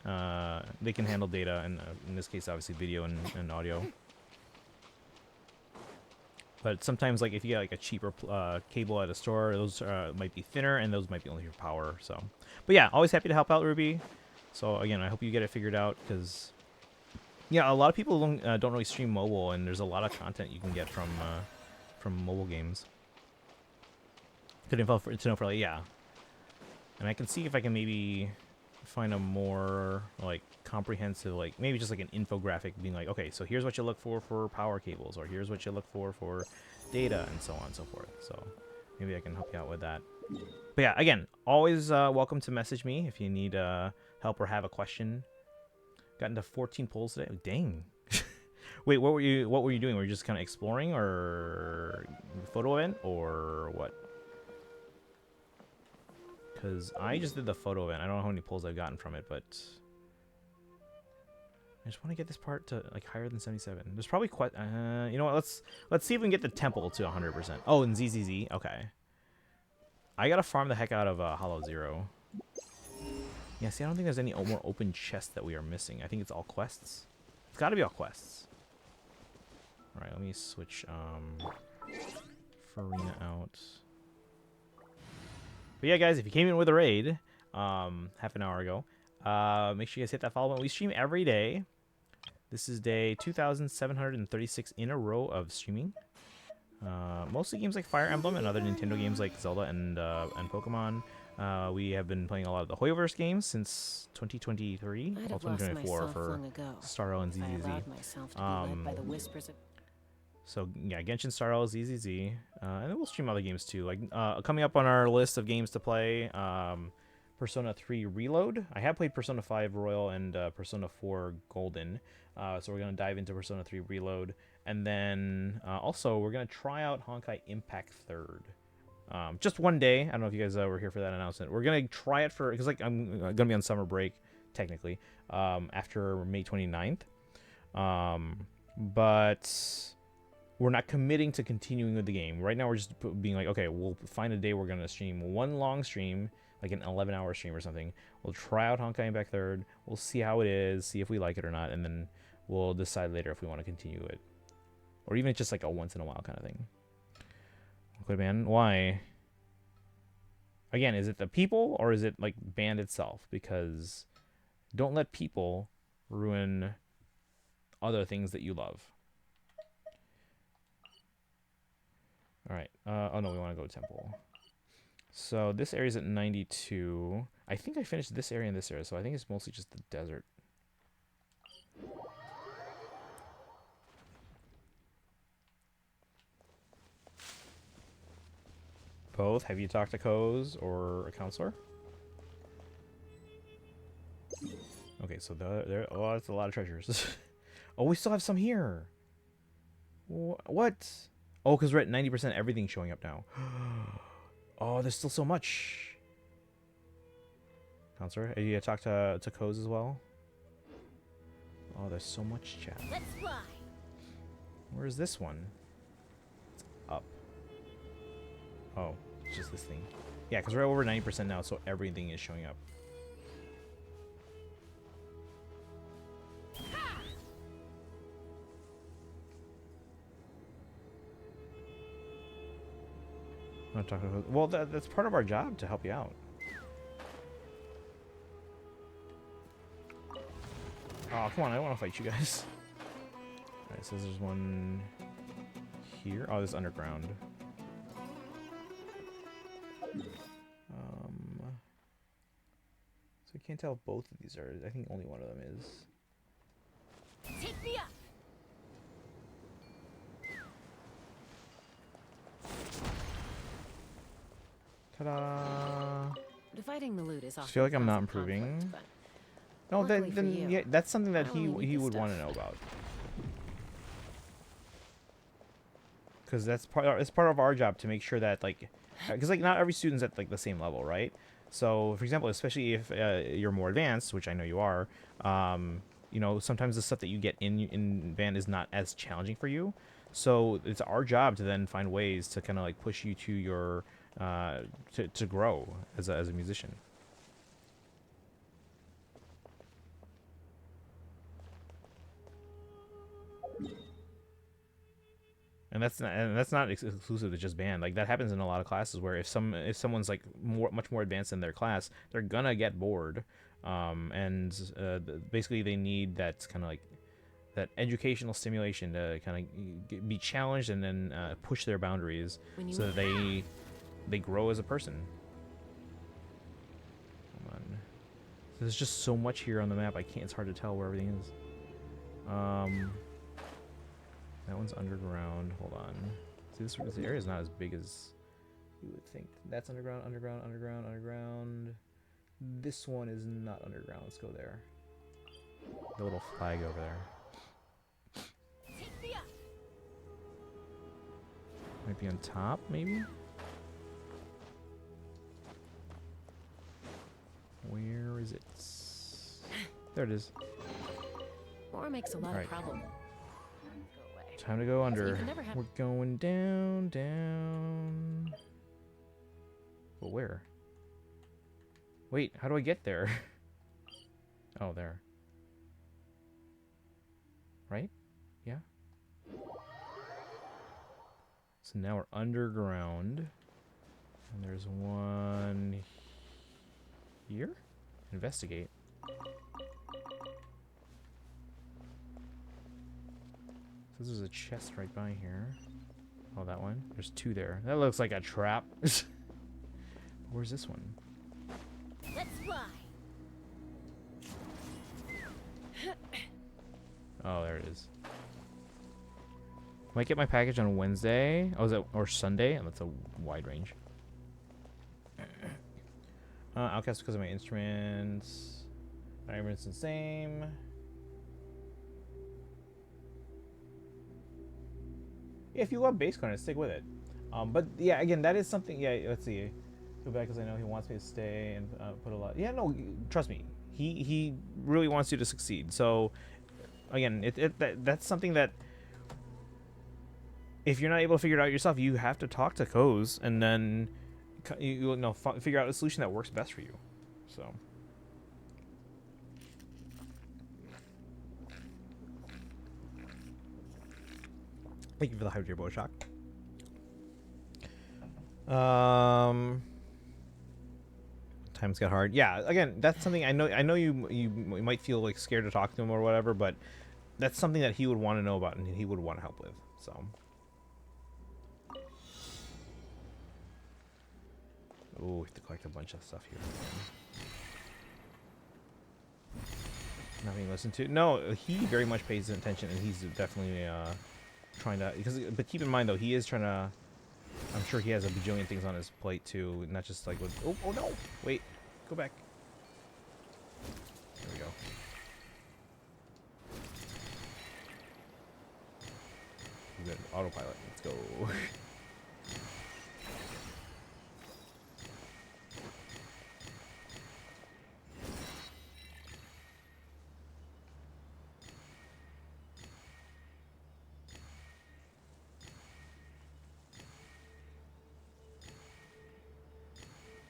they can handle data, and in this case, obviously video and audio. But sometimes, like if you get like a cheaper cable at a store, those might be thinner, and those might be only for power. So, but yeah, always happy to help out, Ruby. So again, I hope you get it figured out, because yeah, a lot of people don't really stream mobile, and there's a lot of content you can get from mobile games. Good info to know for like, yeah. And I can see if I can maybe find a more like comprehensive, like maybe just like an infographic being like, okay, so here's what you look for power cables, or here's what you look for data, and so on and so forth. So maybe I can help you out with that. But yeah, again, always welcome to message me if you need help or have a question. Got into 14 polls today. Oh, dang. Wait, what were you doing? Were you just kind of exploring, or photo event, or what? Because I just did the photo event. I don't know how many polls I've gotten from it, but I just want to get this part to like higher than 77. There's probably quite. You know what? Let's see if we can get the temple to 100%. Oh, and ZZZ. Okay. I gotta farm the heck out of Hollow Zero. Yeah. See, I don't think there's any more open chests that we are missing. I think it's all quests. It's got to be all quests. All right. Let me switch Farina out. But yeah, guys, if you came in with a raid half an hour ago, make sure you guys hit that follow button. We stream every day. This is day 2,736 in a row of streaming. Mostly games like Fire Emblem and other Nintendo games like Zelda and Pokemon. We have been playing a lot of the Hoyoverse games since 2023, well, 2024 for Starro and ZZZ. So yeah, Genshin, Starro, ZZZ, and then we'll stream other games too. Like coming up on our list of games to play, Persona 3 Reload. I have played Persona 5 Royal and Persona 4 Golden. So we're going to dive into Persona 3 Reload. And then also we're going to try out Honkai Impact 3rd. Just one day. I don't know if you guys were here for that announcement. We're going to try it for... Because like, I'm going to be on summer break, technically, after May 29th. But we're not committing to continuing with the game. Right now we're just being like, okay, we'll find a day we're going to stream one long stream, like an 11-hour stream or something. We'll try out Honkai Impact 3rd. We'll see how it is, see if we like it or not, and then we'll decide later if we want to continue it. Or even just like a once-in-a-while kind of thing. Quit ban. Why? Again, is it the people or is it like band itself? Because don't let people ruin other things that you love. Alright. Oh no, we want to go to temple. So this area's at 92. I think I finished this area and this area, so I think it's mostly just the desert. Both? Have you talked to Koz or a counselor? Okay, so there. Oh, that's a lot of treasures. Oh, we still have some here. What? Oh, because we're at 90%. Everything's showing up now. Oh, there's still so much. Counselor, have you talked to Koz as well? Oh, there's so much, chat. Let's fly. Where's this one? It's up. Oh, it's just this thing. Yeah, because we're over 90% now, so everything is showing up. I'm not talking about, well, that's part of our job to help you out. Oh, come on, I don't want to fight you guys. Alright, so there's one here. Oh, this is underground. So I can't tell if both of these are. I think only one of them is. Take me up. Ta-da! Dividing the loot is often I feel like I'm not cause of conflict, improving. but No, luckily for then you, yeah, that's something that I only need he this would want to stuff. know about. Because that's part of our job to make sure that like, because like not every student's at like the same level, right? So for example, especially if you're more advanced, which I know you are, you know, sometimes the stuff that you get in band is not as challenging for you. So it's our job to then find ways to kind of like push you to your to grow as a musician. And that's not exclusive to just band. Like that happens in a lot of classes where if someone's like much more advanced in their class, they're gonna get bored, basically they need that kind of like that educational stimulation to kind of be challenged and then push their boundaries so that they grow as a person. Come on. There's just so much here on the map. It's hard to tell where everything is. That one's underground. Hold on. See, this area is not as big as you would think. That's underground, underground, underground, underground. This one is not underground. Let's go there. The little flag over there. Take me up. Might be on top, maybe? Where is it? There it is. More makes a lot Alright. of problem. Time to go under. can never have- We're going down, down. But where? Wait, how do I get there? Oh, there. Right? Yeah. So now we're underground. And there's one here? Investigate. So there's a chest right by here. Oh, that one? There's two there. That looks like a trap. Where's this one? Let's fly. Oh, there it is. Might get my package on Wednesday. Oh, is that or Sunday? And that's a wide range. Outcast because of my instruments. Everyone's the same. Yeah, if you love bass corner, stick with it. But yeah, again, that is something. Yeah, let's see. Go back because I know he wants me to stay and put a lot. Yeah, no, trust me. He really wants you to succeed. So again, that's something that if you're not able to figure it out yourself, you have to talk to Coz and then you know figure out a solution that works best for you. So. Thank you for the hype, dear boy shock. Times got hard. Yeah, again, that's something I know. I know you might feel like scared to talk to him or whatever, but that's something that he would want to know about and he would want to help with. So. Oh, we have to collect a bunch of stuff here. Nothing to listen to. No, he very much pays attention, and he's definitely trying to. But keep in mind though, he is trying to. I'm sure he has a bajillion things on his plate too, not just like with. Oh no! Wait, go back. There we go. Good autopilot. Let's go.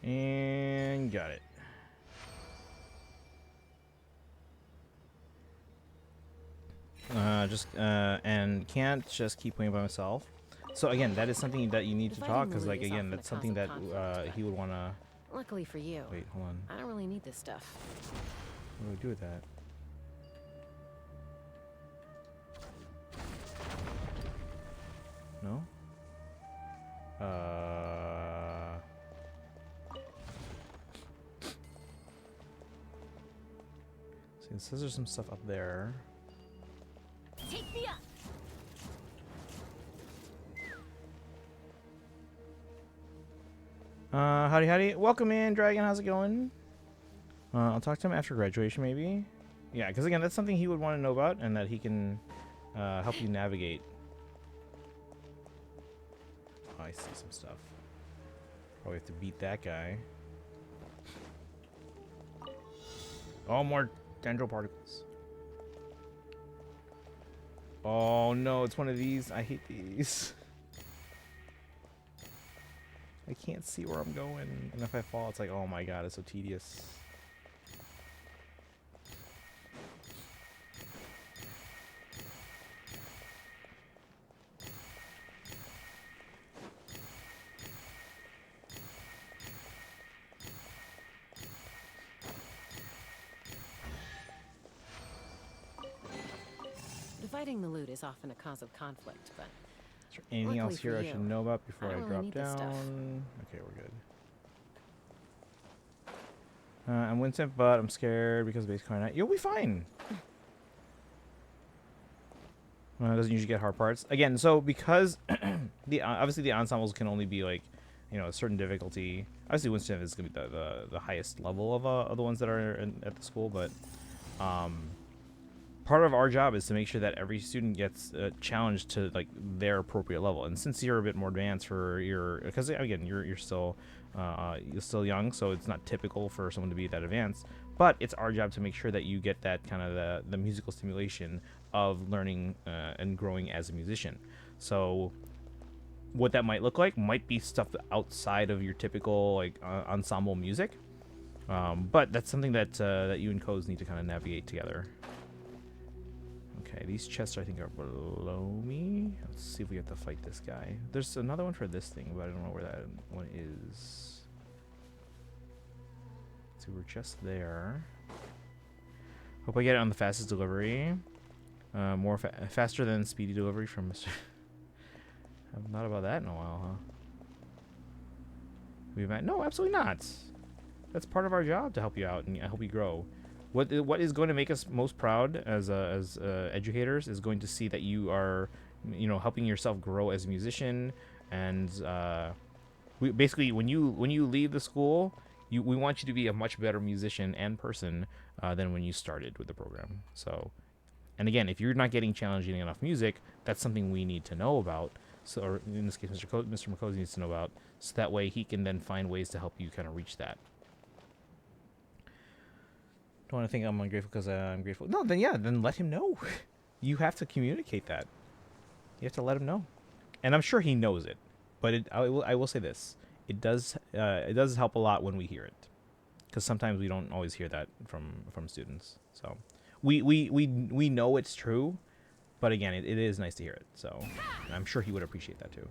And got it. And can't just keep playing by myself. So again, that is something that you need to talk because, like, again, that's something that he would want to. Luckily for you. Wait, hold on. I don't really need this stuff. What do we do with that? No. See, it says there's some stuff up there. Take me up. Howdy. Welcome in, Dragon. How's it going? I'll talk to him after graduation, maybe. Yeah, because again, that's something he would want to know about, and that he can help you navigate. Oh, I see some stuff. Probably have to beat that guy. Oh, more dendro particles. Oh no, it's one of these. I hate these. I can't see where I'm going, and if I fall, it's like, oh my god, it's so tedious. Dividing the loot is often a cause of conflict, but Is there anything luckily else here for I you, should know about before I I don't really drop need this stuff. down? Okay, we're good. I'm Winston, but I'm scared because of base card. You'll be fine. It doesn't usually get hard parts. Again, so because the obviously the ensembles can only be like, you know, a certain difficulty. Obviously Winston is gonna be the highest level of the ones that are at the school, but part of our job is to make sure that every student gets challenged to like their appropriate level. And since you're a bit more advanced for your, because again you're still young, so it's not typical for someone to be that advanced. But it's our job to make sure that you get that kind of the musical stimulation of learning and growing as a musician. So what that might look like might be stuff outside of your typical like ensemble music, but that's something that that you and Coz need to kind of navigate together. Okay, these chests I think are below me. Let's see if we have to fight this guy. There's another one for this thing, but I don't know where that one is. So we're just there. Hope I get it on the fastest delivery. Faster than speedy delivery from Mr. I've thought about that in a while, huh? No, absolutely not. That's part of our job to help you out and help you grow. What is going to make us most proud as educators is going to see that you are, you know, helping yourself grow as a musician, and we basically when you leave the school, we want you to be a much better musician and person than when you started with the program. So, and again, if you're not getting challenging enough music, that's something we need to know about. So, or in this case, Mr. McCosey needs to know about, so that way he can then find ways to help you kind of reach that. Don't want to think I'm ungrateful because I'm grateful. No, then let him know. You have to communicate that. You have to let him know, and I'm sure he knows it. But I will say this: it does help a lot when we hear it, because sometimes we don't always hear that from students. So we know it's true, but again, it is nice to hear it. So I'm sure he would appreciate that too.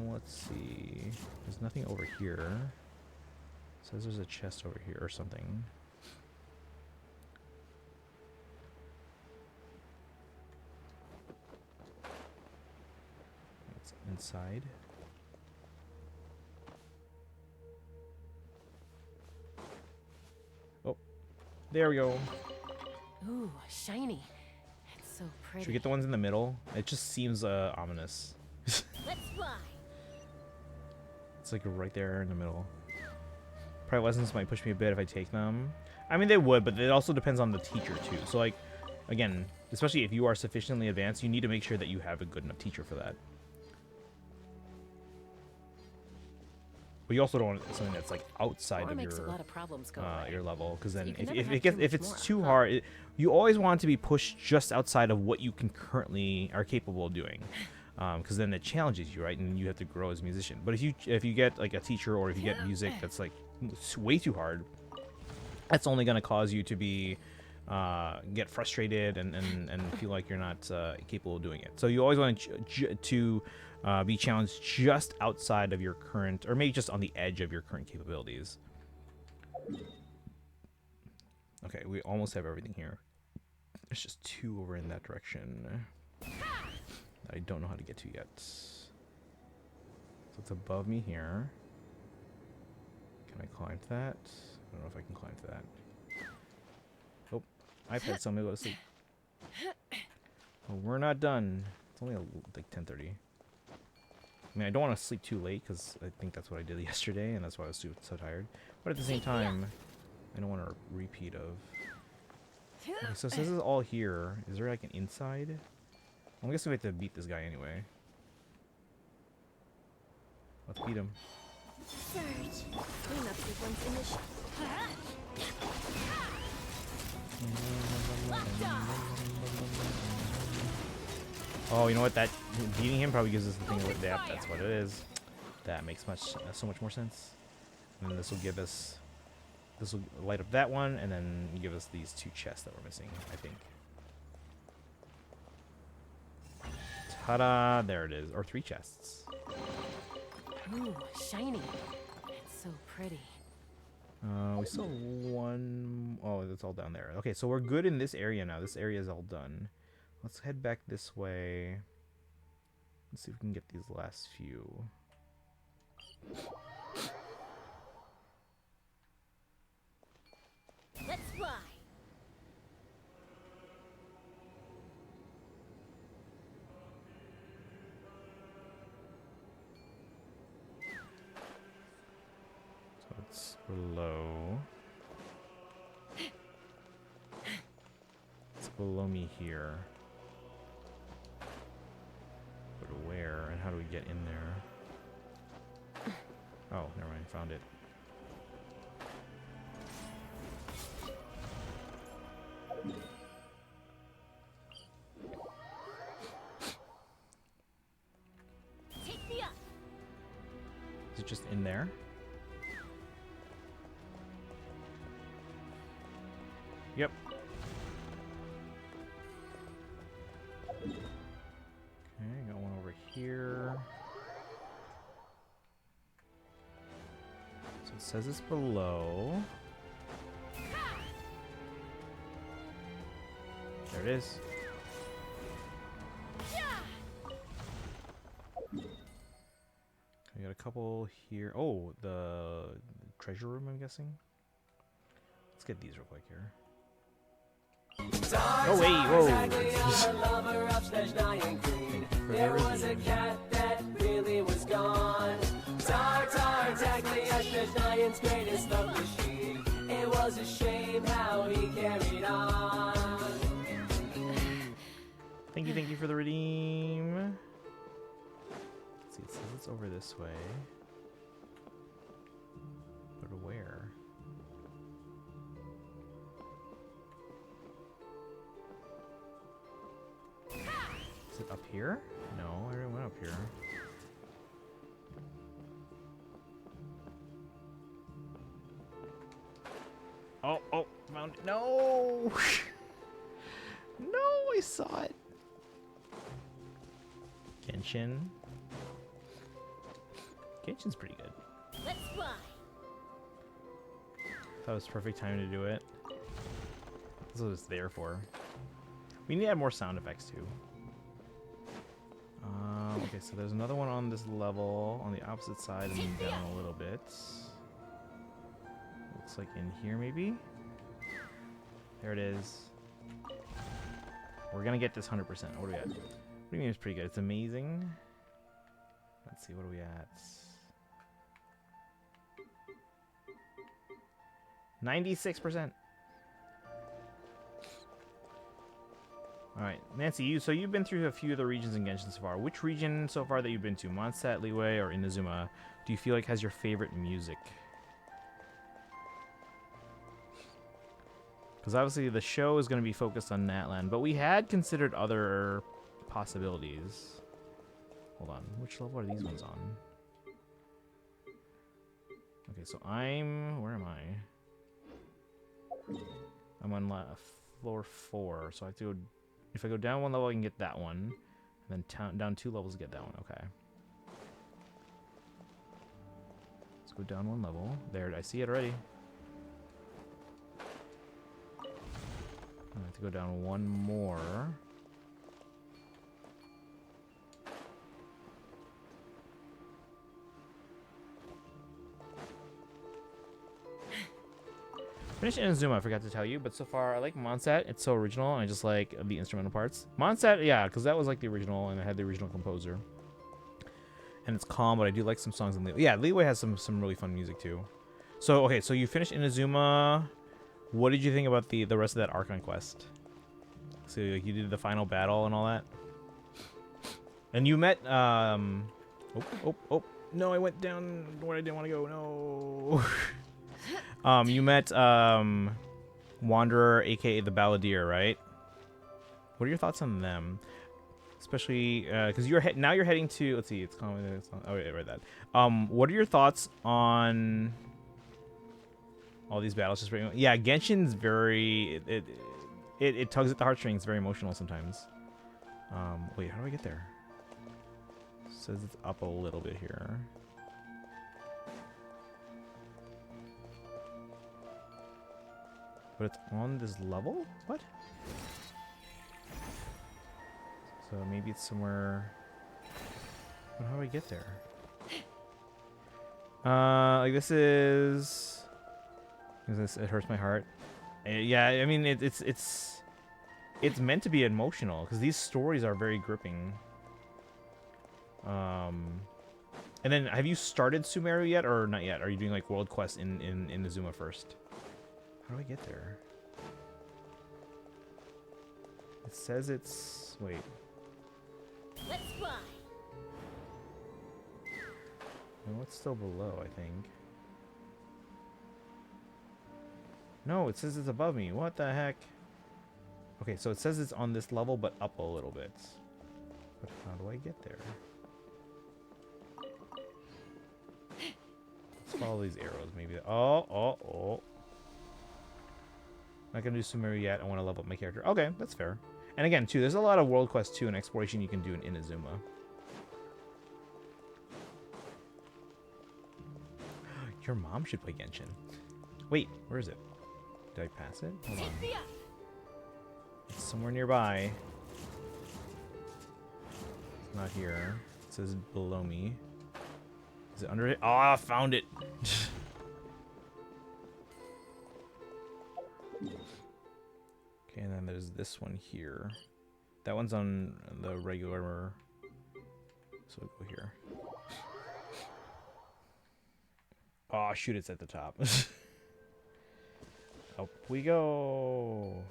Let's see. There's nothing over here. It says there's a chest over here or something. It's inside. Oh, there we go. Ooh, shiny. It's so pretty. Should we get the ones in the middle? It just seems ominous. Let's fly. It's like right there in the middle. Probably lessons might push me a bit if I take them. I mean, they would, but it also depends on the teacher too. So like, again, especially if you are sufficiently advanced, you need to make sure that you have a good enough teacher for that. But you also don't want something that's like outside of makes a lot of problems go away. your level, because then you can if it's too hard, you always want to be pushed just outside of what you can currently are capable of doing. Because then it challenges you, right? And you have to grow as a musician. But if you get like a teacher, or if you get music that's like way too hard, that's only going to cause you to be get frustrated and feel like you're not capable of doing it. So you always want to be challenged just outside of your current, or maybe just on the edge of your current capabilities. Okay, we almost have everything here. There's just 2 over in that direction. I don't know how to get to yet. So it's above me here. Can I climb to that? I don't know if I can climb to that. Oh, I've had somebody go to sleep. Well, we're not done. It's only like 10:30. I mean, I don't want to sleep too late, because I think that's what I did yesterday, and that's why I was so tired. But at the same time, I don't want a repeat of... Okay, so this is all here. Is there like an inside? I'm guessing we have to beat this guy anyway. Let's beat him. Surge. Clean up the ones in the Oh, you know what? That beating him probably gives us the thing with the app. That's what it is. That makes so much more sense. And then this will give us... This will light up that one, and then give us these 2 chests that we're missing, I think. Ta-da! There it is. Or 3 chests. Ooh, shiny. It's so pretty. We still have 1... Oh, that's all down there. Okay, so we're good in this area now. This area is all done. Let's head back this way. Let's see if we can get these last few. Let's fly. So it's below. It's below me here. But where, and how do we get in there? Oh, never mind, found it. Take me up. Is it just in there? Yep. Okay, got one over here. So it says it's below. There it is. I got a couple here. Oh, the treasure room, I'm guessing. Let's get these real quick here. Oh wait, whoa! There was a cat that really was gone. Tar Tar attacked the Ashfish Giant's greatest love machine. It was a shame how he carried on. Thank you for the redeem. Let's see, it says it's over this way. But where? Is it up here? No, I already went up here. Oh, found it. No! No, I saw it. Genshin. Genshin's pretty good. Let's fly. That was perfect time to do it. That's what it's there for. We need to add more sound effects too. Okay, so there's another one on this level, on the opposite side and down a little bit. Looks like in here maybe? There it is. We're gonna get this 100%. What do we at? What do you mean it's pretty good? It's amazing. Let's see, what are we at? 96%. Alright, Nancy, you've been through a few of the regions in Genshin so far. Which region so far that you've been to? Mondstadt, Liyue, or Inazuma? Do you feel like has your favorite music? Because obviously the show is going to be focused on Natlan, but we had considered other possibilities. Hold on, which level are these ones on? Okay, so where am I? I'm on floor 4, so I have to go. If I go down one level, I can get that one, and then down 2 levels to get that one. Okay. Let's go down 1 level. There, I see it already. I have to go down 1 more. Finished Inazuma, I forgot to tell you, but so far I like Mondstadt. It's so original, and I just like the instrumental parts. Mondstadt, yeah, because that was like the original, and it had the original composer. And it's calm, but I do like some songs in Liyue. Yeah, Liyue has some really fun music too. So okay, so you finished Inazuma. What did you think about the rest of that Archon quest? So like, you did the final battle and all that, and you met oh no, I went down where I didn't want to go. No. You met Wanderer, aka the Balladeer, right? What are your thoughts on them? Especially because now you're heading to, let's see, it's common. Oh yeah, I read that. What are your thoughts on all these battles? Just yeah, Genshin's very it tugs at the heartstrings. Very emotional sometimes. Wait, how do I get there? It says it's up a little bit here. But it's on this level? What? So maybe it's somewhere. But how do I get there? Like this is. It hurts my heart. Yeah, I mean it's meant to be emotional because these stories are very gripping. And then have you started Sumeru yet or not yet? Are you doing like world quests in Inazuma first? How do I get there? It says it's... Wait. Let's fly. No, it's still below, I think. No, it says it's above me. What the heck? Okay, so it says it's on this level, but up a little bit. But how do I get there? Let's follow these arrows, maybe. Oh. Not gonna do Sumeru yet. I want to level up my character. Okay, that's fair. And again, too, there's a lot of world quests too and exploration you can do in Inazuma. Your mom should play Genshin. Wait, where is it? Did I pass it? Hold on. It's somewhere nearby. It's not here. It says below me. Is it under it? Oh, I found it. Okay, and then there's this one here. That one's on the regular. So we'll go here. Oh, shoot, it's at the top. Up we go.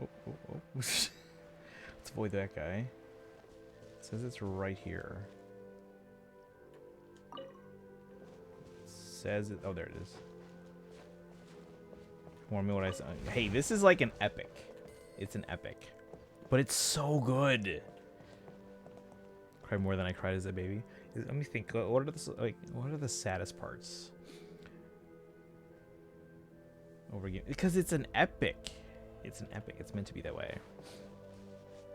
Oh, oh, oh. Let's avoid that guy. It says it's right here. Says it. Oh, there it is. Warn me what I said. Hey, this is like an epic. It's an epic, but it's so good. Cried more than I cried as a baby. Let me think. What are the saddest parts? Over again, because it's an epic. It's an epic. It's meant to be that way.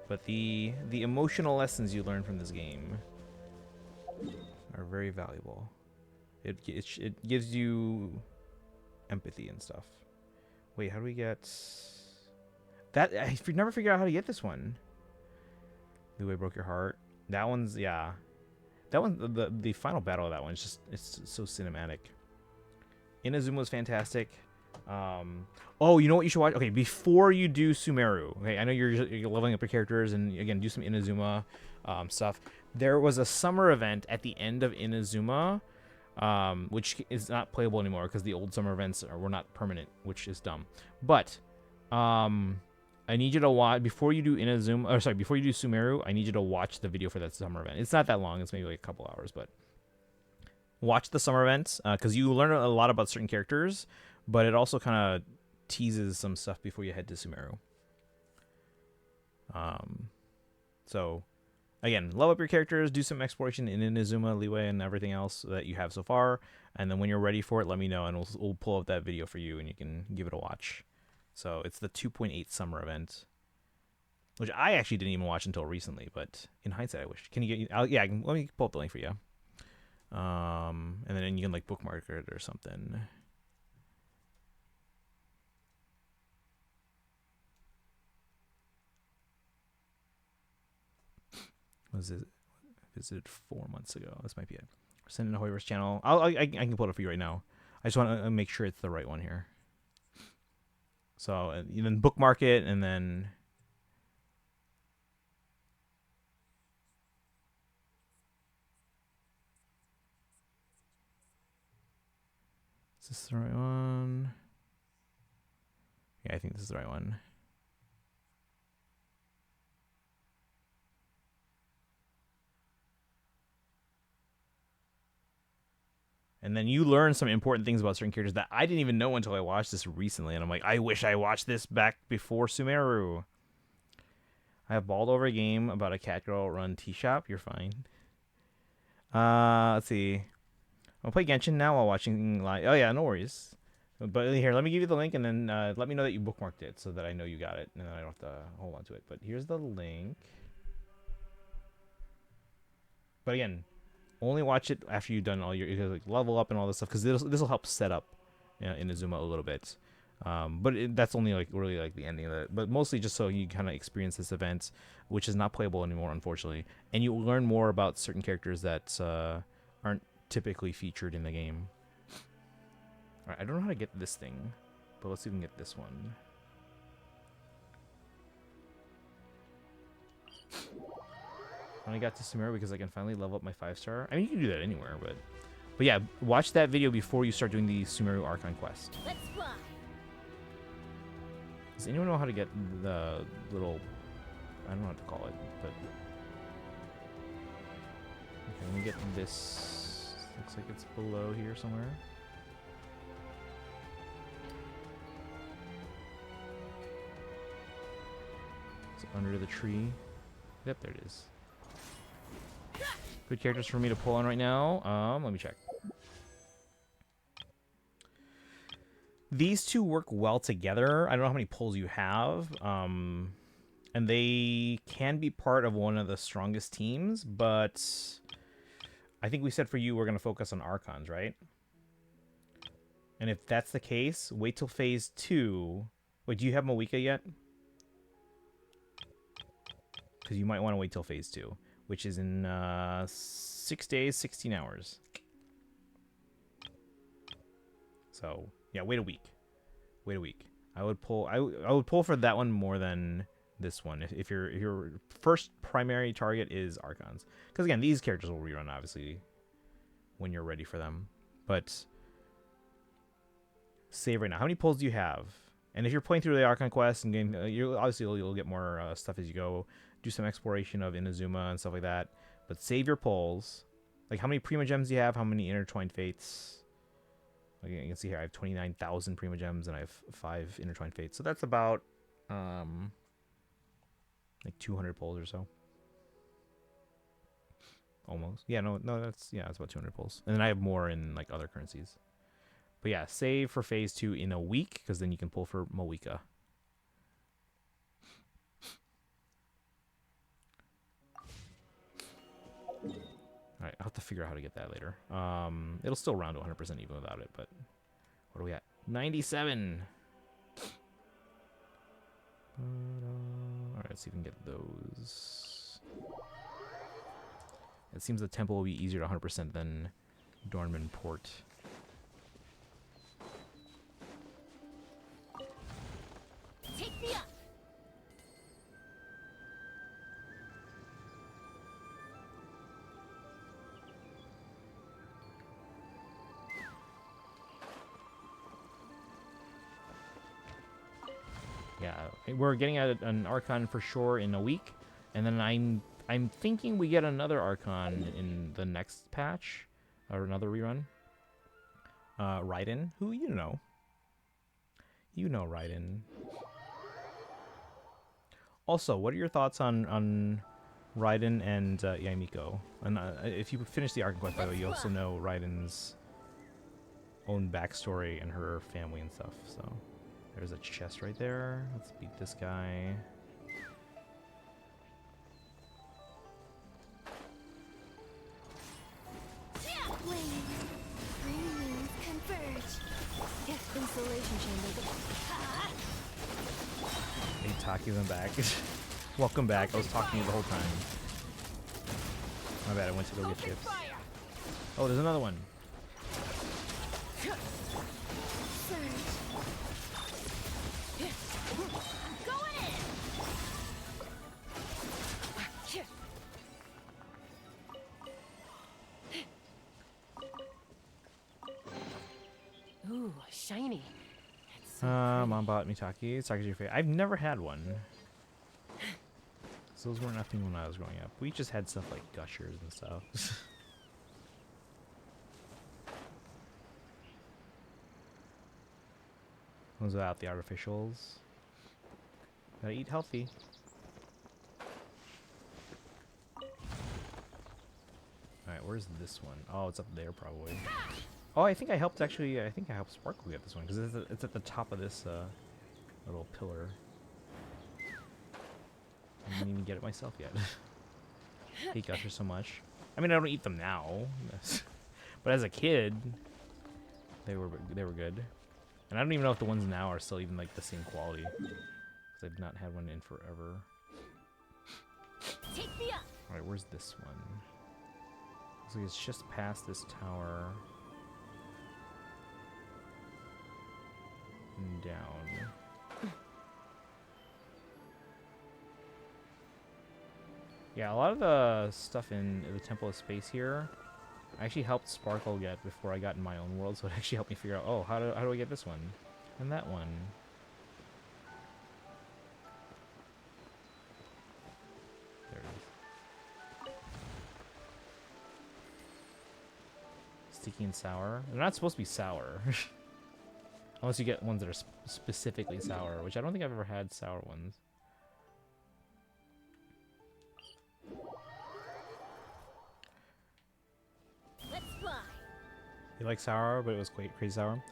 But the emotional lessons you learn from this game are very valuable. It gives you empathy and stuff. Wait, how do we get that? I never figured out how to get this one. The way broke your heart. That one's, yeah. That one, the final battle of that one is just, it's so cinematic. Inazuma was fantastic. Oh, you know what you should watch? Okay, before you do Sumeru, okay, I know you're leveling up your characters, and again, do some Inazuma stuff. There was a summer event at the end of Inazuma, which is not playable anymore because the old summer events were not permanent, which is dumb. But I need you to watch before you do Inazuma, or sorry, before you do Sumeru. I need you to watch the video for that summer event. It's not that long; it's maybe like a couple hours, but watch the summer events because you learn a lot about certain characters, but it also kind of teases some stuff before you head to Sumeru. So again, level up your characters, do some exploration in Inazuma, Leeway, and everything else that you have so far, and then when you're ready for it, let me know, and we'll pull up that video for you, and you can give it a watch. So it's the 2.8 summer event, which I actually didn't even watch until recently, but in hindsight, I wish. Can you get? Yeah, let me pull up the link for you. And then you can like bookmark it or something. Was it visited 4 months ago? This might be it. Send in a Hoiverse channel. I can pull it up for you right now. I just want to make sure it's the right one here. So you then bookmark it, and then is this the right one? Yeah, I think this is the right one. And then you learn some important things about certain characters that I didn't even know until I watched this recently. And I'm like, I wish I watched this back before Sumeru. I have balled over a game about a cat girl run tea shop. You're fine. Let's see. I'll play Genshin now while watching live. Oh, yeah, no worries. But here, let me give you the link, and then let me know that you bookmarked it so that I know you got it, and then I don't have to hold on to it. But here's the link. But again, only watch it after you've done all your like level up and all this stuff, because this will help set up Inazuma a little bit. But that's only like really like the ending of it. But mostly just so you kind of experience this event, which is not playable anymore, unfortunately, and you learn more about certain characters that aren't typically featured in the game. All right, I don't know how to get this thing, but let's see if we can get this one. I got to Sumeru because I can finally level up my 5-star. I mean, you can do that anywhere, but yeah, watch that video before you start doing the Sumeru Archon quest. Let's fly. Does anyone know how to get the little? I don't know what to call it, but okay, let me get this. Looks like it's below here somewhere. It's under the tree. Yep, there it is. Good characters for me to pull on right now. Let me check. These two work well together. I don't know how many pulls you have. And they can be part of one of the strongest teams, but I think we said for you we're going to focus on Archons, right? And if that's the case, wait till phase 2. Wait, do you have Moika yet? Because you might want to wait till phase 2. which is in 6 days, 16 hours. So yeah, wait a week. Wait a week. I would pull. I would pull for that one more than this one. If your first primary target is Archons, because again, these characters will rerun obviously when you're ready for them. But save right now. How many pulls do you have? And if you're playing through the Archon quest and getting, you'll get more stuff as you go. Do some exploration of Inazuma and stuff like that. But save your pulls. Like, how many Prima Gems do you have? How many Intertwined Fates? Like, you can see here, I have 29,000 Prima Gems and I have 5 Intertwined Fates. So that's about like 200 pulls or so. Almost. Yeah, no, that's about 200 pulls. And then I have more in like other currencies. But yeah, save for phase 2 in a week, because then you can pull for Moika. Alright, I'll have to figure out how to get that later. It'll still round to 100% even without it, but what are we at? 97! Alright, let's see if we can get those. It seems the temple will be easier to 100% than Dornman Port. Take me up. Yeah, we're getting an Archon for sure in a week, and then I'm thinking we get another Archon in the next patch, or another rerun. Raiden, who you know Raiden. Also, what are your thoughts on Raiden and Yaimiko? And if you finish the Archon quest, by the way, you also know Raiden's own backstory and her family and stuff. So there's a chest right there. Let's beat this guy. Installation chamber. Hey, Taki's I'm back. Welcome back. I was talking to you the whole time. My bad, I went to go get chips. Oh, there's another one. Ooh, shiny. Mom bought me Taki. Taki's your favorite. I've never had one. So those weren't nothing when I was growing up. We just had stuff like Gushers and stuff. Ones without the artificials. Gotta eat healthy. Alright, where's this one? Oh, it's up there probably. Oh, I think I helped actually. I think I helped Sparkle get this one because it's at the top of this little pillar. I didn't even get it myself yet. I hate Gushers so much. I mean, I don't eat them now, but as a kid, they were good. And I don't even know if the ones now are still even like the same quality because I've not had one in forever. Take me up. All right, where's this one? Looks like it's just past this tower. And down. Yeah, a lot of the stuff in the Temple of Space here, I actually helped Sparkle get before I got in my own world, so it actually helped me figure out, oh, how do I get this one? And that one. There it is. Sticky and sour. They're not supposed to be sour. Unless you get ones that are specifically sour, which I don't think I've ever had sour ones. Let's fly. You like sour, but it was quite crazy sour.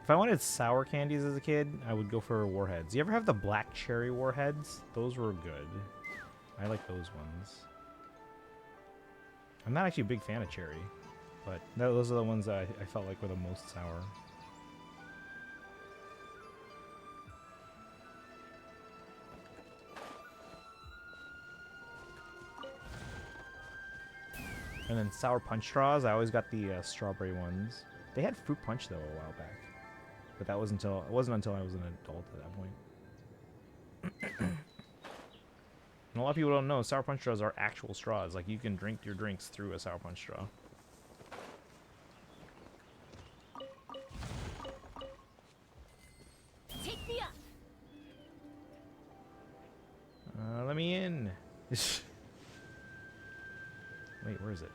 If I wanted sour candies as a kid, I would go for warheads. You ever have the black cherry warheads? Those were good. I like those ones. I'm not actually a big fan of cherry, but those are the ones that I felt like were the most sour. And then sour punch straws. I always got the strawberry ones. They had fruit punch though a while back, but that was until it wasn't until I was an adult at that point. And a lot of people don't know sour punch straws are actual straws. Like you can drink your drinks through a sour punch straw. Take me up. Let me in. Wait, where is it?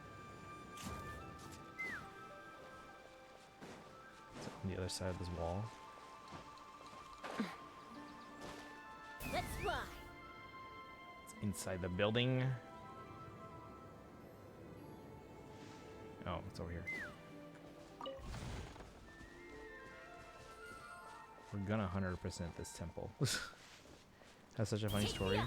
It's on the other side of this wall. Let's fly. It's inside the building. Oh, it's over here. We're gonna 100% this temple. Has such a funny story.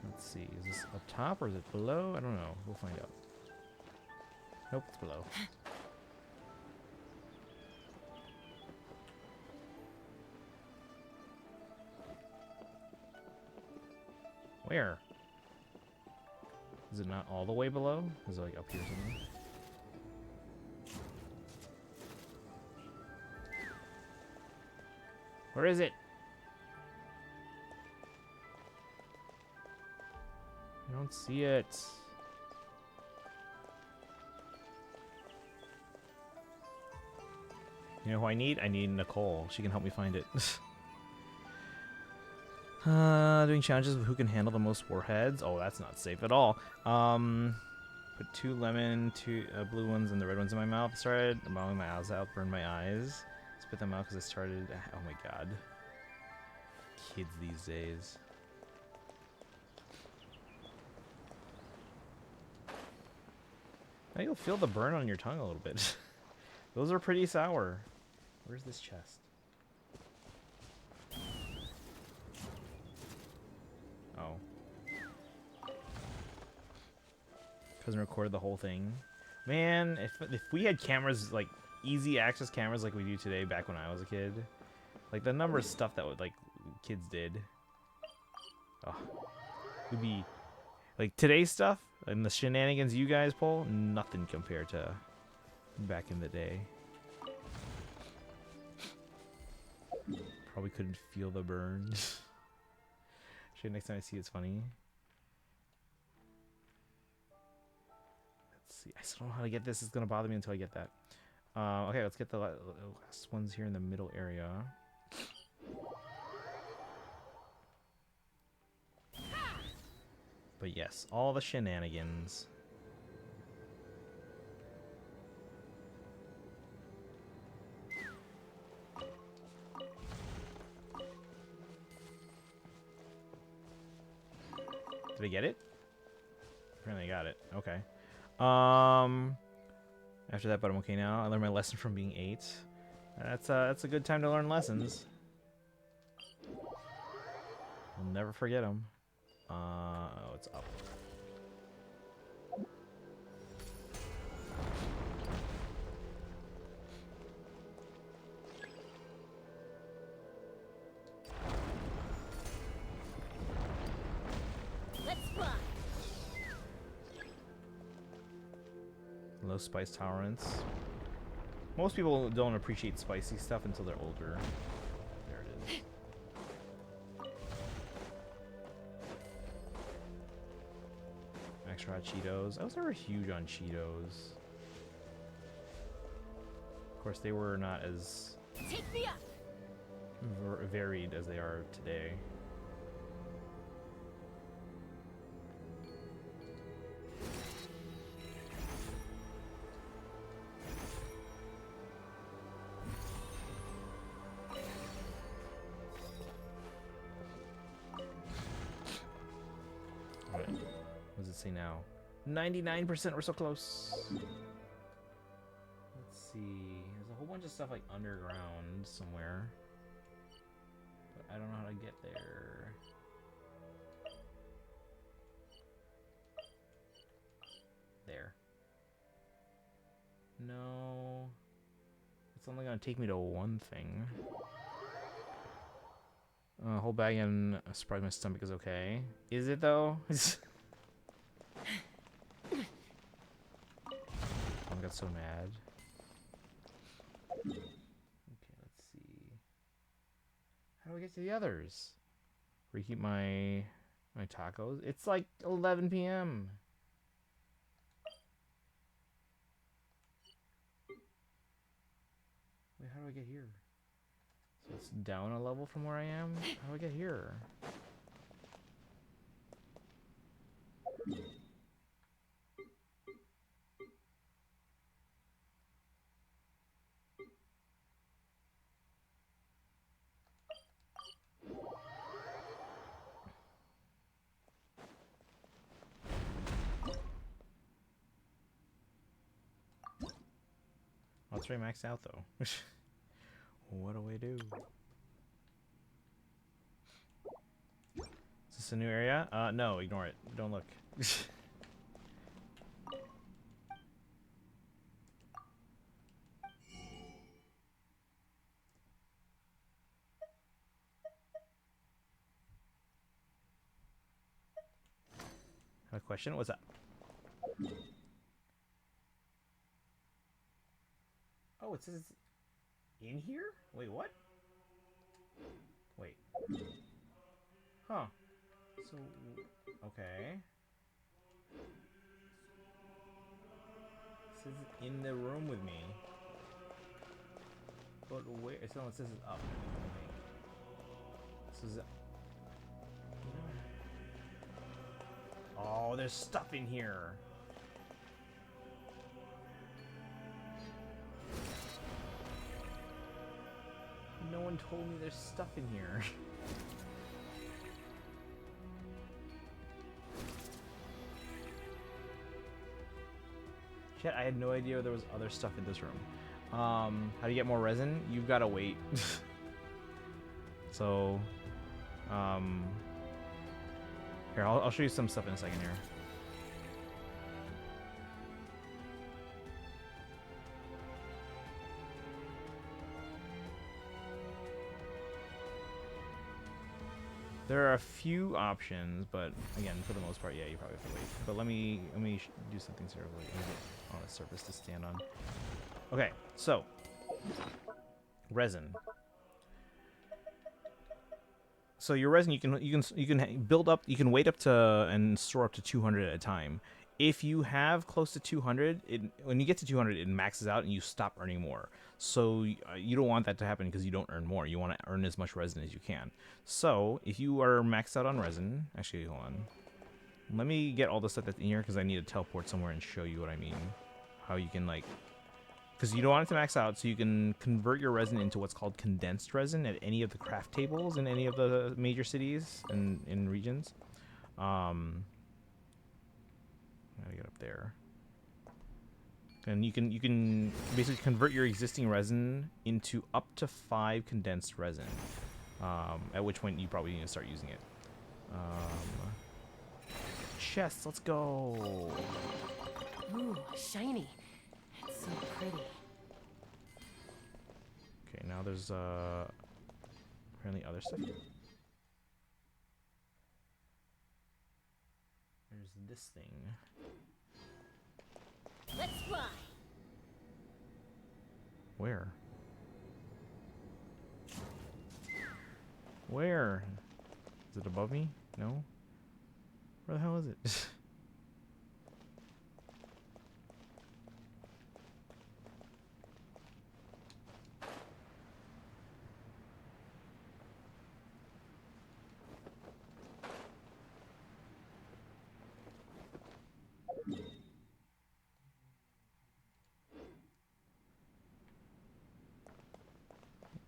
Let's see, is this up top or is it below? I don't know. We'll find out. Nope, it's below. Where? Is it not all the way below? Is it like up here somewhere? Where is it? I don't see it. You know who I need? I need Nicole. She can help me find it. Doing challenges with who can handle the most warheads. Oh, that's not safe at all. Put 2 lemon, 2 blue ones, and the red ones in my mouth. Started bawling my eyes out, burned my eyes. Spit them out because I started. Oh my god. Kids these days. Now you'll feel the burn on your tongue a little bit. Those are pretty sour. Where's this chest? Oh. Couldn't record the whole thing. Man, if we had cameras, like, easy access cameras like we do today back when I was a kid. Like, the number of stuff that, like, kids did. Oh. Would be... Like, today's stuff and the shenanigans you guys pull, nothing compared to back in the day. Probably couldn't feel the burn. Shit, next time I see it's funny. Let's see. I still don't know how to get this. It's going to bother me until I get that. Okay, let's get the last ones here in the middle area. But yes, all the shenanigans. Did I get it? Apparently I got it. Okay. After that, but I'm okay now. I learned my lesson from being 8. That's a good time to learn lessons. I'll never forget them. Oh, it's up. Let's fly. Low spice tolerance. Most people don't appreciate spicy stuff until they're older. There it is. Extra hot Cheetos. I was never huge on Cheetos. Of course, they were not as Take me up. varied as they are today. What does it say now? 99%, we're so close. Let's see. There's a whole bunch of stuff like underground somewhere. But I don't know how to get there. There. No. It's only gonna take me to one thing. Whole bag and surprise my stomach is okay. Is it though? got so mad. Okay, let's see. How do I get to the others? Reheat my tacos. It's like 11 p.m. Wait, how do I get here? So it's down a level from where I am? How do I get here? Oh, it's already maxed out though. What do I do? Is this a new area? No, ignore it. Don't look. Have a question? What's up? Oh, it says in here? Wait, what? Wait. Huh. So, okay. It says in the room with me. But where? It says it's up. This is. Oh, there's stuff in here. No one told me there's stuff in here. Shit, I had no idea there was other stuff in this room. How do you get more resin? You've got to wait. So, here, I'll show you some stuff in a second here. There are a few options, but again, for the most part, yeah, you probably have to wait. But let me do something here. Let me get on a surface to stand on. Okay, so resin. So your resin, you can build up, you can wait up to and store up to 200 at a time. If you have close to 200, when you get to 200, it maxes out and you stop earning more. So you don't want that to happen because you don't earn more. You want to earn as much resin as you can. So if you are maxed out on resin, actually, hold on. Let me get all the stuff that's in here because I need to teleport somewhere and show you what I mean. How you can like, because you don't want it to max out, so you can convert your resin into what's called condensed resin at any of the craft tables in any of the major cities and in regions. Gotta get up there. And you can basically convert your existing resin into up to 5 condensed resin. At which point you probably need to start using it. Chests, let's go. Ooh, shiny. It's so pretty. Okay, now there's apparently other stuff here. There's this thing. Let's fly. Where? Where? Is it above me? No? Where the hell is it?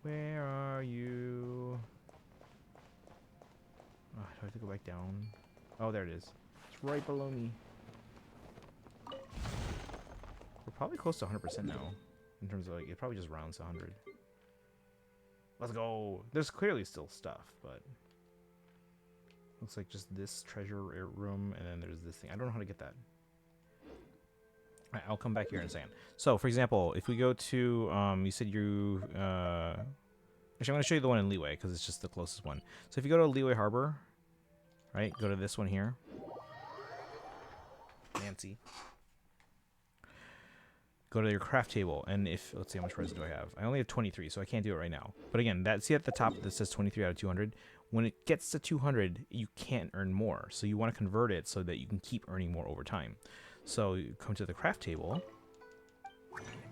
Where are you? Oh, do I have to go back down? Oh, there it is. It's right below me. We're probably close to 100% now. In terms of like, it probably just rounds to 100. Let's go. There's clearly still stuff, but looks like just this treasure room, and then there's this thing. I don't know how to get that. Alright, I'll come back here in a second. So, for example, if we go to, you said you, actually, I'm going to show you the one in Leeway, because it's just the closest one. So if you go to Leeway Harbor, right, go to this one here. Nancy. go to your craft table, and if let's see how much resin do I have. I only have 23, so I can't do it right now. But again, that see at the top that says 23 out of 200. When it gets to 200, you can't earn more. So you want to convert it so that you can keep earning more over time. So you come to the craft table,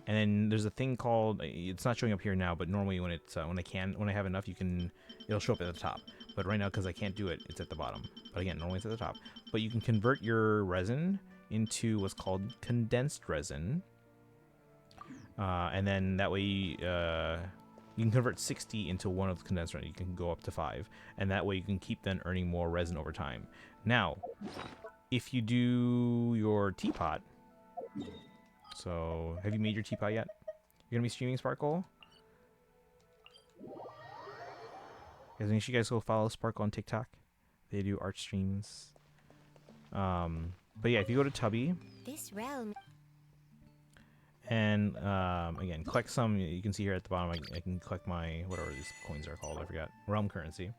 and then there's a thing called, it's not showing up here now, but normally when it's when I have enough, it'll show up at the top. But right now, because I can't do it, it's at the bottom. But again, normally it's at the top. But you can convert your resin into what's called condensed resin, and then that way you can convert 60 into one of the condensed resin. You can go up to 5, and that way you can keep then earning more resin over time. Now, if you do your teapot, so have you made your teapot yet? You're gonna be streaming Sparkle? Guys, make sure you guys go follow Sparkle on TikTok. They do art streams. But yeah, if you go to Tubby, This realm. and again, collect some. You can see here at the bottom, I can collect my whatever these coins are called. I forgot. Realm currency.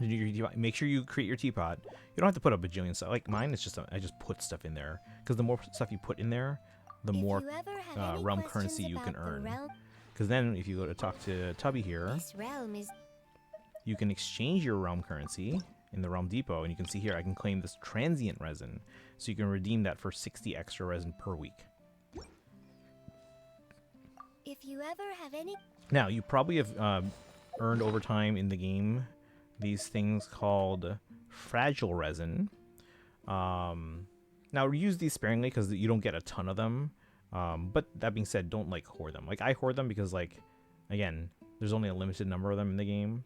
And do your teapot. Make sure you create your teapot. You don't have to put a bajillion stuff. Like mine, it's just I just put stuff in there because the more stuff you put in there, the more realm currency you can earn. Because then, if you go to talk to Tubby here, This realm is. you can exchange your realm currency in the realm depot, and you can see here I can claim this transient resin, so you can redeem that for 60 extra resin per week. If you ever have any. Now, you probably have earned over time in the game these things called fragile resin. Now, use these sparingly because you don't get a ton of them. But that being said, don't like hoard them. Like I hoard them because, like, again, there's only a limited number of them in the game.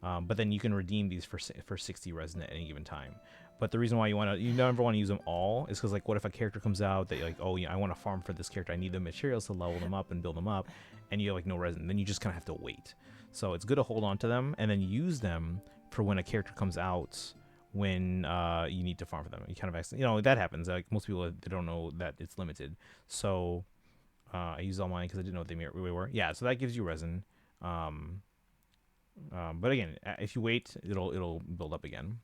But then you can redeem these for 60 resin at any given time. But the reason why you never want to use them all is because, like, what if a character comes out that you're like, oh yeah, I want to farm for this character, I need the materials to level them up and build them up, and you have like no resin, then you just kind of have to wait. So it's good to hold on to them and then use them for when a character comes out when you need to farm for them. You kind of that happens. Like most people, they don't know that it's limited. So I used all mine because I didn't know what they were. Yeah, so that gives you resin. But again, if you wait, it'll build up again.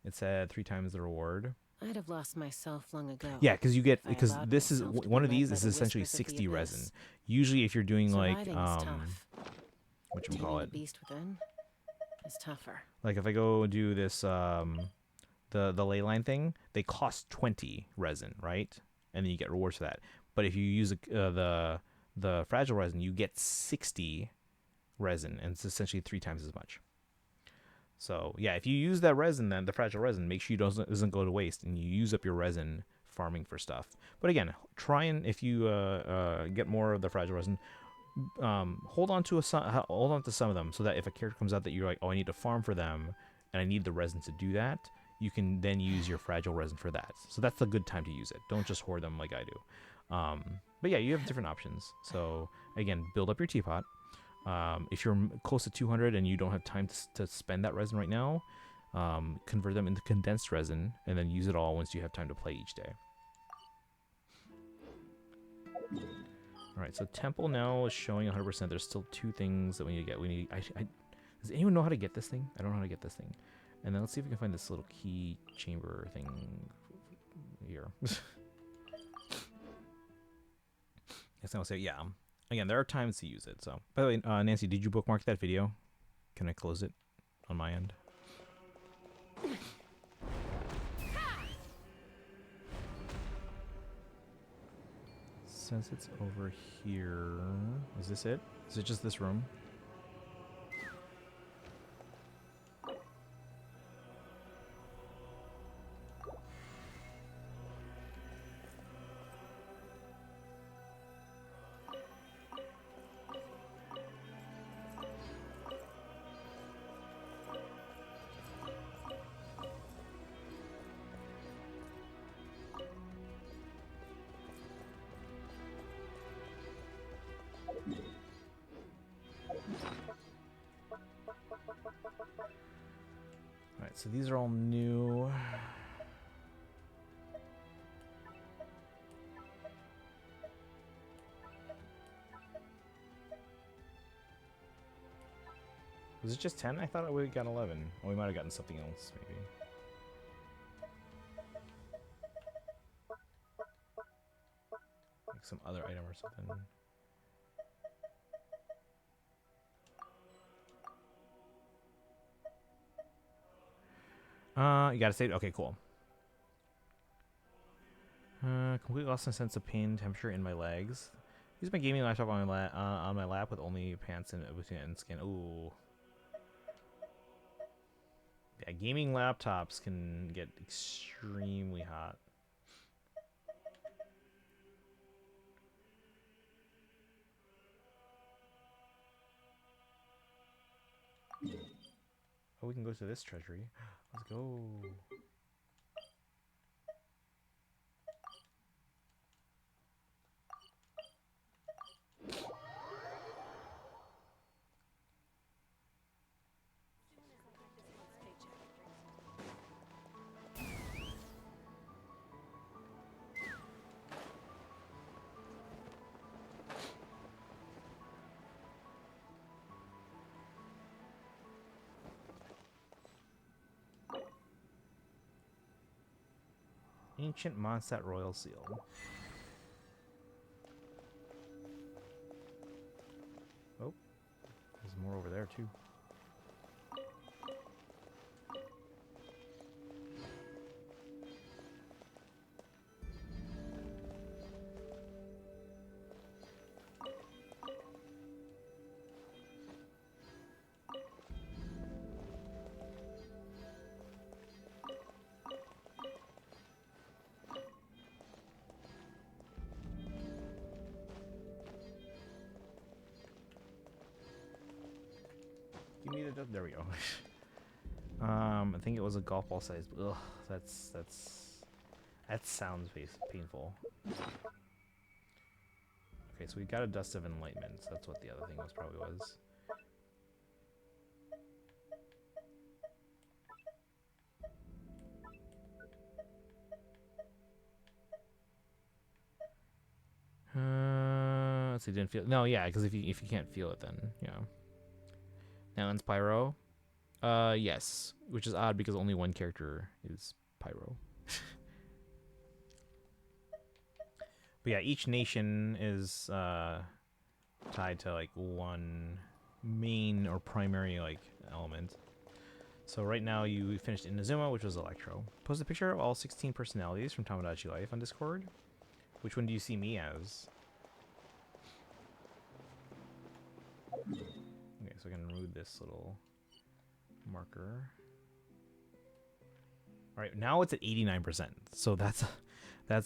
It said 3 times the reward. I'd have lost myself long ago. Yeah, because you get I because allowed this is myself to one be of led these by is the essentially whispers of the 60 abyss. resin. Usually, if you're doing like Surviving is tough. what you Taming call the it, beast within is tougher. like if I go do this the ley line thing, they cost 20 resin, right? And then you get rewards for that. But if you use the fragile resin, you get 60 resin, and it's essentially 3 times as much. So yeah, if you use that resin, then the fragile resin, make sure it doesn't go to waste, and you use up your resin farming for stuff. But again, try and if you get more of the fragile resin, hold on to some of them, so that if a character comes out that you're like, oh, I need to farm for them, and I need the resin to do that, you can then use your fragile resin for that. So that's a good time to use it. Don't just hoard them like I do. But yeah, you have different options. So again, build up your teapot. If you're close to 200 and you don't have time to spend that resin right now, convert them into condensed resin and then use it all once you have time to play each day. Alright, so temple now is showing 100%. There's still 2 things that we need to get. Does anyone know how to get this thing? I don't know how to get this thing. And then let's see if we can find this little key chamber thing here. Yes, I will say, yeah. Again, there are times to use it. So, by the way, Nancy, did you bookmark that video? Can I close it on my end? Since it's over here, is this it? Is it just this room? Alright, so these are all new. Was it just 10? I thought we got 11. Or we might have gotten something else, maybe. some other item or something. You gotta save. Okay, cool. Complete loss and sense of pain, temperature in my legs. Use my gaming laptop on my lap with only pants and skin. Ooh. Yeah, gaming laptops can get extremely hot. Oh, we can go to this treasury. Let's go. Ancient Mondstadt Royal Seal. Oh, there's more over there too. Give me the. There we go. I think it was a golf ball size. Ugh, that sounds painful. Okay, so we got a dust of enlightenment. So that's what the other thing probably was. Let's see, didn't feel. No, yeah, because if you can't feel it, then yeah. Now in Pyro, yes, which is odd because only one character is Pyro. But yeah, each nation is tied to like one main or primary like element. So right now you finished Inazuma, which was Electro. Post a picture of all 16 personalities from Tomodachi Life on Discord. Which one do you see me as? Okay, so I can remove this little marker. All right, now it's at 89%. So that's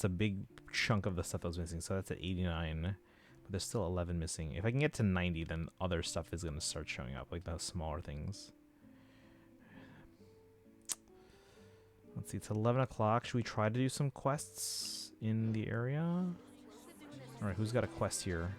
a big chunk of the stuff that was missing. So that's at 89, but there's still 11 missing. If I can get to 90, then other stuff is going to start showing up, like the smaller things. Let's see, it's 11 o'clock. Should we try to do some quests in the area? All right, who's got a quest here?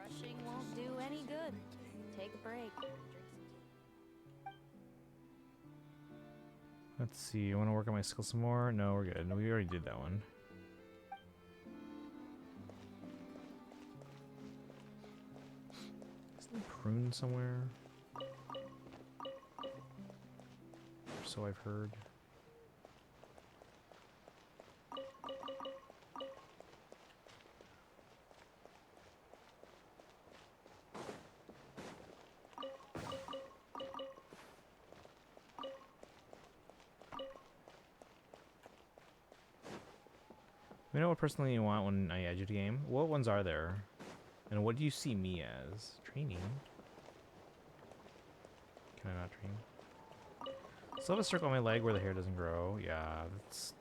Rushing won't do any good. Take a break. Let's see, I want to work on my skill some more. No, we're good. We already did that one. Is there a prune somewhere? So I've heard. We know what personally you want when I add you to game. What ones are there? And what do you see me as? Training? Can I not train? Still have a circle on my leg where the hair doesn't grow. Yeah, that's...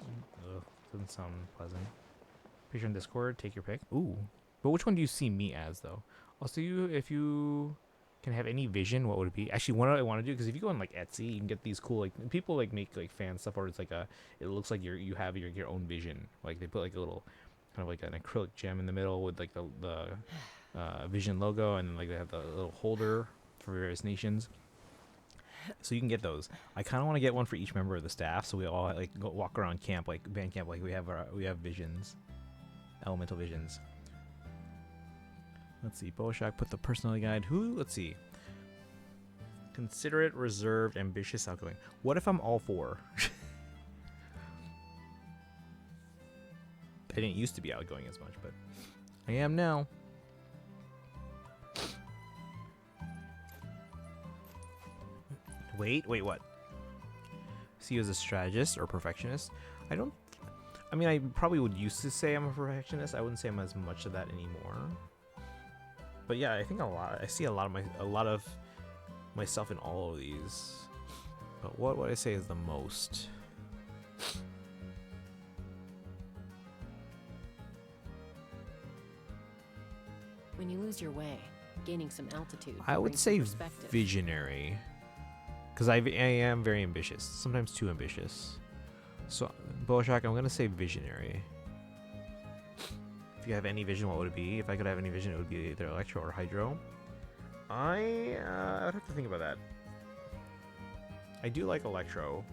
Ugh, doesn't sound pleasant. Picture in Discord, take your pick. Ooh. But which one do you see me as, though? Also, if you can have any vision, what would it be? Actually, what I want to do, because if you go on like Etsy, you can get these cool like people like make like fan stuff, or it's like it looks like you have your own vision. Like they put like a little kind of like an acrylic gem in the middle with like the vision logo, and then like they have the little holder for various nations. So you can get those. I kind of want to get one for each member of the staff, so we all like go walk around camp, like band camp, like we have visions, elemental visions. Let's see. Boshak put the personality guide. Who? Let's see. Considerate, reserved, ambitious, outgoing. What if I'm all four? I didn't used to be outgoing as much, but I am now. Wait, what? See you as a strategist or perfectionist? I mean, I probably would used to say I'm a perfectionist. I wouldn't say I'm as much of that anymore. But yeah, I think I see a lot of myself in all of these. But what would I say is the most? When you lose your way, gaining some altitude. I would brings some say perspective. visionary. Because I am very ambitious. Sometimes too ambitious. So, Boshak, I'm going to say visionary. If you have any vision, what would it be? If I could have any vision, it would be either Electro or Hydro. I would have to think about that. I do like Electro,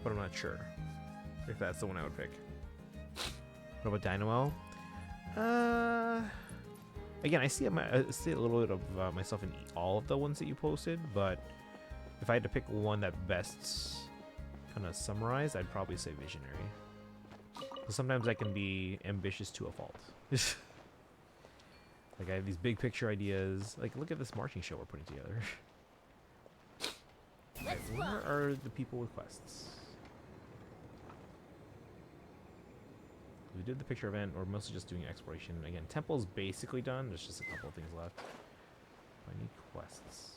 but I'm not sure if that's the one I would pick. What about Dynamo? Again, I see a little bit of myself in all of the ones that you posted, but if I had to pick one that best kind of summarized, I'd probably say visionary. Sometimes I can be ambitious to a fault. Like I have these big picture ideas. Like look at this marching show we're putting together. Okay, where are the people with quests? We did the picture event, or mostly just doing exploration. Again, temple's basically done. There's just a couple of things left. I need quests.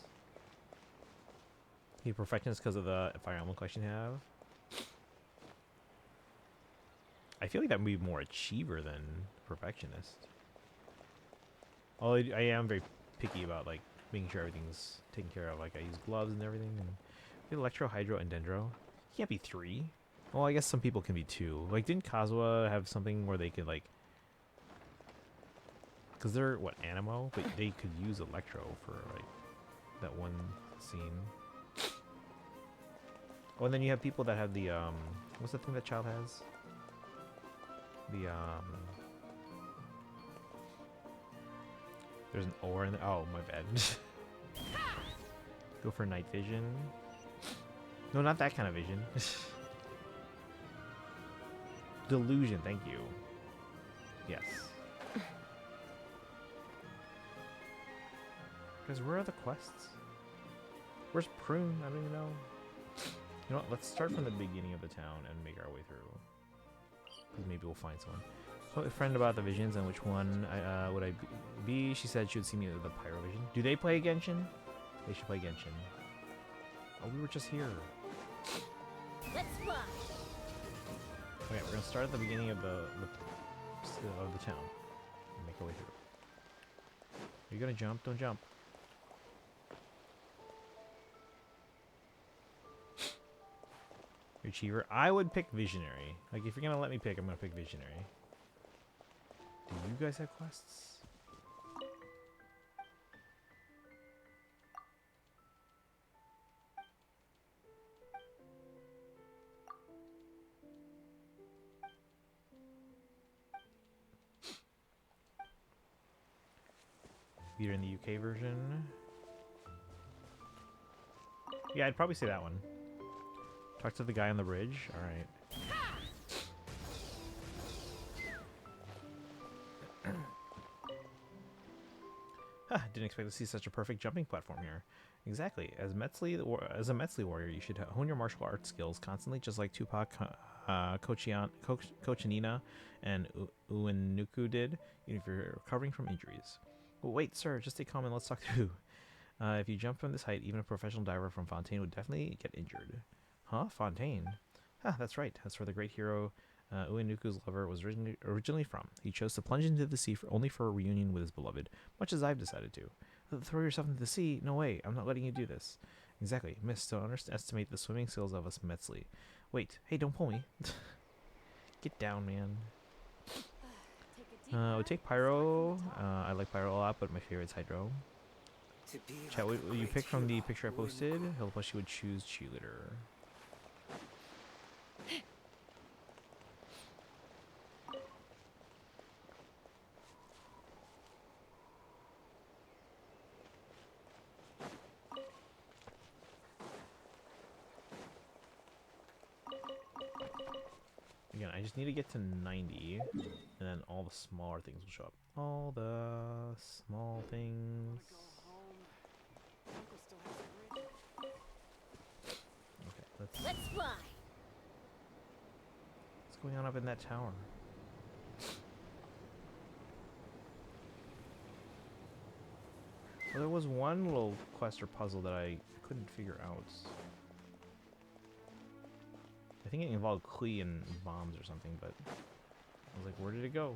Need perfectionist because of the Fire Emblem collection you have. I feel like that would be more achiever than perfectionist. Although I am very picky about like making sure everything's taken care of. Like I use gloves and everything. And Electro, Hydro, and Dendro. You can't be 3. Well, I guess some people can be 2. Like didn't Kazuha have something where they could like, because they're what, Animo, but they could use Electro for like that one scene. Oh, and then you have people that have the what's the thing that child has? The there's an ore in there. Oh, my bad. Go for night vision. No, not that kind of vision. Delusion, thank you. Yes. Guys, where are the quests? Where's Prune? I don't even know. You know what? Let's start from the beginning of the town and make our way through. Maybe we'll find someone. So a friend about the visions and which one would I be? She said she would see me at the Pyro Vision. Do they play Genshin? They should play Genshin. Oh, we were just here. Let's fly. Okay, we're gonna start at the beginning of the town and make our way through. Are you gonna jump? Don't jump. Achiever. I would pick Visionary. Like, if you're gonna let me pick, I'm gonna pick Visionary. Do you guys have quests? You're in the UK version. Yeah, I'd probably say that one. Talk to the guy on the bridge. All right. Didn't expect to see such a perfect jumping platform here. Exactly. As a Metzli warrior, you should hone your martial arts skills constantly, just like Tupac, Kochanina, and Uenuku did, even if you're recovering from injuries. But wait, sir, just stay calm and let's talk through. If you jump from this height, even a professional diver from Fontaine would definitely get injured. Huh? Fontaine? That's right. That's where the great hero Uenuku's lover was originally from. He chose to plunge into the sea only for a reunion with his beloved, much as I've decided to. Throw yourself into the sea? No way. I'm not letting you do this. Exactly. Miss, don't underestimate the swimming skills of us Metzli. Wait. Hey, don't pull me. Get down, man. I would take Pyro. I like Pyro a lot, but my favorite's Hydro. To be Chat, like what a you great picked from the hero picture I who posted? Help us, you would choose cheerleader. Again, I just need to get to 90, and then all the smaller things will show up. All the small things. go home. Uncle still has a bridge. Okay, let's. Let's fly. What's going on up in that tower? Well, there was one little quest or puzzle that I couldn't figure out. I think it involved Klee and bombs or something, but I was like, where did it go?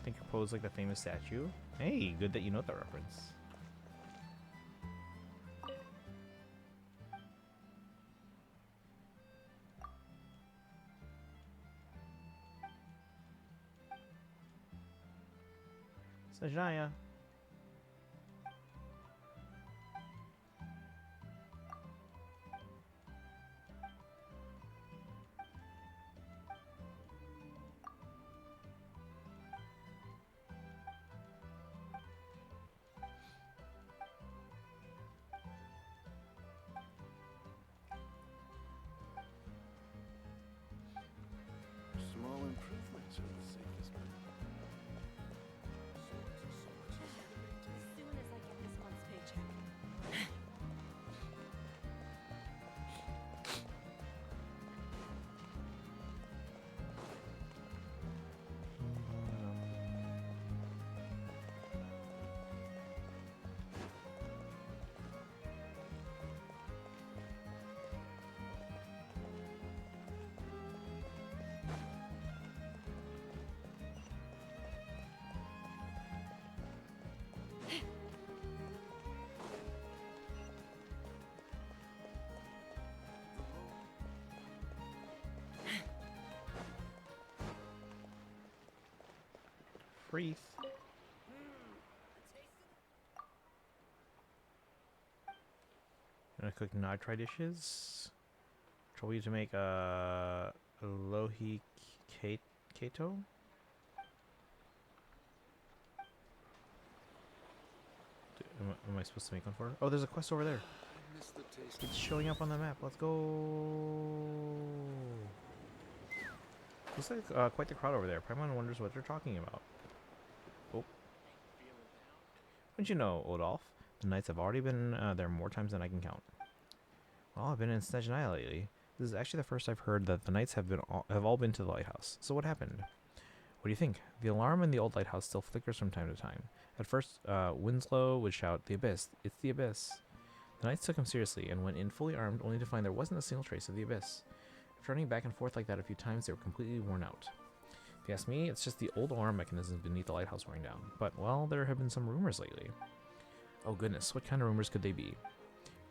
Think your pose like the famous statue? Hey, good that you know that reference. Sajaya. Small improvements are the safest bet. As soon as I get this month's paycheck. Freeth. Gonna cook nitri dishes. Trouble you to make a lohi kato. Am I supposed to make one for her? Oh, there's a quest over there. I miss the taste. It's showing up on the map. Let's go. Looks like quite the crowd over there. Paimon wonders what they're talking about. Oh. Wouldn't you know, Odolph? The knights have already been there more times than I can count. Well, I've been in Snezhnaya lately. This is actually the first I've heard that the knights have all been to the lighthouse. So what happened? What do you think? The alarm in the old lighthouse still flickers from time to time. At first, Winslow would shout, "The Abyss! It's the Abyss!" The knights took him seriously and went in fully armed, only to find there wasn't a single trace of the Abyss. After running back and forth like that a few times, they were completely worn out. If you ask me, it's just the old alarm mechanisms beneath the lighthouse wearing down. But, well, there have been some rumors lately. Oh goodness, what kind of rumors could they be?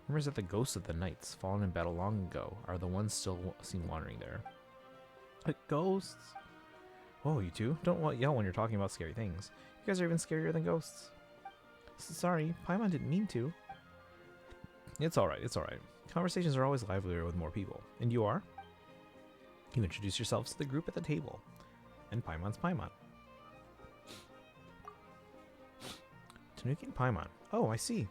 Rumors that the ghosts of the knights, fallen in battle long ago, are the ones still seen wandering there. Ghosts? Whoa, you two, don't yell when you're talking about scary things. You guys are even scarier than ghosts. Sorry, Paimon didn't mean to. It's alright, it's alright. Conversations are always livelier with more people. And you are? You introduce yourselves to the group at the table. And Paimon's Paimon. Tanuki and Paimon. Oh, I see.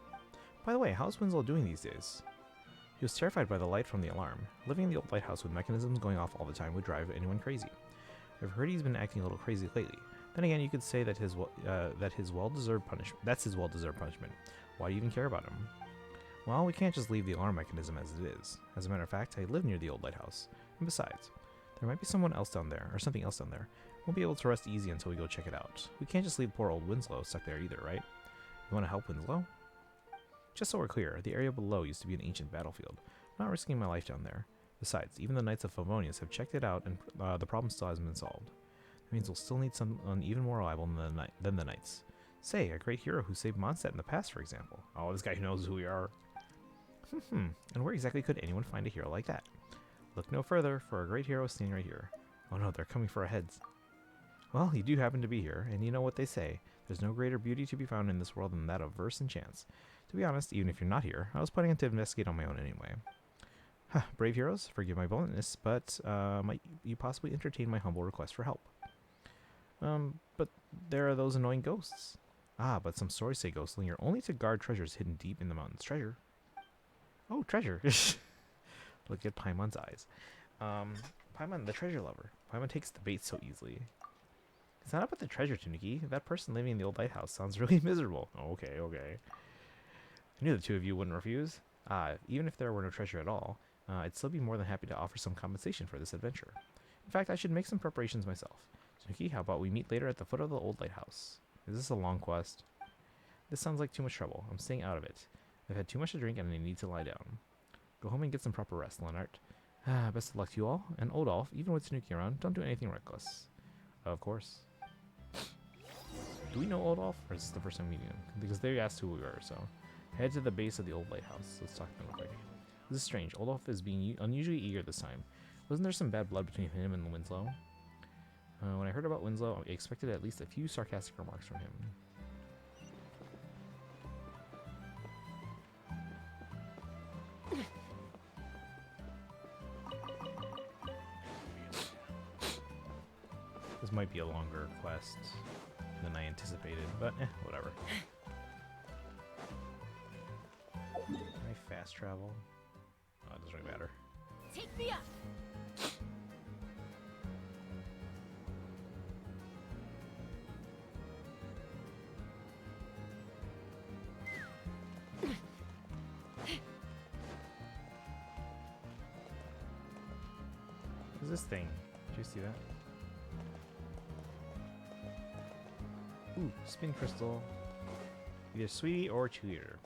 By the way, how's Winslow doing these days? He was terrified by the light from the alarm. Living in the old lighthouse with mechanisms going off all the time would drive anyone crazy. I've heard he's been acting a little crazy lately. Then again, you could say that his well-deserved punishment. That's his well-deserved punishment. Why do you even care about him? Well, we can't just leave the alarm mechanism as it is. As a matter of fact, I live near the old lighthouse. And besides, there might be someone else down there, or something else down there. We'll be able to rest easy until we go check it out. We can't just leave poor old Winslow stuck there either, right? You want to help Winslow? Just so we're clear, the area below used to be an ancient battlefield. I'm not risking my life down there. Besides, even the Knights of Favonius have checked it out, and the problem still hasn't been solved. That means we'll still need someone even more reliable than the Knights. Say, a great hero who saved Mondstadt in the past, for example. Oh, this guy knows who we are. And where exactly could anyone find a hero like that? Look no further, for a great hero is standing right here. Oh no, they're coming for our heads. Well, you do happen to be here, and you know what they say. There's no greater beauty to be found in this world than that of verse and chance. To be honest, even if you're not here, I was planning to investigate on my own anyway. Huh, brave heroes, forgive my bluntness, but might you possibly entertain my humble request for help? But there are those annoying ghosts. Ah, but some stories say ghosts linger only to guard treasures hidden deep in the mountains. Treasure? Oh, treasure. Look at Paimon's eyes. Paimon, the treasure lover. Paimon takes the bait so easily. It's not about the treasure, Tuniki. That person living in the old lighthouse sounds really miserable. Okay, okay. I knew the two of you wouldn't refuse. Even if there were no treasure at all, I'd still be more than happy to offer some compensation for this adventure. In fact, I should make some preparations myself. Tuniki, how about we meet later at the foot of the old lighthouse? Is this a long quest? This sounds like too much trouble. I'm staying out of it. I've had too much to drink and I need to lie down. Go home and get some proper rest, Leonard. Best of luck to you all. And Odolph, even with Tanuki around, don't do anything reckless. Of course. Do we know Odolph, or is this the first time meeting him? Because they asked who we were, so. Head to the base of the old lighthouse. Let's talk to them real quick. This is strange. Odolph is being unusually eager this time. Wasn't there some bad blood between him and Winslow? When I heard about Winslow, I expected at least a few sarcastic remarks from him. This might be a longer quest than I anticipated, but whatever. Can I fast travel? Oh, it doesn't really matter. Take me up. What's this thing? Did you see that? Ooh, spin crystal. Either sweetie or cheerleader.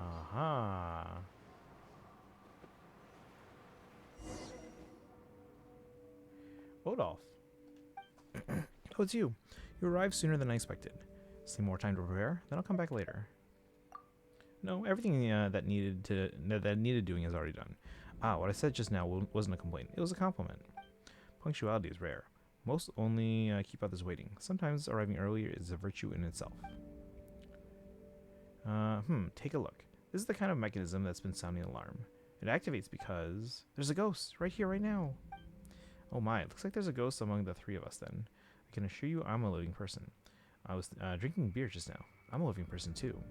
Aha. Odolph. Oh, it's you. You arrived sooner than I expected. Just need more time to prepare, then I'll come back later. No, everything that needed doing is already done. What I said just now wasn't a complaint. It was a compliment. Punctuality is rare. Most only keep others waiting. Sometimes arriving early is a virtue in itself. Take a look. This is the kind of mechanism that's been sounding alarm. It activates because there's a ghost right here, right now. Oh my, it looks like there's a ghost among the three of us then. I can assure you I'm a living person. I was drinking beer just now. I'm a living person too.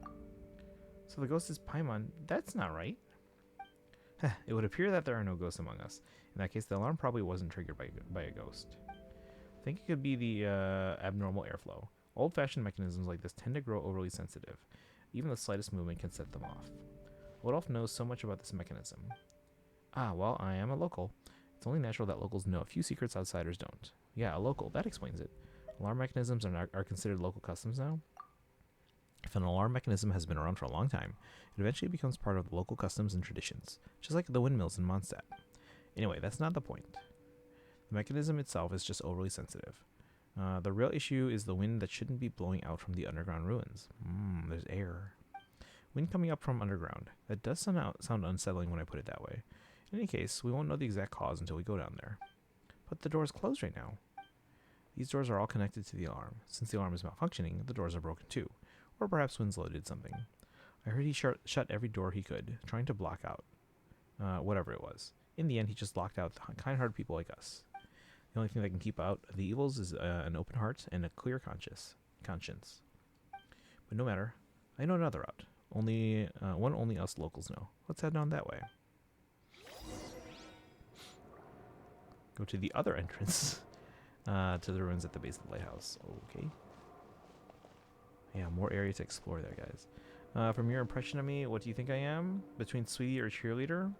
So the ghost is Paimon. That's not right. It would appear that there are no ghosts among us. In that case, the alarm probably wasn't triggered by a ghost. I think it could be the abnormal airflow. Old-fashioned mechanisms like this tend to grow overly sensitive. Even the slightest movement can set them off. Odolph knows so much about this mechanism. Well, I am a local. It's only natural that locals know a few secrets outsiders don't. Yeah, a local. That explains it. Alarm mechanisms are considered local customs now. If an alarm mechanism has been around for a long time, it eventually becomes part of local customs and traditions, just like the windmills in Mondstadt. Anyway, that's not the point. The mechanism itself is just overly sensitive. The real issue is the wind that shouldn't be blowing out from the underground ruins. There's air. Wind coming up from underground. That does sound unsettling when I put it that way. In any case, we won't know the exact cause until we go down there. But the door's closed right now. These doors are all connected to the alarm. Since the alarm is malfunctioning, the doors are broken too. Or perhaps Winslow did something. I heard he shut every door he could, trying to block out whatever it was. In the end, he just locked out kind-hearted people like us. The only thing that can keep out the evils is an open heart and a clear conscience. But no matter, I know another route. Only us locals know. Let's head down that way. Go to the other entrance to the ruins at the base of the lighthouse. Okay. Yeah, more area to explore there, guys. From your impression of me, what do you think I am? Between sweetie or cheerleader?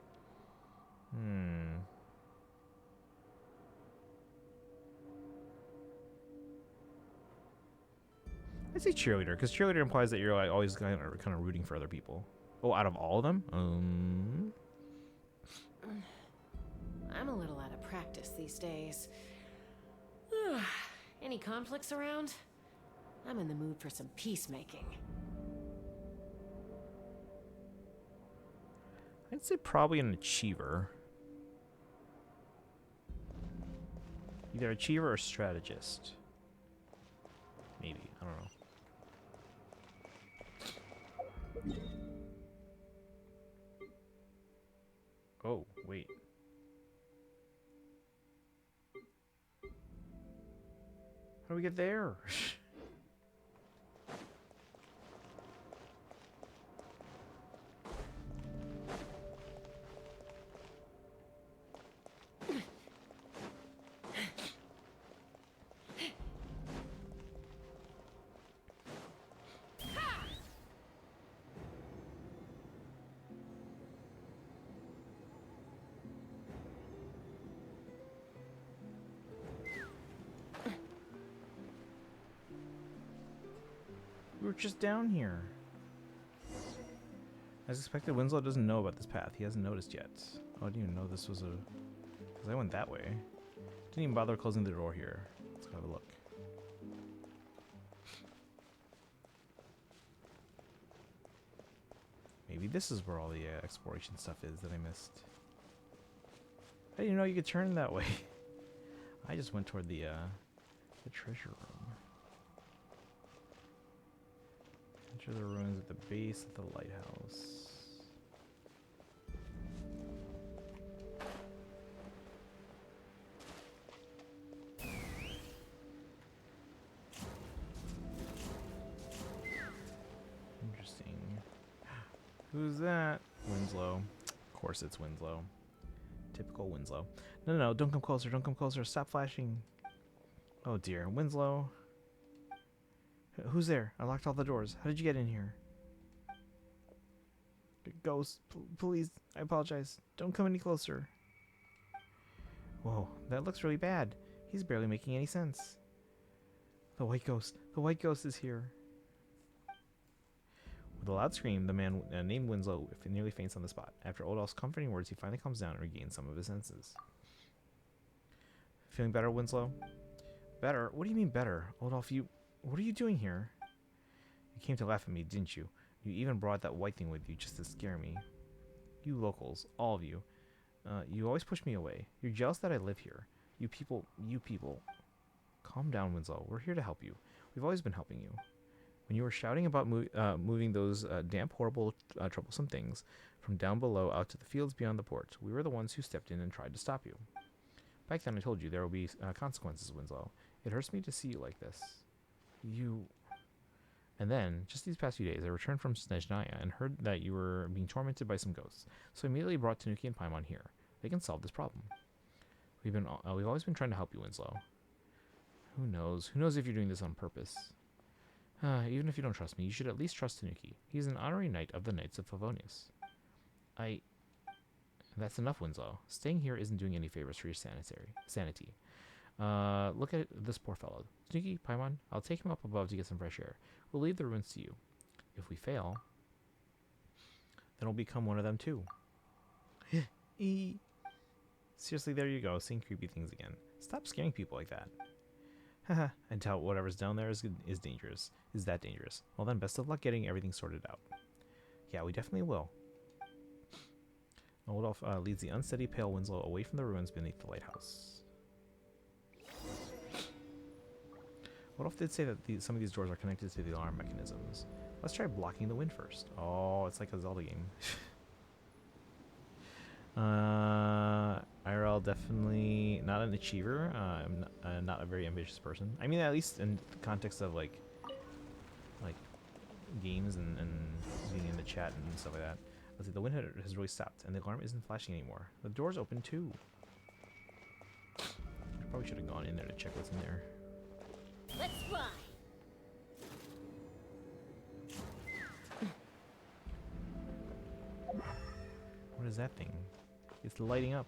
I'd say cheerleader, because cheerleader implies that you're like always kind of rooting for other people. Oh, out of all of them? I'm a little out of practice these days. Any conflicts around? I'm in the mood for some peacemaking. I'd say probably an achiever. Either achiever or strategist. Maybe. I don't know. Oh, wait. How do we get there? We were just down here. As expected, Winslow doesn't know about this path. He hasn't noticed yet. Oh, I didn't even know this was a... Because I went that way. Didn't even bother closing the door here. Let's go have a look. Maybe this is where all the exploration stuff is that I missed. I didn't know you could turn that way. I just went toward the treasure room. Enter the ruins at the base of the lighthouse. Interesting. Who's that? Winslow. Of course it's Winslow. Typical Winslow. No, no, no, don't come closer, don't come closer. Stop flashing. Oh dear. Winslow. Who's there? I locked all the doors. How did you get in here? Ghost, please. I apologize. Don't come any closer. Whoa, that looks really bad. He's barely making any sense. The white ghost. The white ghost is here. With a loud scream, the man named Winslow nearly faints on the spot. After Odolph's comforting words, he finally calms down and regains some of his senses. Feeling better, Winslow? Better? What do you mean better? Odolph, what are you doing here? You came to laugh at me, didn't you? You even brought that white thing with you just to scare me. You locals, all of you. You always push me away. You're jealous that I live here. You people. Calm down, Winslow. We're here to help you. We've always been helping you. When you were shouting about moving those damp, horrible, troublesome things from down below out to the fields beyond the port, we were the ones who stepped in and tried to stop you. Back then I told you there will be consequences, Winslow. It hurts me to see you like this. And then, just these past few days, I returned from Snezhnaya and heard that you were being tormented by some ghosts. So I immediately brought Tanuki and Paimon here. They can solve this problem. We've always been trying to help you, Winslow. Who knows? Who knows if you're doing this on purpose? Even if you don't trust me, you should at least trust Tanuki. He's an honorary knight of the Knights of Favonius. That's enough, Winslow. Staying here isn't doing any favors for your sanity. Look at this poor fellow. Tanuki, Paimon, I'll take him up above to get some fresh air. We'll leave the ruins to you. If we fail, then we'll become one of them too. Seriously, there you go, seeing creepy things again. Stop scaring people like that. Haha, I doubt whatever's down there is dangerous. Is that dangerous? Well then, best of luck getting everything sorted out. Yeah, we definitely will. Odolph leads the unsteady pale Winslow away from the ruins beneath the lighthouse. Odolph did say that some of these doors are connected to the alarm mechanisms. Let's try blocking the wind first. Oh, it's like a Zelda game. IRL definitely not an achiever. I'm not a very ambitious person. I mean, at least in the context of like games and being in the chat and stuff like that. Let's see, the wind has really stopped, and the alarm isn't flashing anymore. The door's open too. I probably should have gone in there to check what's in there. Let's fly. What is that thing? It's lighting up.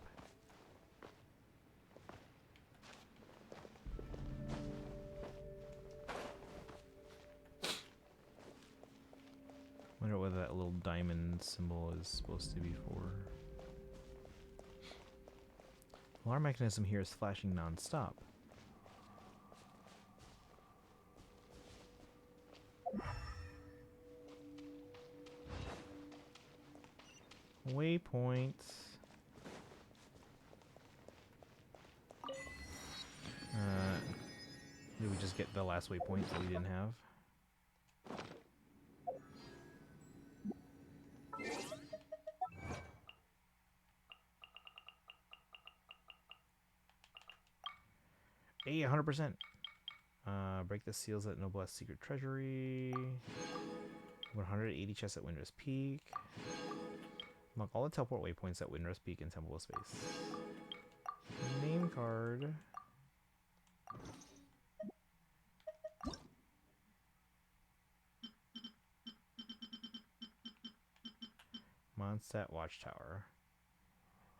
Wonder what that little diamond symbol is supposed to be for. Alarm mechanism here is flashing non-stop. Waypoint. Did we just get the last waypoint that we didn't have? Hey, 100%. Break the seals at Noblesse Secret Treasury. 180 chests at Windrest Peak. Unlock all the teleport waypoints at Windrest Peak and Temple of Space. Name card. Mondstadt Watchtower.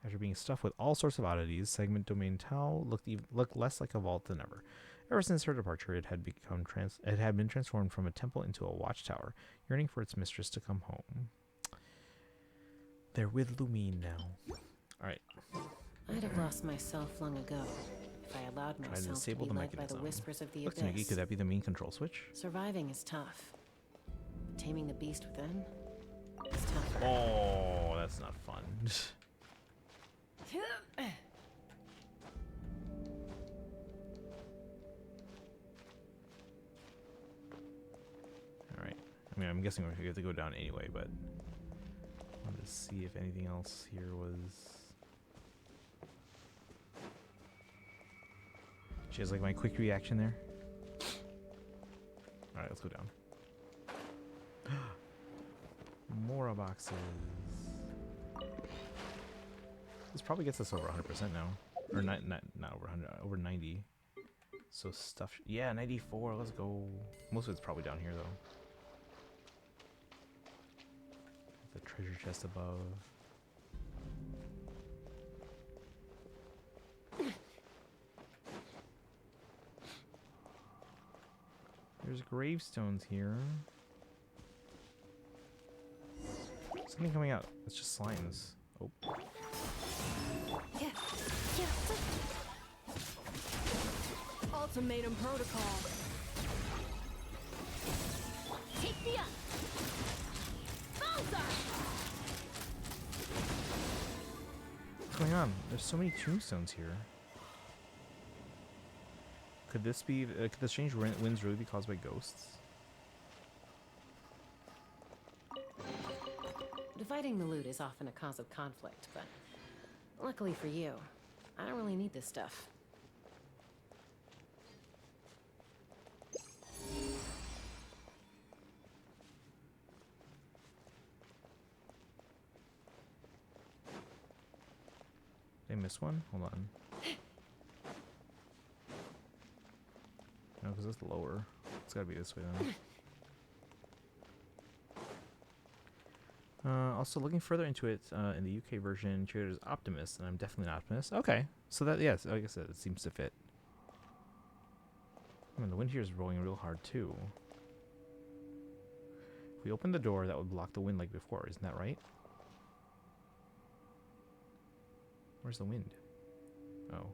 After being stuffed with all sorts of oddities, Segment Domain Tau looked less like a vault than ever. Ever since her departure, it had been transformed from a temple into a watchtower, yearning for its mistress to come home. They're with Lumine now. Alright. I'd have lost myself long ago if I allowed Try to myself to disable be the led by the mechanism. whispers of the Look, Tanuki, abyss. could that be the main control switch? Surviving is tough. But taming the beast within is tougher. Oh, that's not fun. Alright. I mean, I'm guessing we have to go down anyway, but I wanted to see if anything else here was... She has like my quick reaction there. Alright, let's go down. More boxes. This probably gets us over 100% now. Or not over 100, over 90. So stuff... Yeah, 94, let's go. Most of it's probably down here, though. The treasure chest above. There's gravestones here. Something coming out. It's just slimes. Oh. Ultimatum protocol. Take the up. What's going on? There's so many tombstones here. Could this be... could the strange winds really be caused by ghosts? Dividing the loot is often a cause of conflict, but luckily for you, I don't really need this stuff. Did I miss one? Hold on. No, because it's lower. It's gotta be this way then. Also, looking further into it, in the UK version, treated as Optimist, and I'm definitely an Optimist. Okay, so that, yes, like I said, it seems to fit. I mean, the wind here is blowing real hard, too. If we open the door, that would block the wind like before, isn't that right? Where's the wind? Oh.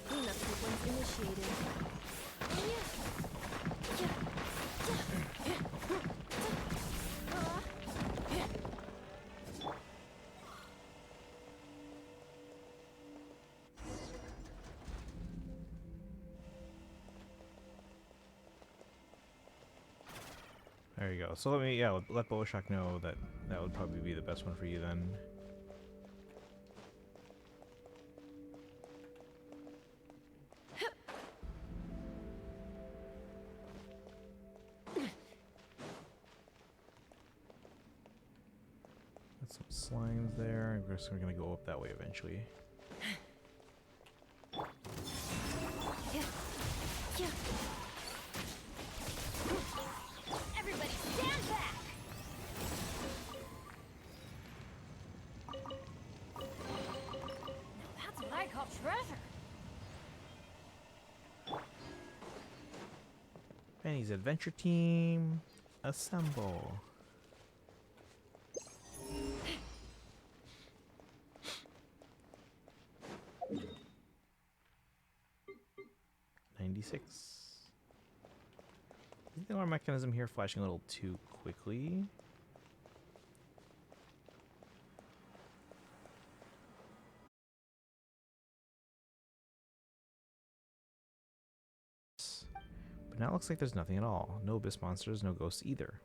Cleanup sequence initiated. There you go. So let me, yeah, let Boashock know that that would probably be the best one for you then. Got some slimes there. I guess we're gonna go up that way eventually. Everybody stand back. Now that's what I call treasure. Penny's Adventure Team, assemble. 96. Is the alarm mechanism here flashing a little too quickly? But now it looks like there's nothing at all. No abyss monsters, no ghosts either.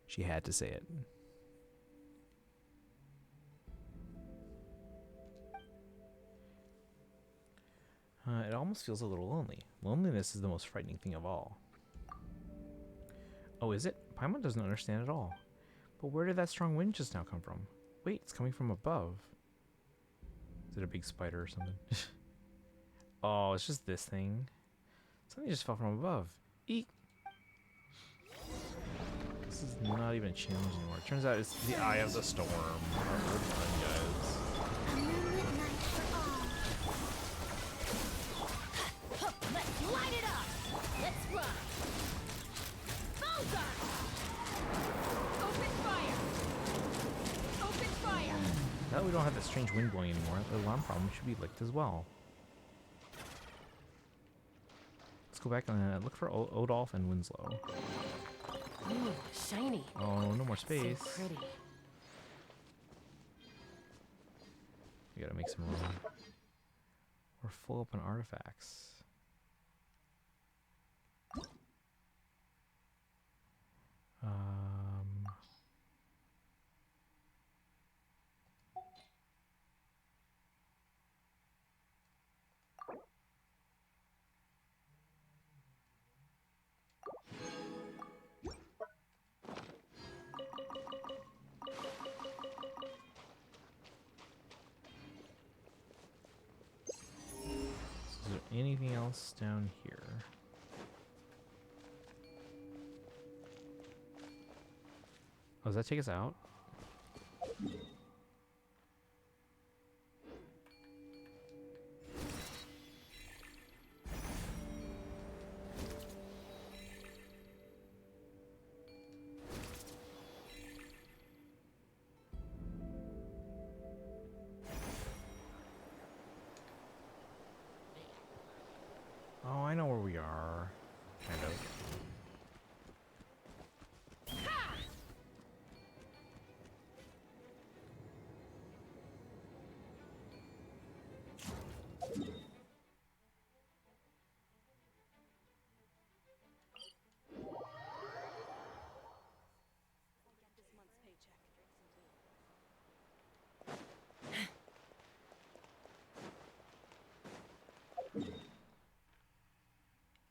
She had to say it. It almost feels a little lonely. Loneliness is the most frightening thing of all. Oh, is it? Paimon doesn't understand at all. But where did that strong wind just now come from? Wait, it's coming from above. Is it a big spider or something? Oh, it's just this thing. Something just fell from above. Eek! This is not even a challenge anymore. It turns out it's the eye of the storm. Oh, we're done, guys. A moonlit night for all. Let's light it up! Let's run! Bullseye! Open fire! Open fire! Now that we don't have that strange wind blowing anymore, the alarm problem should be licked as well. Let's go back and look for Odolph and Winslow. Ooh, shiny. Oh, no more space. So pretty. We gotta make some room. We're full up on artifacts. Is there anything else down here? Oh, does that take us out? Oh, I know where we are. Kind of.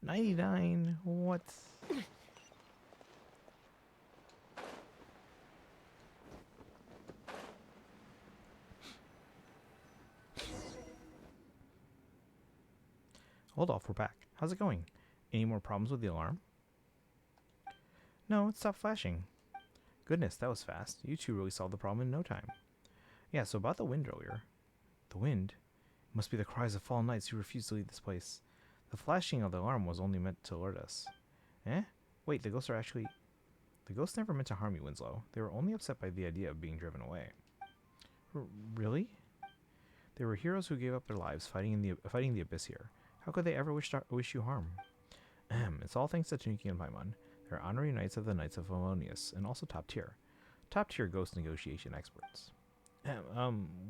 $99. What? Hold off, we're back. How's it going? Any more problems with the alarm? No, it stopped flashing. Goodness, that was fast. You two really solved the problem in no time. Yeah, so about the wind earlier. The wind? It must be the cries of fallen knights who refused to leave this place. The flashing of the alarm was only meant to alert us. Eh? Wait, the ghosts are actually... The ghosts never meant to harm you, Winslow. They were only upset by the idea of being driven away. Really? They were heroes who gave up their lives fighting the abyss here. How could they ever wish you harm? It's all thanks to Tanuki and Paimon. They're honorary knights of the Knights of Harmonious, and also top tier. Top tier ghost negotiation experts.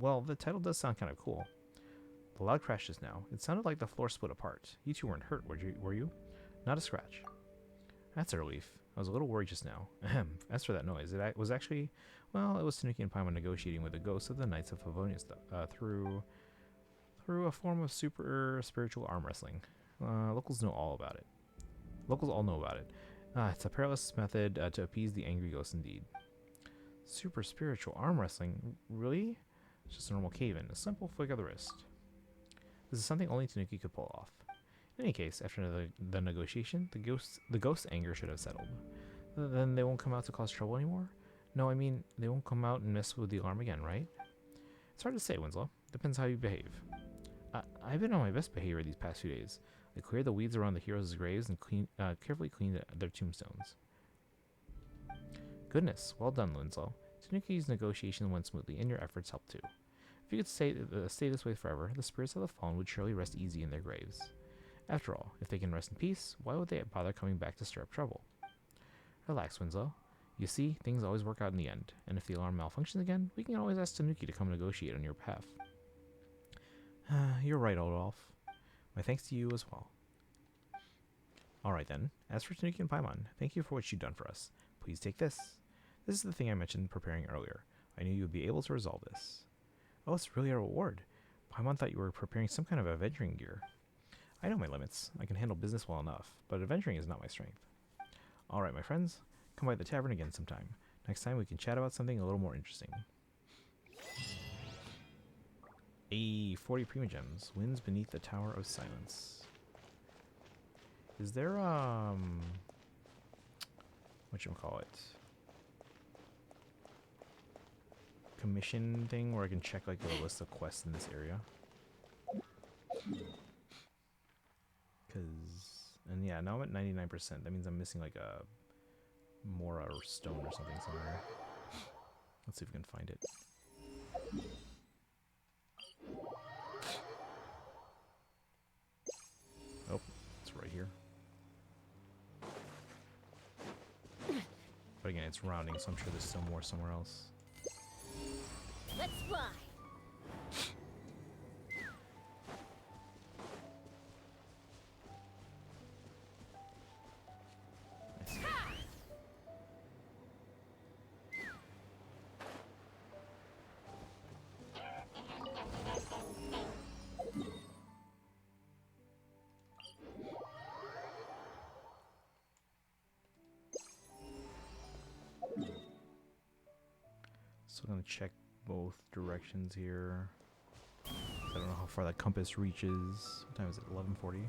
Well, the title does sound kind of cool. The loud crash just now. It sounded like the floor split apart. You two weren't hurt, were you? Not a scratch. That's a relief. I was a little worried just now. As for that noise, it was actually... Well, it was Tanuki and Paimon negotiating with the ghosts of the Knights of Favonius through a form of super spiritual arm wrestling. Locals know all about it. Locals all know about it. It's a perilous method to appease the angry ghosts indeed. Super spiritual arm wrestling? Really? It's just a normal cave-in. A simple flick of the wrist. This is something only Tanuki could pull off. In any case, after the negotiation, the ghost's anger should have settled. Then they won't come out to cause trouble anymore? No, I mean, they won't come out and mess with the alarm again, right? It's hard to say, Winslow. Depends how you behave. I've been on my best behavior these past few days. I cleared the weeds around the heroes' graves and carefully cleaned their tombstones. Goodness, well done, Winslow. Tanuki's negotiation went smoothly, and your efforts helped too. If you could stay this way forever, the spirits of the fallen would surely rest easy in their graves. After all, if they can rest in peace, why would they bother coming back to stir up trouble? Relax, Winslow. You see, things always work out in the end, and if the alarm malfunctions again, we can always ask Tanuki to come negotiate on your behalf. You're right, Olaf. My thanks to you as well. Alright then, as for Tanuki and Paimon, thank you for what you've done for us. Please take this. This is the thing I mentioned preparing earlier. I knew you would be able to resolve this. Oh, it's really a reward. Paimon thought you were preparing some kind of adventuring gear. I know my limits. I can handle business well enough, but adventuring is not my strength. Alright, my friends, come by the tavern again sometime. Next time we can chat about something a little more interesting. 40 Prima Gems. Winds beneath the Tower of Silence. Is there, whatchamacallit? Commission thing where I can check, like, the list of quests in this area? And yeah, now I'm at 99%. That means I'm missing, like, a Mora or stone or something somewhere. Let's see if we can find it. Oh, it's right here. But again, it's rounding, so I'm sure there's still more somewhere else. Let's fly. So I'm gonna check both directions here. I don't know how far that compass reaches. What time is it? 11:40.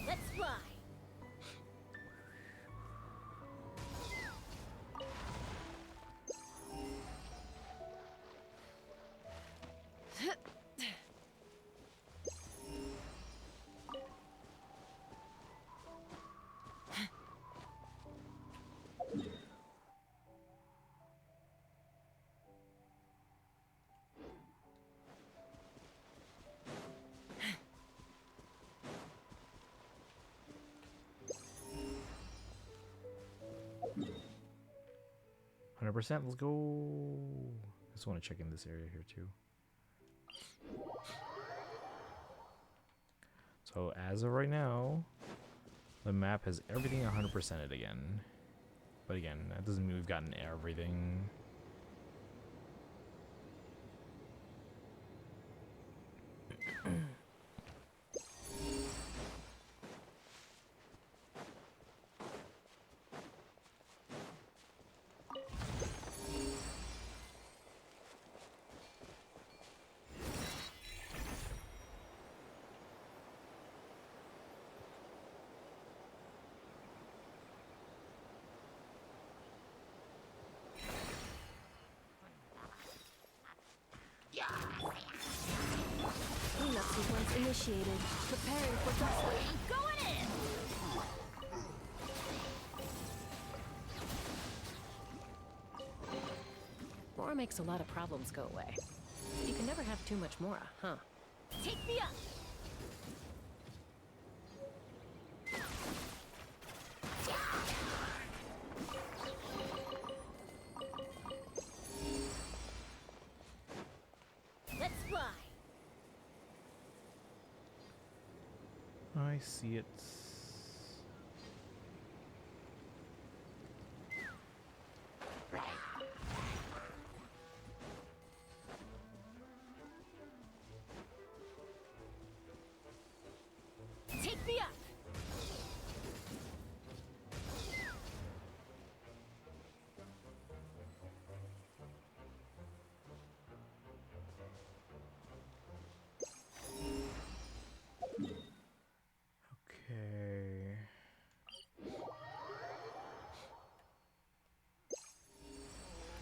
Let's fly. %. Let's go. I just want to check in this area here too. So as of right now, the map has everything 100%ed again. But again, that doesn't mean we've gotten everything. Cleanup sequence initiated. Preparing for dust. Going in! Mora makes a lot of problems go away. You can never have too much Mora, huh? Take me up! Let's fly! I see it. Take me up! Okay.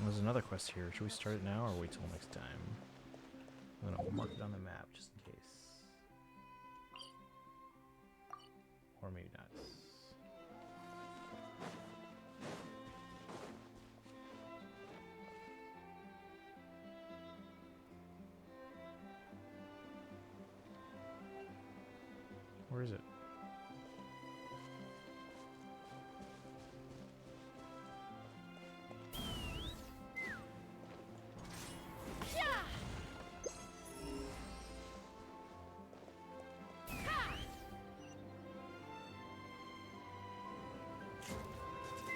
There's another quest here. Should we start it now or wait till next time? I'm gonna mark it on the map just in case. Where is it?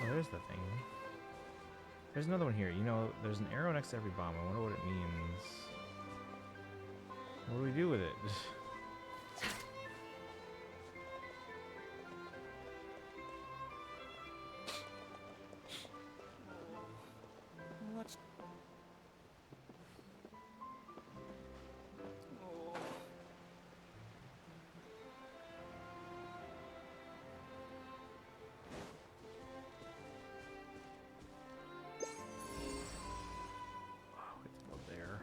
Oh, there's the thing. There's another one here. You know, there's an arrow next to every bomb. I wonder what it means. What do we do with it? What's... Oh. Wow, it's up there.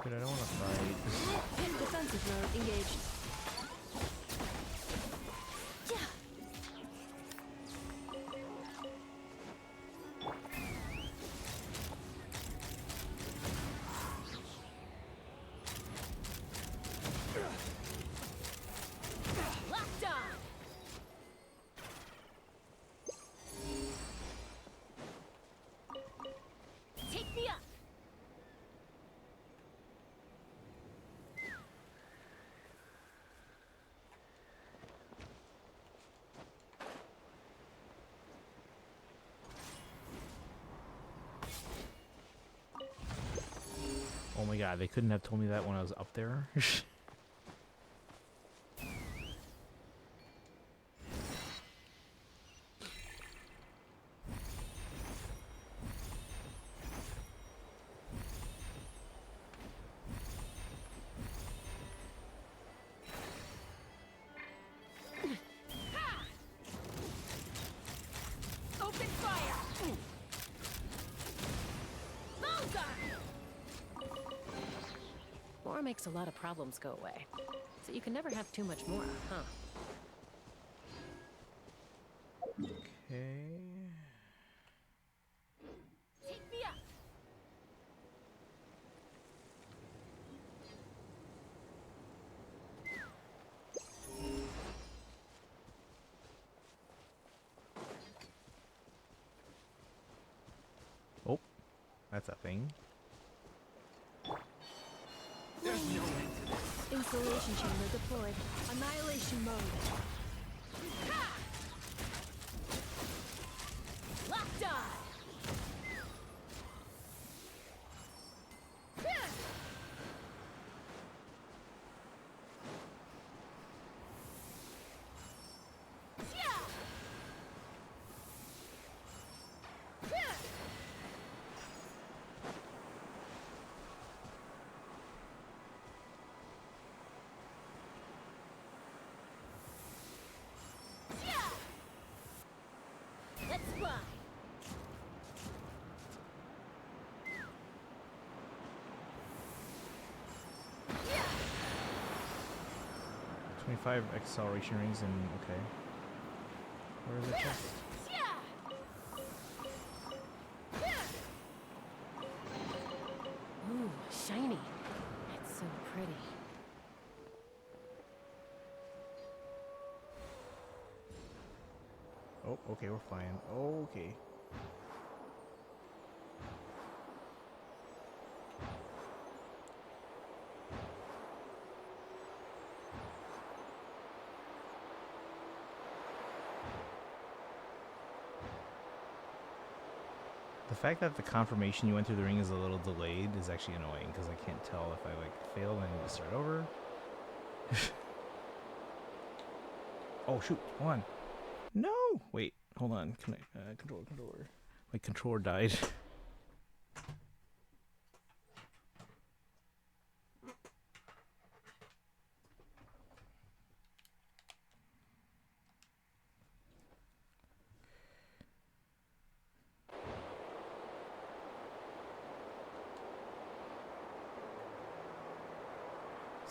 Dude, I don't want to fight. Defensive mode engaged. Locked on. Take me up. Oh my god, they couldn't have told me that when I was up there. Open fire. Bullseye. More makes a lot of problems go away. So you can never have too much more, huh? Okay. Take me up. Oh, that's a thing. Installation chamber deployed. Annihilation mode. Locked on. Let's fly. 25 acceleration rings and okay. Where is the chest? Ooh, shiny. It's so pretty. Oh, okay, we're flying. Okay. The fact that the confirmation you went through the ring is a little delayed is actually annoying because I can't tell if I like failed and I need to start over. Oh shoot! Hold on. No! Wait, hold on. Can I controller? My controller died.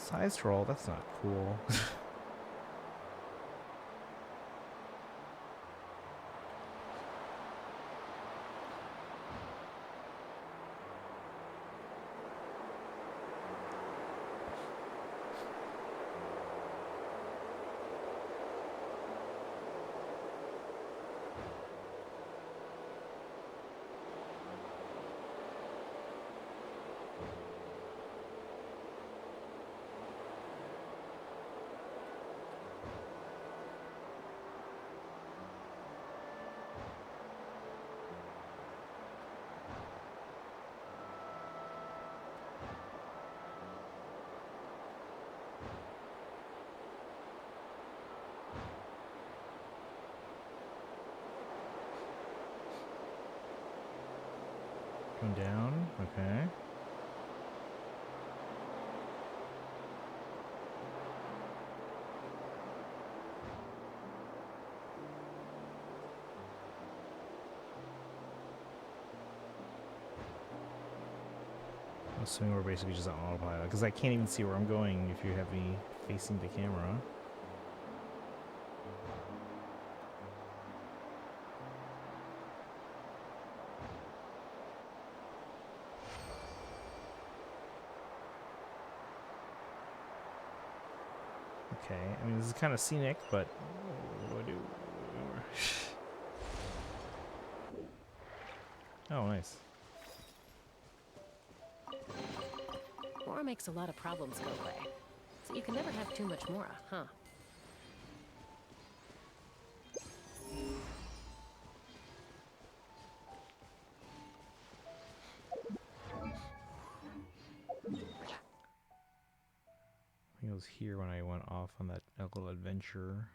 Side scroll, that's not cool. Going down, okay. I'm assuming we're basically just on autopilot because I can't even see where I'm going if you have me facing the camera. Okay, I mean, this is kind of scenic, but what do... Oh, nice. Mora makes a lot of problems go away. So you can never have too much Mora, huh? I think it was here when I went off on that little adventure.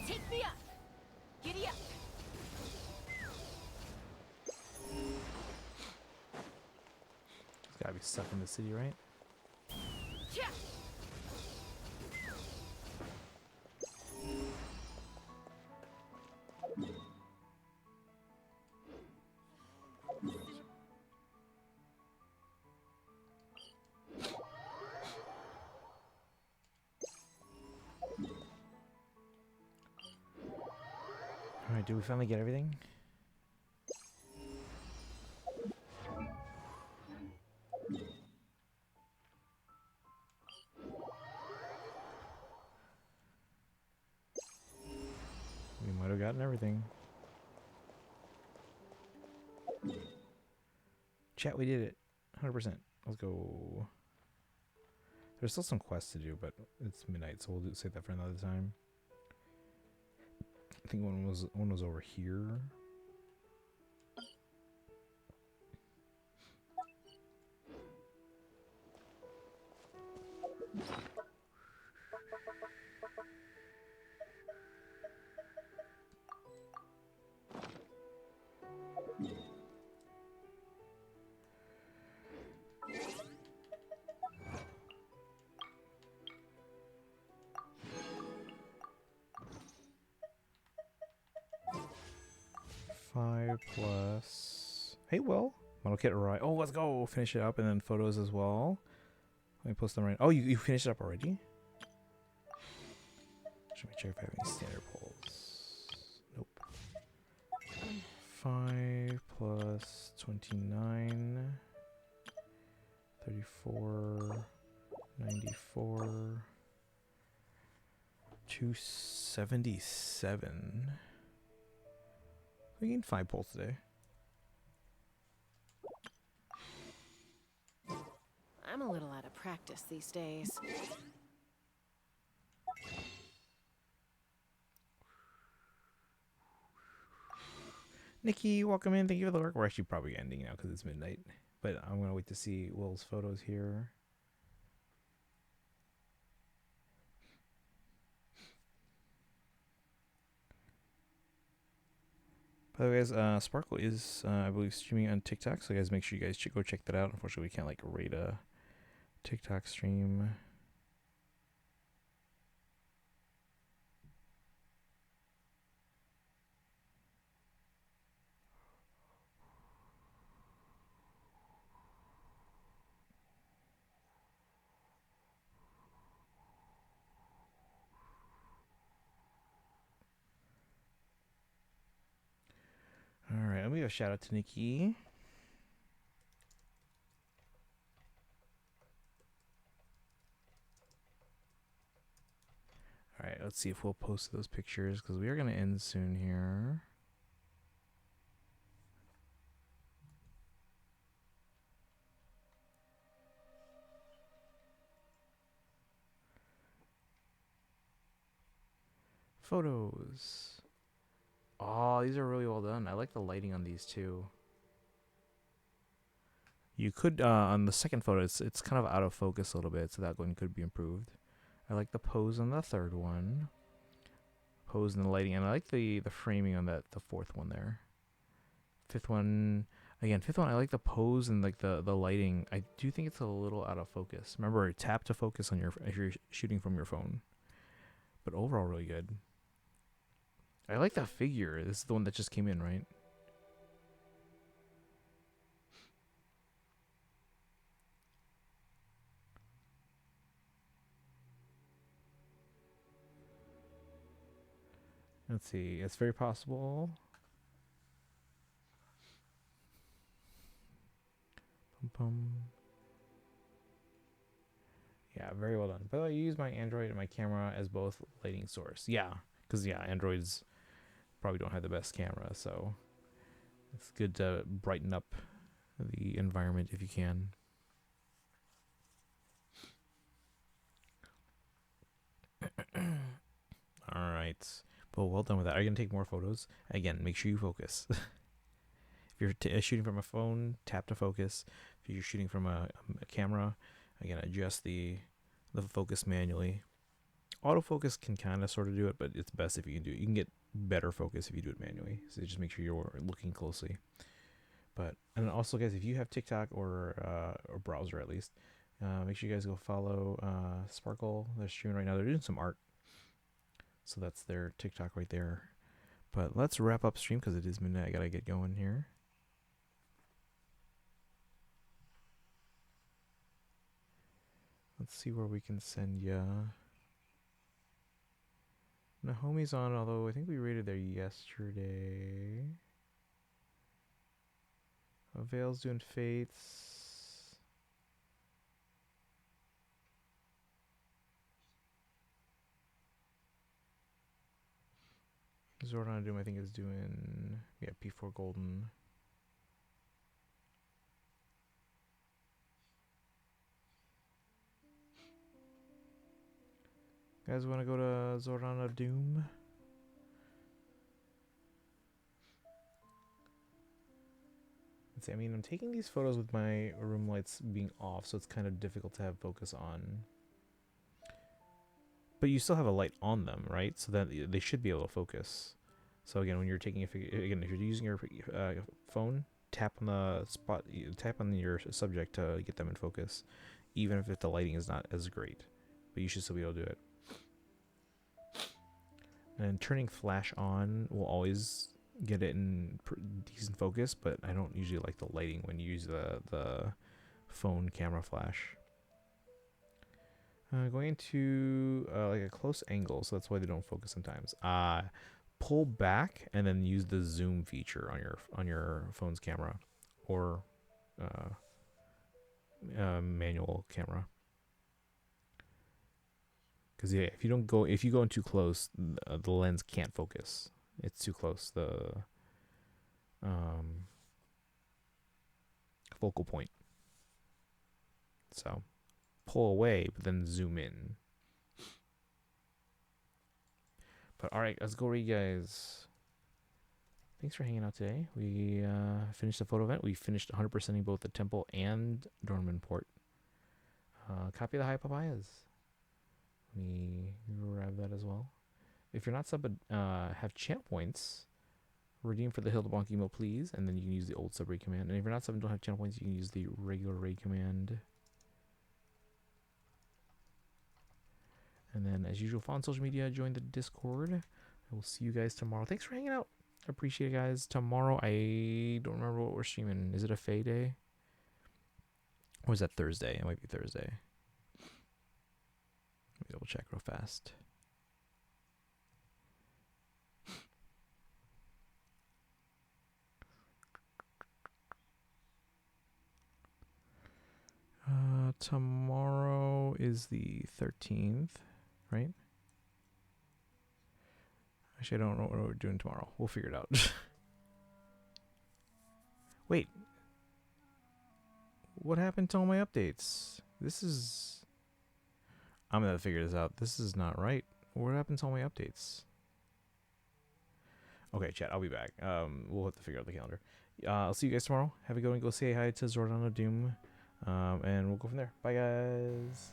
Take me up! Giddy up! There's gotta be stuff in the city, right? Yeah. Alright, did we finally get everything? We might have gotten everything. Chat, we did it. 100%. Let's go. There's still some quests to do, but it's midnight, so we'll save that for another time. I think one was over here. Five plus. Hey, Will. Model kit right. Oh, let's go finish it up, and then photos as well. Let me post them right. Oh, you finished it up already? Let me check if I have any standard polls. Nope. 5 plus 29. 34. 94. 277. We gained 5 polls today. I'm a little out of practice these days. Nikki, welcome in. Thank you for the work. We're actually probably ending now because it's midnight. but I'm gonna wait to see Will's photos here. By the way, guys, Sparkle is, I believe, streaming on TikTok, so guys, make sure you guys go check that out. Unfortunately, we can't like rate a TikTok stream. All right, let me give a shout out to Nikki. All right, let's see if we'll post those pictures because we are going to end soon here. Photos. Oh, these are really well done. I like the lighting on these too. You could, on the second photo, it's kind of out of focus a little bit, so that one could be improved. I like the pose on the third one. Pose and the lighting, and I like the framing on the fourth one there. Fifth one, I like the pose and like the lighting. I do think it's a little out of focus. Remember, tap to focus on if you're shooting from your phone. But overall, really good. I like that figure. This is the one that just came in, right? Let's see. It's very possible. Pum pum. Yeah, very well done. By the way, I use my Android and my camera as both lighting source. Yeah, because Androids probably don't have the best camera, so it's good to brighten up the environment if you can. All right. Well, well done with that. Are you going to take more photos? Again, make sure you focus. If you're shooting from a phone, tap to focus. If you're shooting from a camera, again, adjust the focus manually. Autofocus can kind of sort of do it, but it's best if you can do it. You can get better focus if you do it manually. So just make sure you're looking closely. And also, guys, if you have TikTok or browser at least, make sure you guys go follow Sparkle. They're streaming right now. They're doing some art. So that's their TikTok right there. But let's wrap up stream because it is midnight. I gotta get going here. Let's see where we can send ya. Nahomi's on, although I think we rated there yesterday. Vale's doing Fates. Zordon Doom, I think, is doing, yeah, P4 Golden. Guys, want to go to Zordon of Doom? Let's see, I mean, I'm taking these photos with my room lights being off, so it's kind of difficult to have focus on. But you still have a light on them, right? So that they should be able to focus. So again, when you're taking a figure, again, if you're using your phone, tap on the spot, tap on your subject to get them in focus, even if the lighting is not as great. But you should still be able to do it. And turning flash on will always get it in decent focus, but I don't usually like the lighting when you use the phone camera flash. Going to like a close angle, so that's why they don't focus sometimes. Pull back and then use the zoom feature on your phone's camera or manual camera. Because yeah, if you go in too close, the lens can't focus. It's too close. The focal point. So pull away, but then zoom in. But all right, let's go read, guys. thanks for hanging out today. We finished the photo event. We finished 100%ing both the temple and Dornman Port. Copy the high papayas. Let me grab that as well. If you're not subbed, have champ points. Redeem for the Hildebonk emo, please, and then you can use the old sub raid command. And if you're not subbed and don't have channel points, you can use the regular raid command. And then, as usual, follow on social media, join the Discord. I will see you guys tomorrow. Thanks for hanging out. I appreciate it, guys. Tomorrow, I don't remember what we're streaming. Is it a Faye day? Or is that Thursday? It might be Thursday. Let me double check real fast. Tomorrow is the 13th, right? Actually, I don't know what we're doing tomorrow. We'll figure it out. Wait. What happened to all my updates? This is... I'm going to figure this out. This is not right. What happened to all my updates? Okay, chat. I'll be back. We'll have to figure out the calendar. I'll see you guys tomorrow. Have a good one. Go say hi to Zordon of Doom. And we'll go from there. Bye, guys.